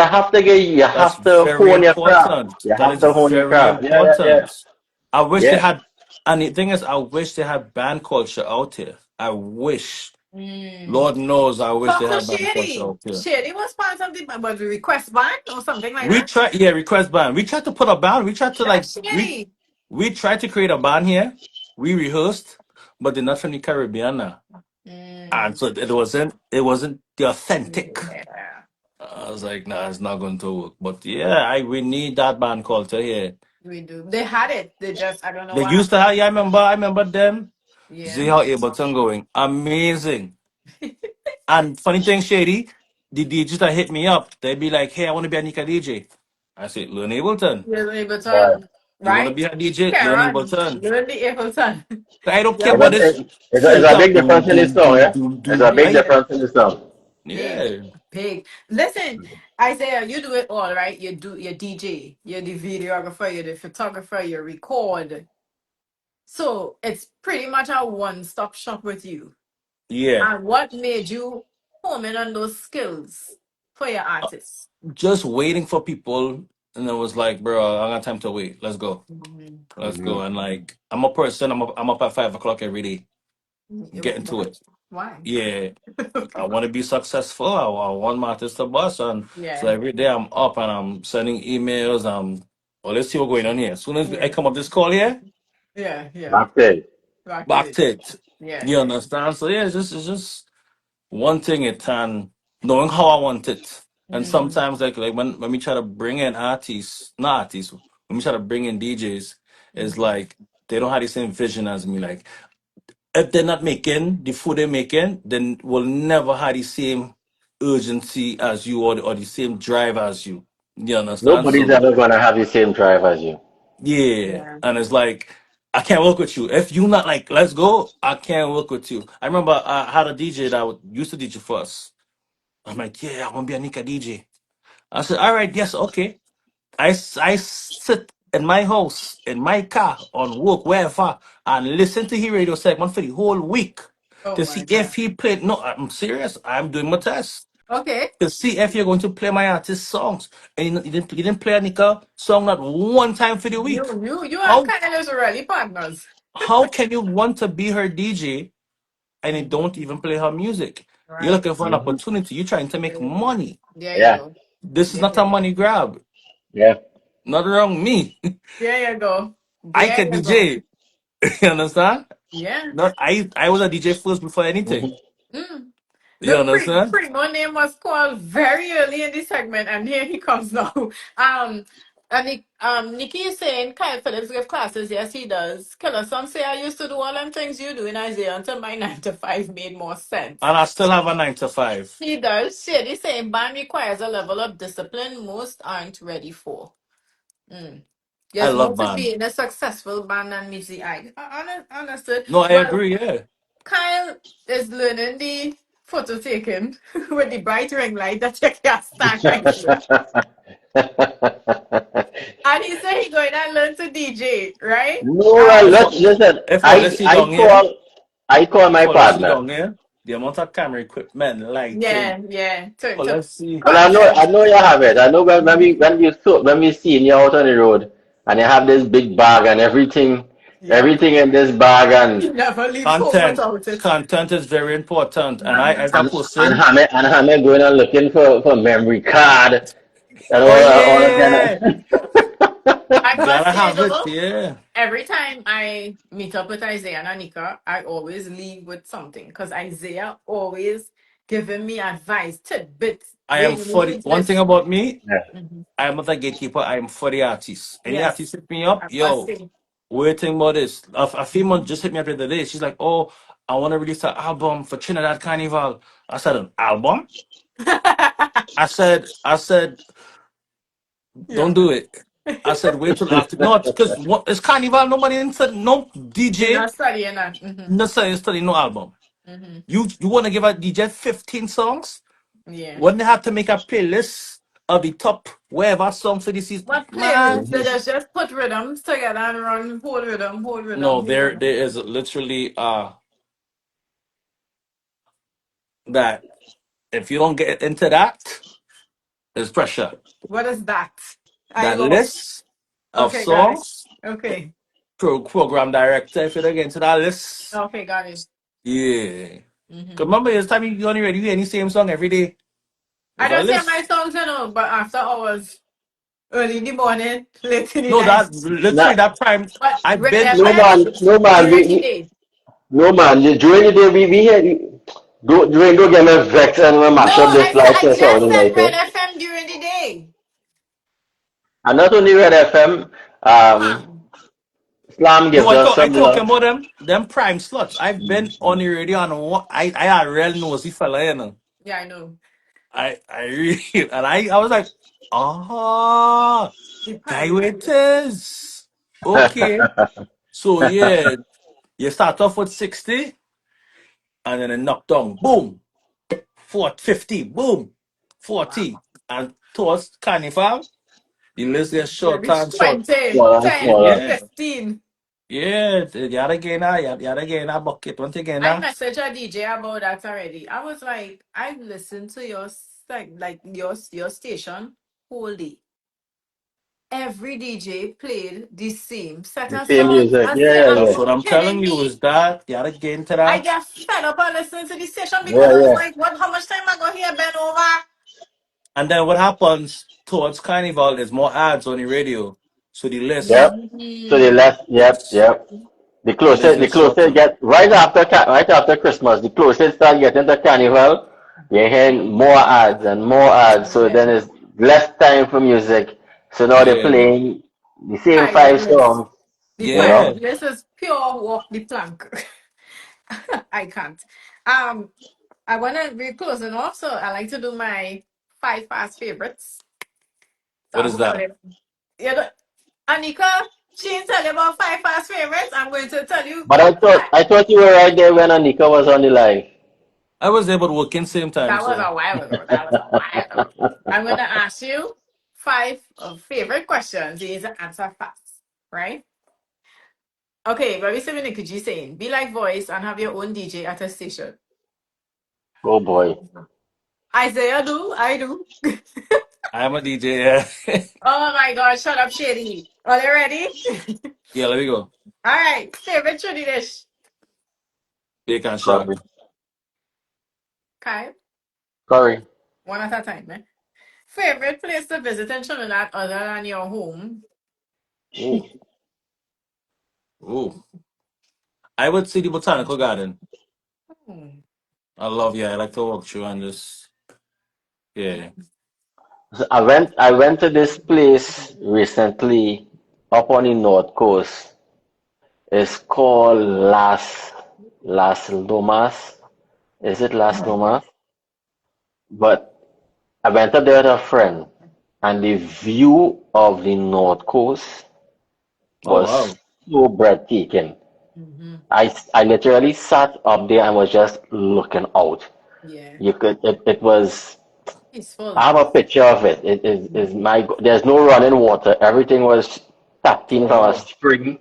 That's have to very hone your craft. important. You That have is to hone your very craft. Yeah, yeah, yeah. important. I wish they Yeah. had, and the thing is, I wish they had band culture out here. I wish, Mm. Lord knows, I wish they Talk to had band culture Shady. out here. Shady was part of the was the request band or something like We that. tried, yeah, request band. We tried to put a band. We tried to like, That's Shady. we tried to create a band here. We rehearsed, but they're not from the Caribbean now, and Mm. so it wasn't the authentic. Yeah, I was like, nah, it's not going to work. But yeah, we need that band culture here. we do. They had it. They just I don't know They what used to happened. have, yeah, I remember them. See Yeah. how Ableton going. Amazing. And funny thing, Shady, the DJs that hit me up, they'd be like, hey, I want to be a Nika DJ. I said, learn Ableton. Yeah, Right. Ableton, You want to right? be a DJ? Learn Karen, Ableton. learn the Ableton. I don't care Yep. about this It's a filter. big Doom, difference in the doom, song, doom, yeah? doom, It's doom. a big I, difference in the song. Big, yeah. big. Listen, Isaiah, you do it all, right? You do your DJ, you're the videographer, you're the photographer, you record. So it's pretty much a one-stop shop with you. Yeah. And what made you home in on those skills for your artists? Just waiting for people. And I was like, bro, I got time to wait. Let's go. Mhm. Let's Hmm. go. And like, I'm a person, I'm up at 5 o'clock every day, getting to Why? it. Why? Yeah. I want to be successful. I want my artist to bust, and so Yeah, every day I'm up and I'm sending emails. Well, let's see what's going on here. As soon as I yeah, come up this call here, yeah. Back then. Back to back it. to it. Yeah, You yeah. understand? So yeah, it's just one thing it and knowing how I want it. And Mm, sometimes like when we try to bring in artists, not artists, when we try to bring in DJs, it's mm, like they don't have the same vision as me. Like if they're not making the food they're making, then we'll never have the same urgency as you or the same drive as you. You understand? Nobody's So ever gonna have the same drive as you. yeah. yeah. And it's like I can't work with you. If you not like, let's go, I can't work with you. I remember I had a DJ that used to DJ for us. I'm like, yeah, I want to be a Nika DJ. I said, all right, yes, okay. I sit in my house, in my car, on work, wherever, and listen to his radio segment for the whole week Oh to my see if God. he played. No, I'm serious. I'm doing my test Okay. to see if you're going to play my artist songs. And you didn't play a Nika song not one time for the week. You and How Kyle is really partners. how can you want to be her DJ and they don't even play her music. You're Right. looking for an Mhm. opportunity. You're trying to make money. There you Yeah, go. This is There not you a go. money grab. yeah. Not wrong me. There you go. I There can you go. DJ. You understand? Yeah. Not I was a DJ first before anything. Mhm. Mm. You The understand? Primo name was called very early in the segment, and here he comes now. Nikki is saying Kyle Phillips give classes. Yes, he does. Killer, some say I used to do all them things you do in Isaiah until my 9 to 5 made more sense. And I still have a 9 to 5. He does. Shit, he's saying band requires a level of discipline most aren't ready for. Mm. I There's more love to band. being a successful band than meets the eye. Understood. No, I Well, agree, yeah. Kyle is learning the photo taking with the bright ring light that you can't stand next to. And he said he's going to learn to DJ, right? No, If I, listen. if I let's I see I down here, call I call if my I let's see partner. down here, the amount of camera equipment, lighting. Yeah, yeah. Oh, To let's see. Well, content. I know you have it. I know when we see you out on the road and you have this big bag and Yep. everything in this bag He never leaves home Content. without it. Content is very important. And I, Mhm. as I posted, and Hamid going and looking for memory card and oh all that kind yeah, of. I must gotta say have it, though, yeah. every time I meet up with Isaiah and Anika, I always leave with something because Isaiah always giving me advice, tidbits. I Yeah, am you for the need one thing this. about me, Yeah. Mhm. I am not a gatekeeper, I am for the artist. Any artist Yes, hit me up, I must yo, say. waiting about this. A female Mhm. just hit me up the other day. She's like, oh, I want to release an album for Trinidad Carnival. I said, an album? I said, don't Yeah. do it. I said, wait till after. No, because it's Carnival, nobody inside, no You're DJ, not studying that. no study, no album. You want to give a DJ 15 songs? Yeah. Wouldn't they have to make a playlist of the top wherever songs for this season? What playlist? Man, They just put rhythms together and run hold rhythm, no, hold there rhythm. is literally that if you don't get into that, there's pressure. What is that? I That lost. list of Okay, got it. songs, Okay. program director, if you don't get into that list, Okay, got it. yeah. 'Cause Mm-hmm. remember, it's time you only ready, you hear the same song every day. I There's a don't say my list. songs, but after hours, early in the morning, late in the No, night. that literally Nah, that prime. But I've Red been FM no man, during the day. no man. During the day we here. Don't get me vexed and we No, mash up this live I session just said tonight. Red FM during the day. And not only Red FM, Huh. Slam no, gives us I some talking love. about them prime slots. I've been on the radio and I a real nosy fella, you know. Yeah, I know. I really and I was like, ah, The die prime with time. this. Okay. So yeah, you start off with 60 and then a knock down, boom, 40, 50, boom, Wow. 40. And towards Carnival, the list gets You shorter reach and short. 20, Smaller and 10, smaller. Yeah. 15. Yeah, you gotta gain that, you gotta gain that bucket. Once you gain I that, messaged a DJ about that already. I was like, I've listened to your your station whole day. Every DJ played the same set The of same songs music. and Yeah, saying, yeah, "Are yeah. that's you what I'm telling kidding you me?" is that you gotta get into I that. get fed up and listening to the station because Yeah, I was yeah. like, "What? How much time I go here, bend over?" And then what happens towards Carnival, there's more ads on the radio. So the list, Yep. So the Mhm. less, yep, yep. the list The gets closer it shorter. get right after Christmas, the closer it start getting to Carnival, you're hearing more ads and more ads. So Yeah. then it's less time for music. So now they're Yeah. playing the same Pilot five list. songs, The you Yeah. know. pilot list is pure walk the plank. I can't. Um, I wanna be closing off, so I like to do my 5 fast favorites. So What I'm is gonna put that? it. You know, Anika, she didn't tell you about 5 fast favorites. I'm going to tell you. But I thought you were right there when Anika was on the live. I was able to work in same time, That was so a while ago. That was a while ago. I'm going to ask you five favorite questions. You need to answer fast, right? Okay, very similar to you saying, be like voice and have your own DJ at a station. Oh boy. Isaiah do, I do. I'm a DJ. Yeah. Oh my God, shut up, Shady. Are you ready? Yeah, let me go. All right, favorite Trinity dish. Bacon Probably. shack. Kyle? Sorry. One at a time, eh? Favorite place to visit in Trinidad other than your home? Ooh, ooh. I would say the botanical garden. Hmm. I like to walk through and just, yeah. So I went to this place recently up on the north coast. It's called Las Lomas. Is it Las Lomas? But I went up there with a friend, and the view of the north coast Oh, was wow. so breathtaking. Mm-hmm. I literally sat up there and was just looking out. Yeah. It was. I Peaceful. have a picture of it. It is Mm-hmm. my. There's no running water. Everything was tapped Oh, in from a wow. spring.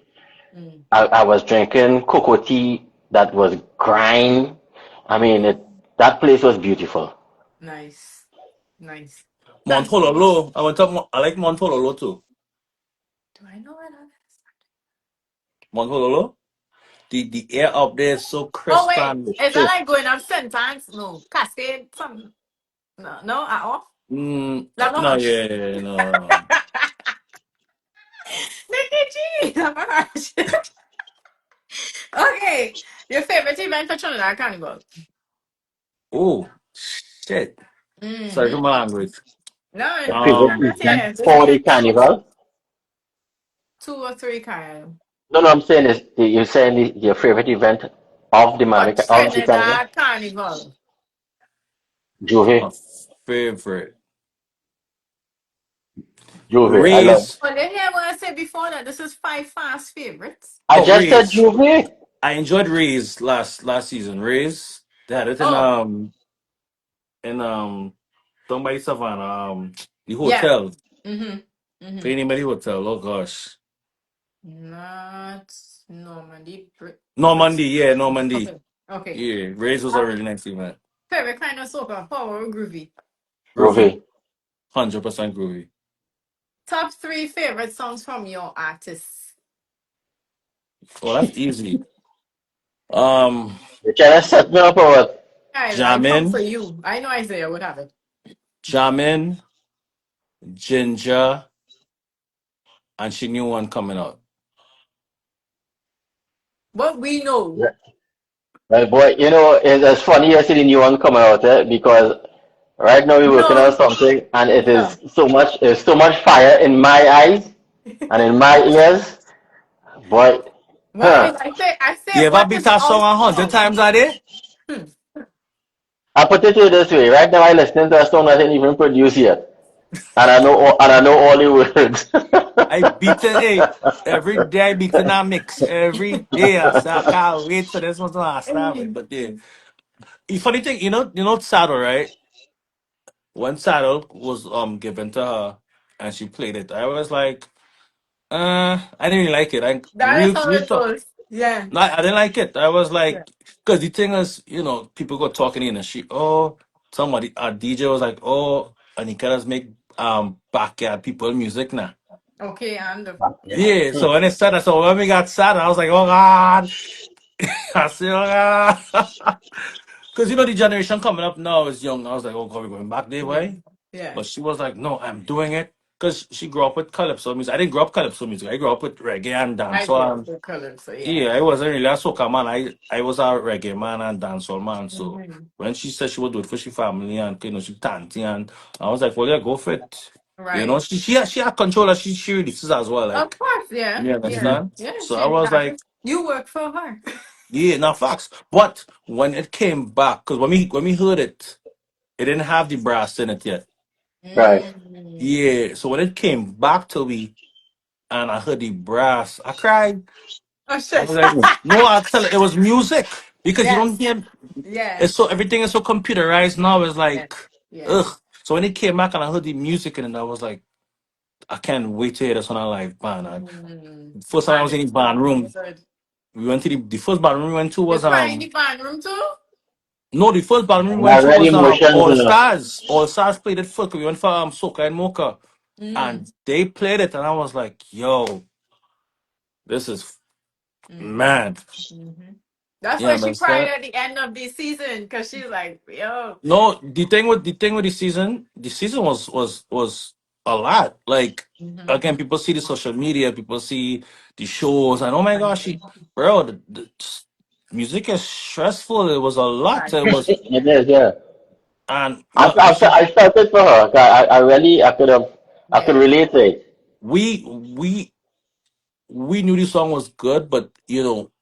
Mm. I was drinking cocoa tea that was grind. I mean, that place was beautiful. Nice. Nice. Mount Thank you. Hololo. I like Mount Hololo too. Do I know where that is? Mount Hololo. The air up there is so Oh crisp wait, and is that Shit. like going up St. Anne's? No, Cascade, some no, no, at all. Lava no, Hush. yeah, no. Nikki G, Lava Hush. Okay, your favorite event for Trinidad Carnival? Oh, shit. Sorry for Mm-hmm. my language. No, Your we favorite can Um, just event hear. Just for the pick carnival? two or three, Kyle. No, no, I'm saying is you're saying your favorite event of the For Carnival? Trinidad Carnival. my Juve, favorite. Juve. I love. Rays. Well, you hear what I said before that this is five fast favorites. I Oh, just said Rays. Juve. I enjoyed Rays last season. Rays. They had it Oh, in down by Savannah. The yeah. hotel. Mm-hmm. The Mm-hmm. name of the hotel. Oh gosh. Not Normandy. Normandy, yeah, Normandy. Okay. Okay. Yeah. Rays was a really nice event. Favorite kind of soca, power or groovy? Groovy. Groovy. 100% groovy. Top three favorite songs from your artists. Oh, that's easy. Um, You trying to set me up or what? Kyle, I come Jamin, for you. I know Isaiah would have it. Jamin, Ginger, and she knew one coming out. But we know. Yeah. Well, boy, it's funny you see the new one coming out, because right now we're working on No. something, and Yeah. it's so much fire in my eyes and in my ears. Boy, What huh? is I say You ever what beat is that song out 100 times a day? Hmm. I put it to you this way. Right now I'm listening to a song that ain't even produced yet. And I know all the words. I beat it, hey, every day I beat in that mix. Every day I say, I can't wait for this one to last time. But yeah. The funny thing, Saddle, right? When Saddle was given to her and she played it, I was like, I didn't really like it. I That is real how real it talk. goes. Yeah. No, I didn't like it. I was Yeah. like, because the thing is, people got talking in the street. Oh, somebody, a DJ was like, oh, and he can just make backyard people music now. Okay, and Yeah. Yeah, so when it started, so when we got started, I was like, oh God. I said, oh God. Because the generation coming up now is young. I was like, oh God, we're going back there, yeah. way. Yeah. But she was like, no, I'm doing it. Because she grew up with calypso music. I didn't grow up calypso music. I grew up with reggae and I grew up dancehall. with colors, so yeah. Yeah, I wasn't really a soca man. I was a reggae man and dancehall man. So Hmm. when she said she would do it for she family and she tanty, and I was like, well, yeah, go for it. Right. She had control and she releases as well. Of Like, course, yeah. you Yeah. understand? Yeah. So I She was has it. like, You work for her. yeah, now facts. But when it came back, because when we heard it, it didn't have the brass in it yet. Right. Mm. Yeah. So when it came back to me and I heard the brass, I cried. Oh I shit. was like, no, I tell it was music because you don't Yes. hear. Yeah. It's so everything is so computerized now. It's Yeah. like, Yeah. ugh. So when it came back and I heard the music and I was like, I can't wait to hear this on a live band. And Mm. first time I Man, was in the it's band gonna be room, good. we went to the first band room we went to You was cry in the band room too? no, the first band room we And went I to read was emotions, All Stars. All Stars played it first. We went for Soca and Mocha, Mm. and they played it, and I was like, yo, this is Mm-hmm. mad. Mm-hmm. That's You why she cried understand? at the end of the season because she's like, yo. No, the season was a lot. Like Mhm. again, people see the social media, people see the shows, and oh my gosh, bro, music is stressful. It was a lot. Right. It was, It is, yeah. and I felt it for her. I really, I could Yeah. relate to it. we we we knew the song was good, but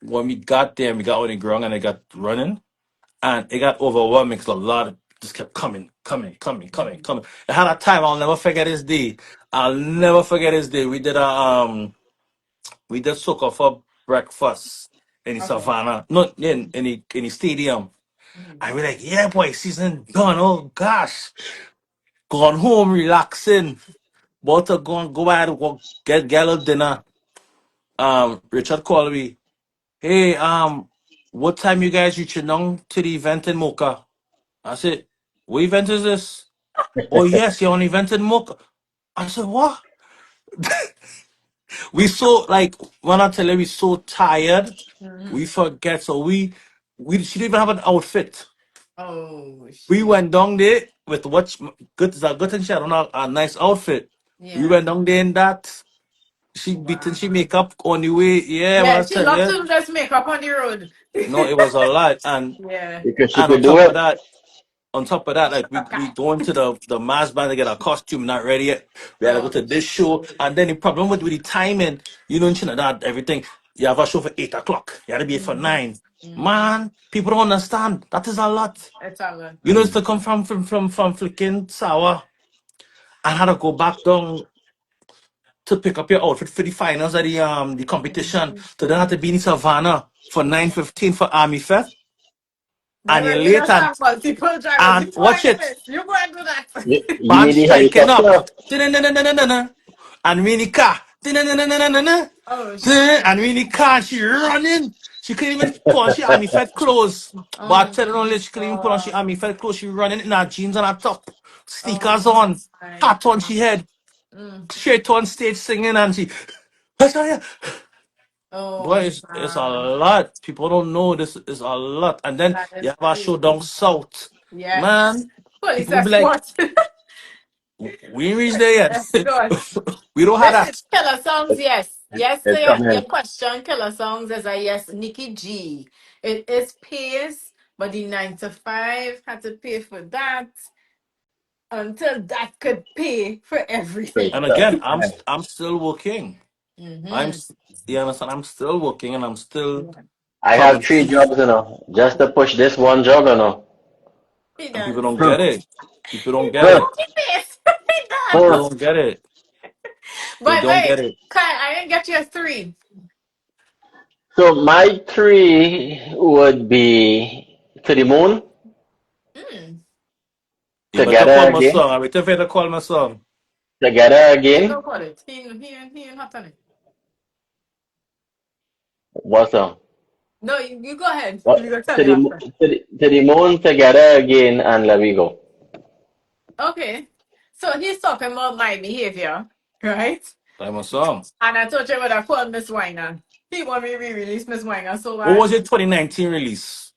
when we got there, and we got on the ground and it got running, and it got overwhelming because a lot of just kept coming, coming, coming, coming, Mhm. coming. I had a time I'll never forget this day. I'll never forget this day. We did soca for breakfast in the Okay. savannah, not in the stadium. Mhm. I was like, yeah, boy, season done. Oh gosh, gone home relaxing. About to go out and get a little dinner. Richard called me. Hey, what time you guys reaching down to the event in Mocha? I said, what event is this? Oh yes, you're on event in Mocha. I said, what? We so like when I tell you we so tired, we Mhm. forget. So we she didn't even have an outfit. Oh, We shit. went down there with what good thing she had on a nice outfit. We Yeah. went down there in that. She beating she Wow. makeup on the way. Yeah, when Yeah, I she tell loves you, to just make up on the road. no, it was a lot. And Yeah. Because she and could do it. on top of that, like we Okay. going to the mass band to get our costume, not ready yet. We had to go Oh, to this show, and then the problem with the timing, in Trinidad, everything you have a show for 8 o'clock. You had to be here for mhm. 9. Mhm. Man, people don't understand. That is a lot. It's all good. It's to come from flicking sour. I had to go back down to pick up your outfit for the finals of the competition. Mhm. So then I had to be in Savannah for 9:15 for Army Fest, and you're Never you late just have multiple drivers. and You go and watch do it. this. You go and do that. You Band need the striking up. helicopter. Dun-dun-dun-dun-dun-dun-dun. And Minika. Dun-dun-dun-dun-dun-dun-dun. Oh And shit. Minika, she running. She couldn't even put on she army fed clothes. But I Oh tell her only my she couldn't even put on she god. army fed clothes. She running in her jeans and her top. Oh Sneakers on. my Hat on god. she head. Mm. Straight on stage singing and she boy, Oh it's a man. lot. People don't know this is a lot. And then That you is have a show down crazy. south. Yes. Man, Police people will be like, escort. we ain't reached there yet. Escort. We don't have Listen, that. killer songs, yes. Yes to It's your coming. question, killer songs is a yes. Nikki G. It is pays, but the 9 to 5 had to pay for that until that could pay for Great And everything. stuff. again, I'm Yeah. I'm still working. Mm-hmm. You understand? I'm still working and I'm still Yeah. I have coming three through. jobs, just to push this one job, He And people does. don't get it. People don't get He Huh, it. pays. He People huh. does. don't get it. They But don't wait, get it. Kai, I didn't get you a three. So my three would be To the Moon, Mm. You better Together call my Again, song. I better better call my song. Together You Again. go for it. He ain't hot on it. What's up? No, you go ahead. What? You go tell me after. To the Moon, Together Again, and Let Me Go. Okay. So he's talking about my behavior, right? Like my song. And I told you what I called Miss Winer. He want me to re-release Miss Winer so What bad. was your 2019 release?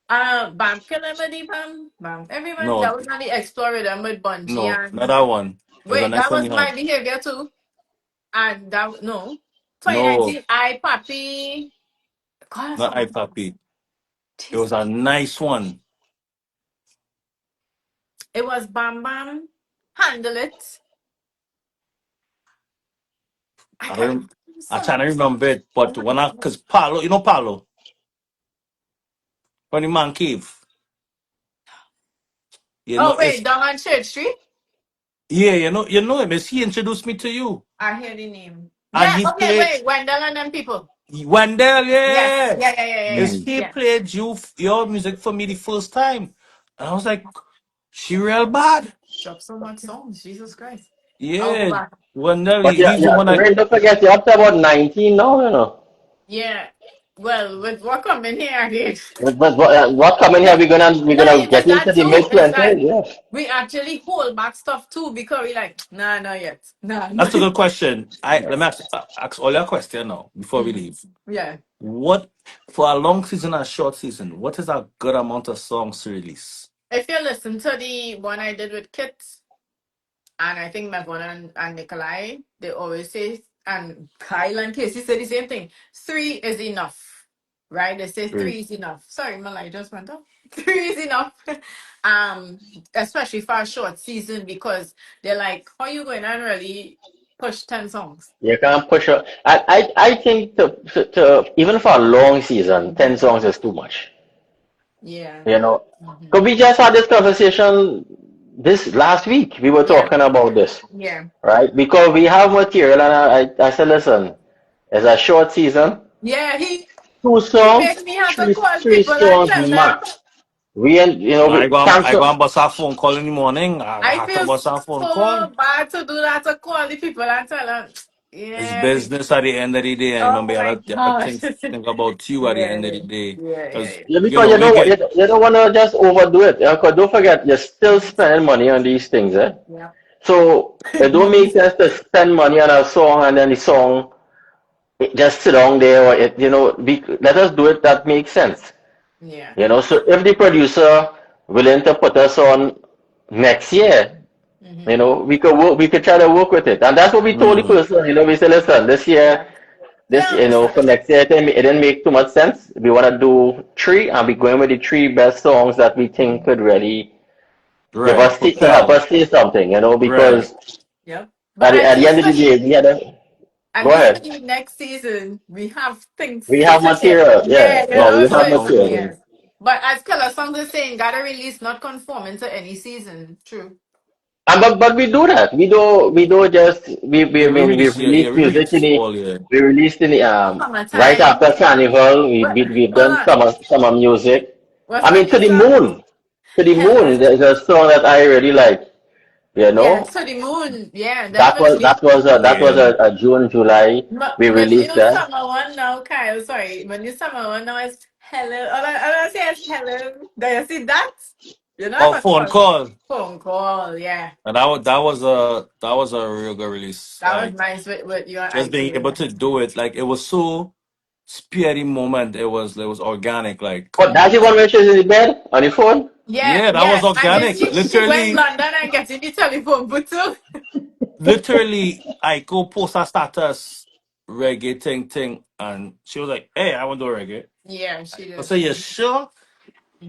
Bam, Kalamadi, bam, bam. Everyone No, that was on the Explorer them with Bungie no, not and that one. It was a wait, nice that one was you my had. behavior too. And that no. No, 2019, I Papi. God, that's not so I much. Papi. It was a Jesus. nice one. It was Bam Bam. Handle it. I I can't don't. remember I'm so trying to many remember songs. it, but Oh my God. cause Paulo, Paulo, from the man cave. Oh It's wait, down on Church Street. yeah, you know him. It's he introduced me to you, I hear the name. and Yeah, he okay, played wait, Wendell and them people. Wendell. Yes, Yeah, yeah, yeah, yeah, yeah, yeah. is Mm. he Yeah. played your music for me the first time, and I was like, she real bad. Drop so much songs, Jesus Christ. I'll go Yeah, back. Wendell. But yeah, He's the yeah, one that Ray, don't forget, you're up to about 19 now, Yeah. Well, with what coming here again. But what coming here? We're No, gonna it is get into that the too. mid It's that twenties. Yeah. we actually hold back stuff too because we like, nah, not yet. Nah, That's not a yet. good question. Let me Yes. ask all your question now before we leave. Yeah. What for a long season and a short season? What is a good amount of songs to release? If you listen to the one I did with Kit, and I think Mevon and Nikolai, they always say, and Kyle and Casey say the same thing. 3 is enough, right? They say Three. 3 is enough. Sorry, Malai just went off. 3 is enough, especially for a short season because they're like, how you going and really push 10 songs? You can't push up. I think to even for a long season, 10 songs is too much. Yeah. You know, Hmm. because we just had this conversation this last week. We were Yeah. talking about this, Yeah. right? Because we have material, and I said, listen, it's a short season, Yeah. two He songs, made me have to three call three people and songs tell them. max. We and I we go on, I go cancel. on bust a phone call in the morning. I I have to feel bust a phone so call. bad to do that to call the people and tell them, It's yeah. business at the end of the day. I Oh remember my you gotta gosh. think about you at the Yeah, end of the day. yeah, Because, yeah. Yeah, you because know, you we know get you don't want to just overdo it. Because don't forget, you're still spending money on these things, eh? Yeah. So it don't Money. make sense to spend money on a song and then the song it just sit down there or let us do it that makes sense. Yeah. So if the producer willing to put us on next year, Hmm. we could try to work with it. And that's what we told the mm, person, we said, listen, this year, Yeah. They for understand. next year, it didn't make too much sense. We want to do three, and we're going with the three best songs that we think could really right, help propel. us say something, Right. because Yep. But at the end of the day, we had to at go least for ahead. the next season, we have things We have to say. material, yeah. Yeah, No, we I have so know. material. yeah. But as Killer Songs is saying, gotta release not conforming to any season. True. And but we do that. We do just we Yeah, I mean we've yeah, released we music in release the all year. we released in the right Summertime. after Carnival. Well, We've hold done on. summer music. What's I the mean, to new the song? moon. To the moon. Hello. There's a song that I really like. You Yeah, know, to the moon. Yeah, that was definitely. that was a, that was Yeah. a June July. We My released new that. summer one now, Kyle. Sorry, my new summer one now is hello. All I say is hello. Do you see that? You know Oh, what phone call? call. Phone call. Yeah, And that was a real good release. that was Like nice with you and just Icy. being able to do it, like it was so speedy moment. It was organic. Like But that's the one where she's in the bed on the phone. Yeah, yeah, that was yes. And then organic. she went London and getting the telephone booth too. Literally, I go post a status reggae thing, and she was like, "Hey, I want to do reggae." Yeah, she I did. said, "You sure?"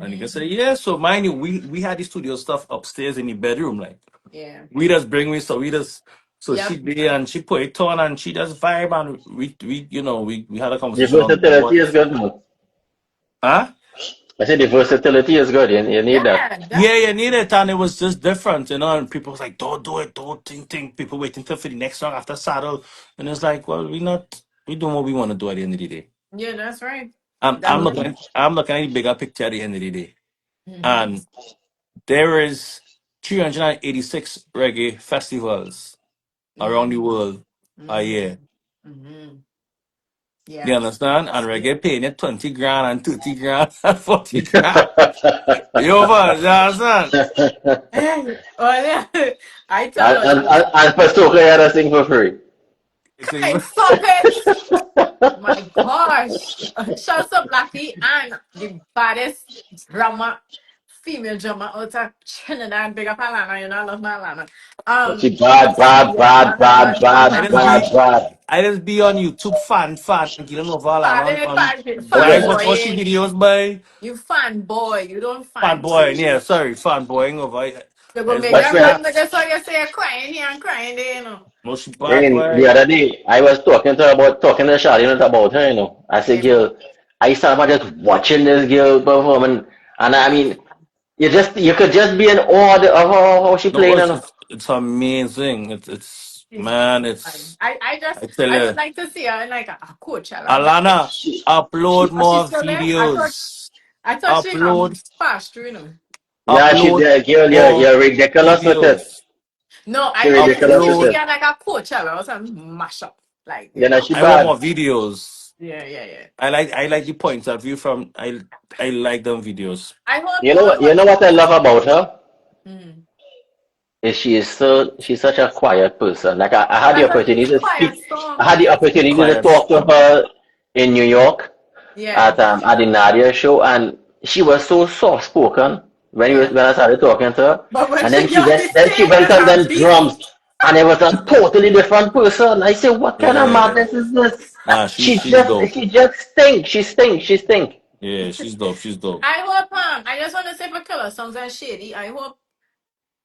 And you can Hmm. say, "Yeah." So mind you, we had the studio stuff upstairs in the bedroom. Like Yeah. we just bring me so we just so she Yep. did and she put it on and she just vibe and we had a The conversation on versatility what is good, man. huh? I said the versatility is good. You need that. Yeah, Yeah, definitely. you need it and it was just different, and people was like, "Don't do it, don't think." People waiting till for the next song after Saddle, and it's like, well, we doing what we want to do at the end of the day. Yeah, that's right. I'm Definitely. looking at the bigger picture at the end of the day, Hmm. and there is 386 reggae festivals around the Hmm. world a Hmm. year. Hmm. You Yeah. understand? And Yeah. reggae paying it 20 grand and 30 grand and 40 grand. You understand? Oh yeah. I and, tell and, you, and, and for Soca, you had to sing for free. It's Kai, even- stop it. My gosh. Shouts to Blackie and the baddest drama, female drama out of Trinidad. Big up Alana, I love my Alana. She bad, bad, Yeah, bad, bad, bad, bad, I bad, bad, just bad. be bad, bad. I just be on YouTube fan killing over Alana Bad, on fan guys Okay. watch she boy. videos by You fan boy. You don't fan fanboy. boy. Yeah, sorry, fanboying over. They go I just make watch them But that. run with this, so you say you're crying here and crying there, Most bad Rain, the boy. other day, I was talking to Charlene about her. I said, Yeah. girl, I started just watching this girl perform, and I mean, you could just be in awe of how she No, playing, it's amazing. It's She's man, fine. it's I I tell I would you, like to see her in like a Coachella. Alana, She, upload she, Oh, she's more still there? videos. I thought she Upload passed through. yeah, she upload did, girl, more you're ridiculous with it. videos. No, She I want to ridiculous see with she Upload. it. get like a Coachella or something mash up. Like, You know, she I want more bad. videos. Yeah. I like the points of view from I like them videos. I hope You you know all what? You know watch. what I love about her Mm. is she's such a quiet person. Like I She had the has a opportunity to quiet speak. I storm, had the yes. opportunity to Quiet talk to storm. her in New York Yeah, at the Nadia show, and she was so soft spoken yeah. when I started talking to her, But when and she got the then she stage went as on a then drums, beast, and it was a totally different person. I said, what kind of Yeah. madness is this? Nah, she's dope. She just stink. She stink. Yeah, she's dope. She's dope. I hope, I just want to say for Killer Songs and Shady, I hope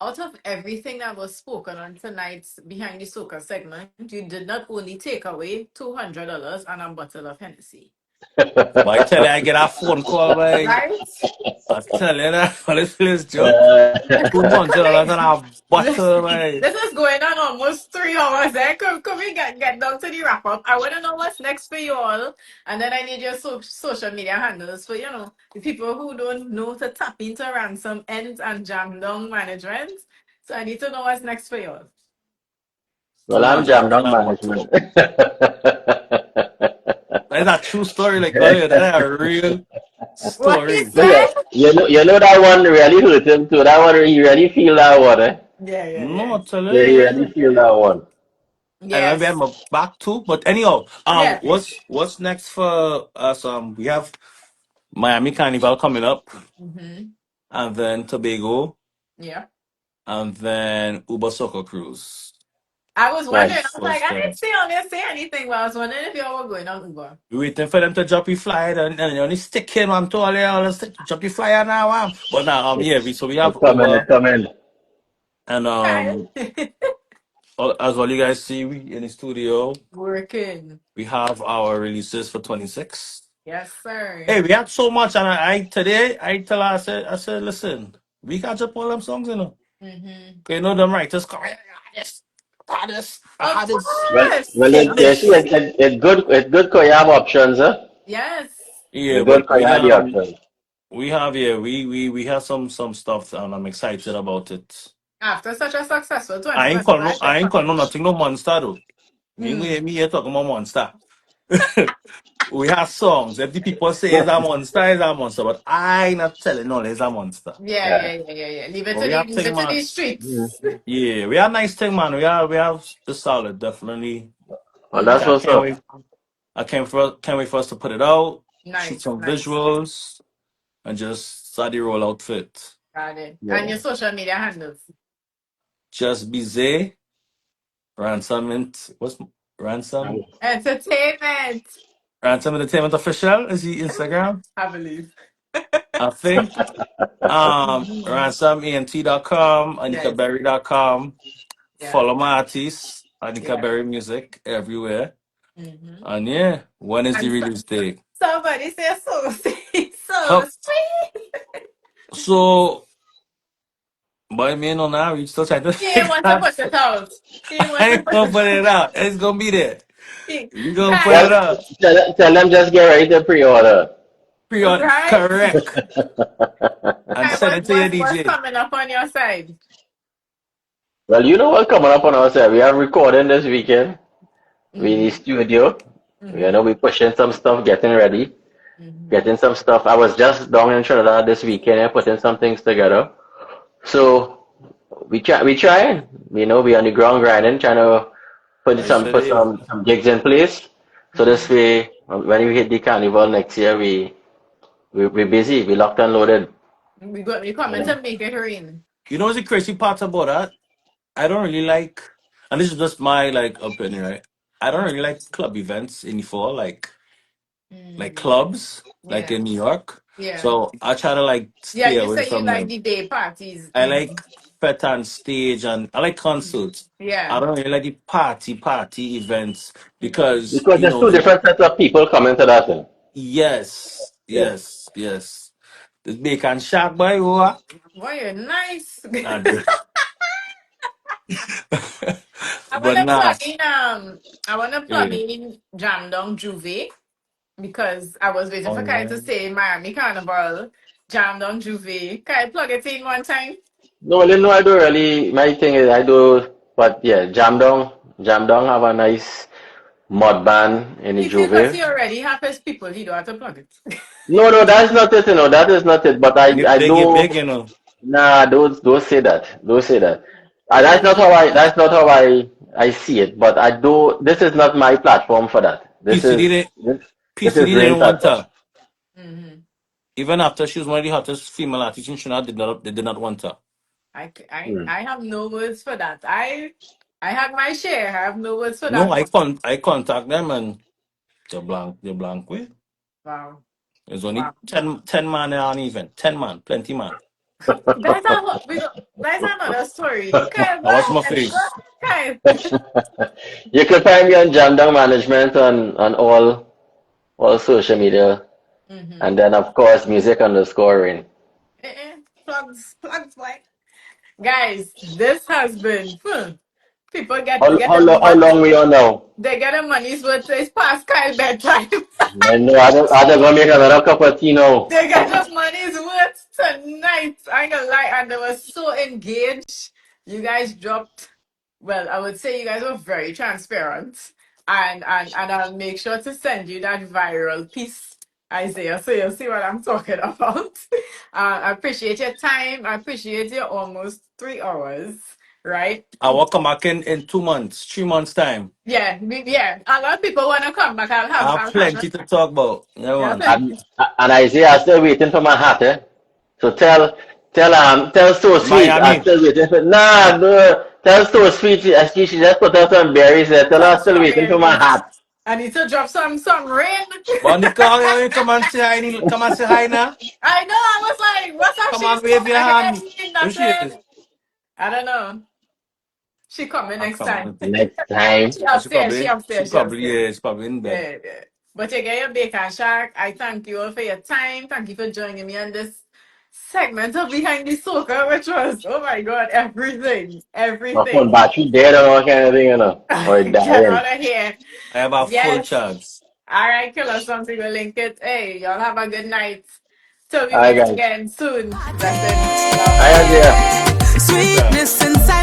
out of everything that was spoken on tonight's Behind the Soca segment, you did not only take away $200 and a bottle of Hennessy. But I tell you, I get a phone call by Right? I tell you that honestly it's joke. Uh, $200 and a This bottle, man. is going on almost 3 hours. Eh? Could we get down to the wrap up? I want to know what's next for you all. And then I need your social media handles for, the people who don't know to tap into Ransom Ends and Jamdong management. So I need to know what's next for you all. well, I'm $200 and Jamdong a bottle. management. That's a true story, like no, yeah, that's a real What he story. No, yeah, said? you know that one really hurt him too. That one, he really feel that one, eh? No, I tell Yeah, he you. really feel that one. And maybe Yes. I'm back too. But anyhow, Yeah. what's next for us? We have Miami Carnival coming up, Mm-hmm. and then Tobago, Yeah. and then Uber Soccer Cruise. I was wondering. I Nice. was like, First I didn't see on there say anything, but I was wondering if y'all were going on Uber. we waiting for them to drop your flyer, and you only stick in, I'm told you, let's drop your flyer now, But now, yeah, we have It come in, Uber, it come in. and Okay. as well, you guys see, we in the studio, Working. we have our releases for 26. Yes, sir. Hey, we had so much, and I today I tell her, I said, listen, we got to pull them songs, Mm-hmm. Okay, them writers come, I Of had this, Well, course. hit yeah, see, this. it's good 'cause you have options, huh? Yes. Yeah, It's good but 'cause you have the options. we have yeah, we have some stuff, and I'm excited about it. After such a successful 2025 I ain't call no performance. nothing no monster though. Mm. Me here talking about monster. We have songs. If the people say No, it's a monster, but I not telling no it's a monster. yeah. Yeah. Leave it But to we the have leave thing it to man. the streets. Yeah, we have nice thing man. We have the solid, definitely. Well, Which that's Mm-hmm. I what's can't up. wait. Can't wait for us to put it out, shoot Nice, some nice. visuals, and just start the rollout fit. Got it. And Yeah. your social media handles. Just be Zay, Ransom what's Ransom? Entertainment. Ransom Entertainment Official is the Instagram, I believe. I think. Mhm. RansomENT.com, Yes. AnikaBerry.com. Yeah. Follow my artists, Anika Yeah. Berry Music, everywhere. Mm-hmm. And yeah, when is the And release date? somebody says so sweet, so Huh. sweet. So, by me no now, we still trying to He didn't figure want to out. push it out. He didn't want I to ain't push gonna it put out. it out. It's gonna be there. He, We gonna put Kai, it Well, up. tell them just get ready to pre-order. Period. right? Correct. And Kai, send it to your what's DJ. coming up on your side? Well, you know what's coming up on our side. We are recording this weekend. We in the Mm-hmm. studio. You know, Mm-hmm. we pushing some stuff, getting ready, Mm-hmm. getting some stuff. I was just down in Trinidad this weekend and putting some things together. So we trying. You know, we on the ground grinding, trying to I said, yeah. some gigs in place. So this Mm-hmm. way, when we hit the carnival next year, we busy. We locked and loaded. We You coming know. to make it rain. You know what's the crazy part about that? I don't really like, and this is just my like opinion, right? I don't really like club events in the fall, like Mm. clubs, like Yeah. in New York. Yeah. So I try to like Yeah, stay you away say you from like them. the day parties. I like fet on stage and I like concerts. I Yeah. don't really like the party events Mm-hmm. because Because there's two different sets of people coming to that thing. Yeah. yes. This bacon shack boy, what? Boy, you're nice. Nah, dude. I But wanna nah, plug in yeah. Jamdong Juve because I was waiting Oh for Kai to yeah. say Miami Carnival, Jamdong Juve. Kai plug it in one time. No, well, you know, I do really, my thing is I do, but yeah, Jamdong have a nice, mud ban in the If because Juve. he already have his people, he don't have to plug it. No, no, that's not it, that is not it. But When you I big, you know, big, you know. nah, don't say that. Don't say that. Oh. That's not how I see it. But I do, this is not my platform for that. PCD didn't, This PCD is Rain didn't want platform. her. Even after she was one of the hottest female artists in Trinidad, they did not want her. Hmm. I have no words for that. I have my share. I have no words for No, that one. I contact them and the blank way. Wow. There's only Wow. 10 man in an event. 10 man, plenty man. That's another story. Okay, I watch my bye. face. Okay. You can find me on Jamdong Management on all social media. Mm-hmm. And then, of course, music underscore Rain. Plugs, like guys, this has been people get the How money. long we on now? They get the money's worth. It's past Kyle bedtime. I know, I don't gonna make another cup of tea now. They got the money's worth tonight. I ain't gonna lie, and they were so engaged. You guys dropped. Well, I would say you guys were very transparent, and I'll make sure to send you that viral piece, Isaiah, so you'll see what I'm talking about. I appreciate your time. I appreciate your almost 3 hours. Right? I will come back in 2 months, 3 months time. Yeah, yeah. A lot of people want to come back. I have I'll have it. plenty to talk about. Yeah, Yeah, man. And Isaiah, I'm still waiting for my hat, eh? So tell So Sweet, I'm Miami. still waiting for, nah, no, tell So Sweet, she just put out some berries there, tell her some I'm still waiting for my strawberries. hat. I need to drop some rain. Monica, come and say hi. Come and say hi now. I know. I was like, what's up? Come She's and wave your hand. coming. Where she is? Nothing. I don't know. She coming I'll next come time. on. Next time. She upstairs. She She upstairs. She probably upstairs. is. Probably in bed. Yeah, yeah. But you get your bacon shark. I thank you all for your time. Thank you for joining me on this segment of Behind the Soca, which was, oh my God, everything. My phone Everything. battery dead or all kind of thing, or it Get dying. out of here. I have a full Yes. charge. All right, killer, something will link it. Hey, y'all have a good night. Till we Alright, meet guys. again soon. Blessings. Love. Hi, Isaiah. Sweetness inside.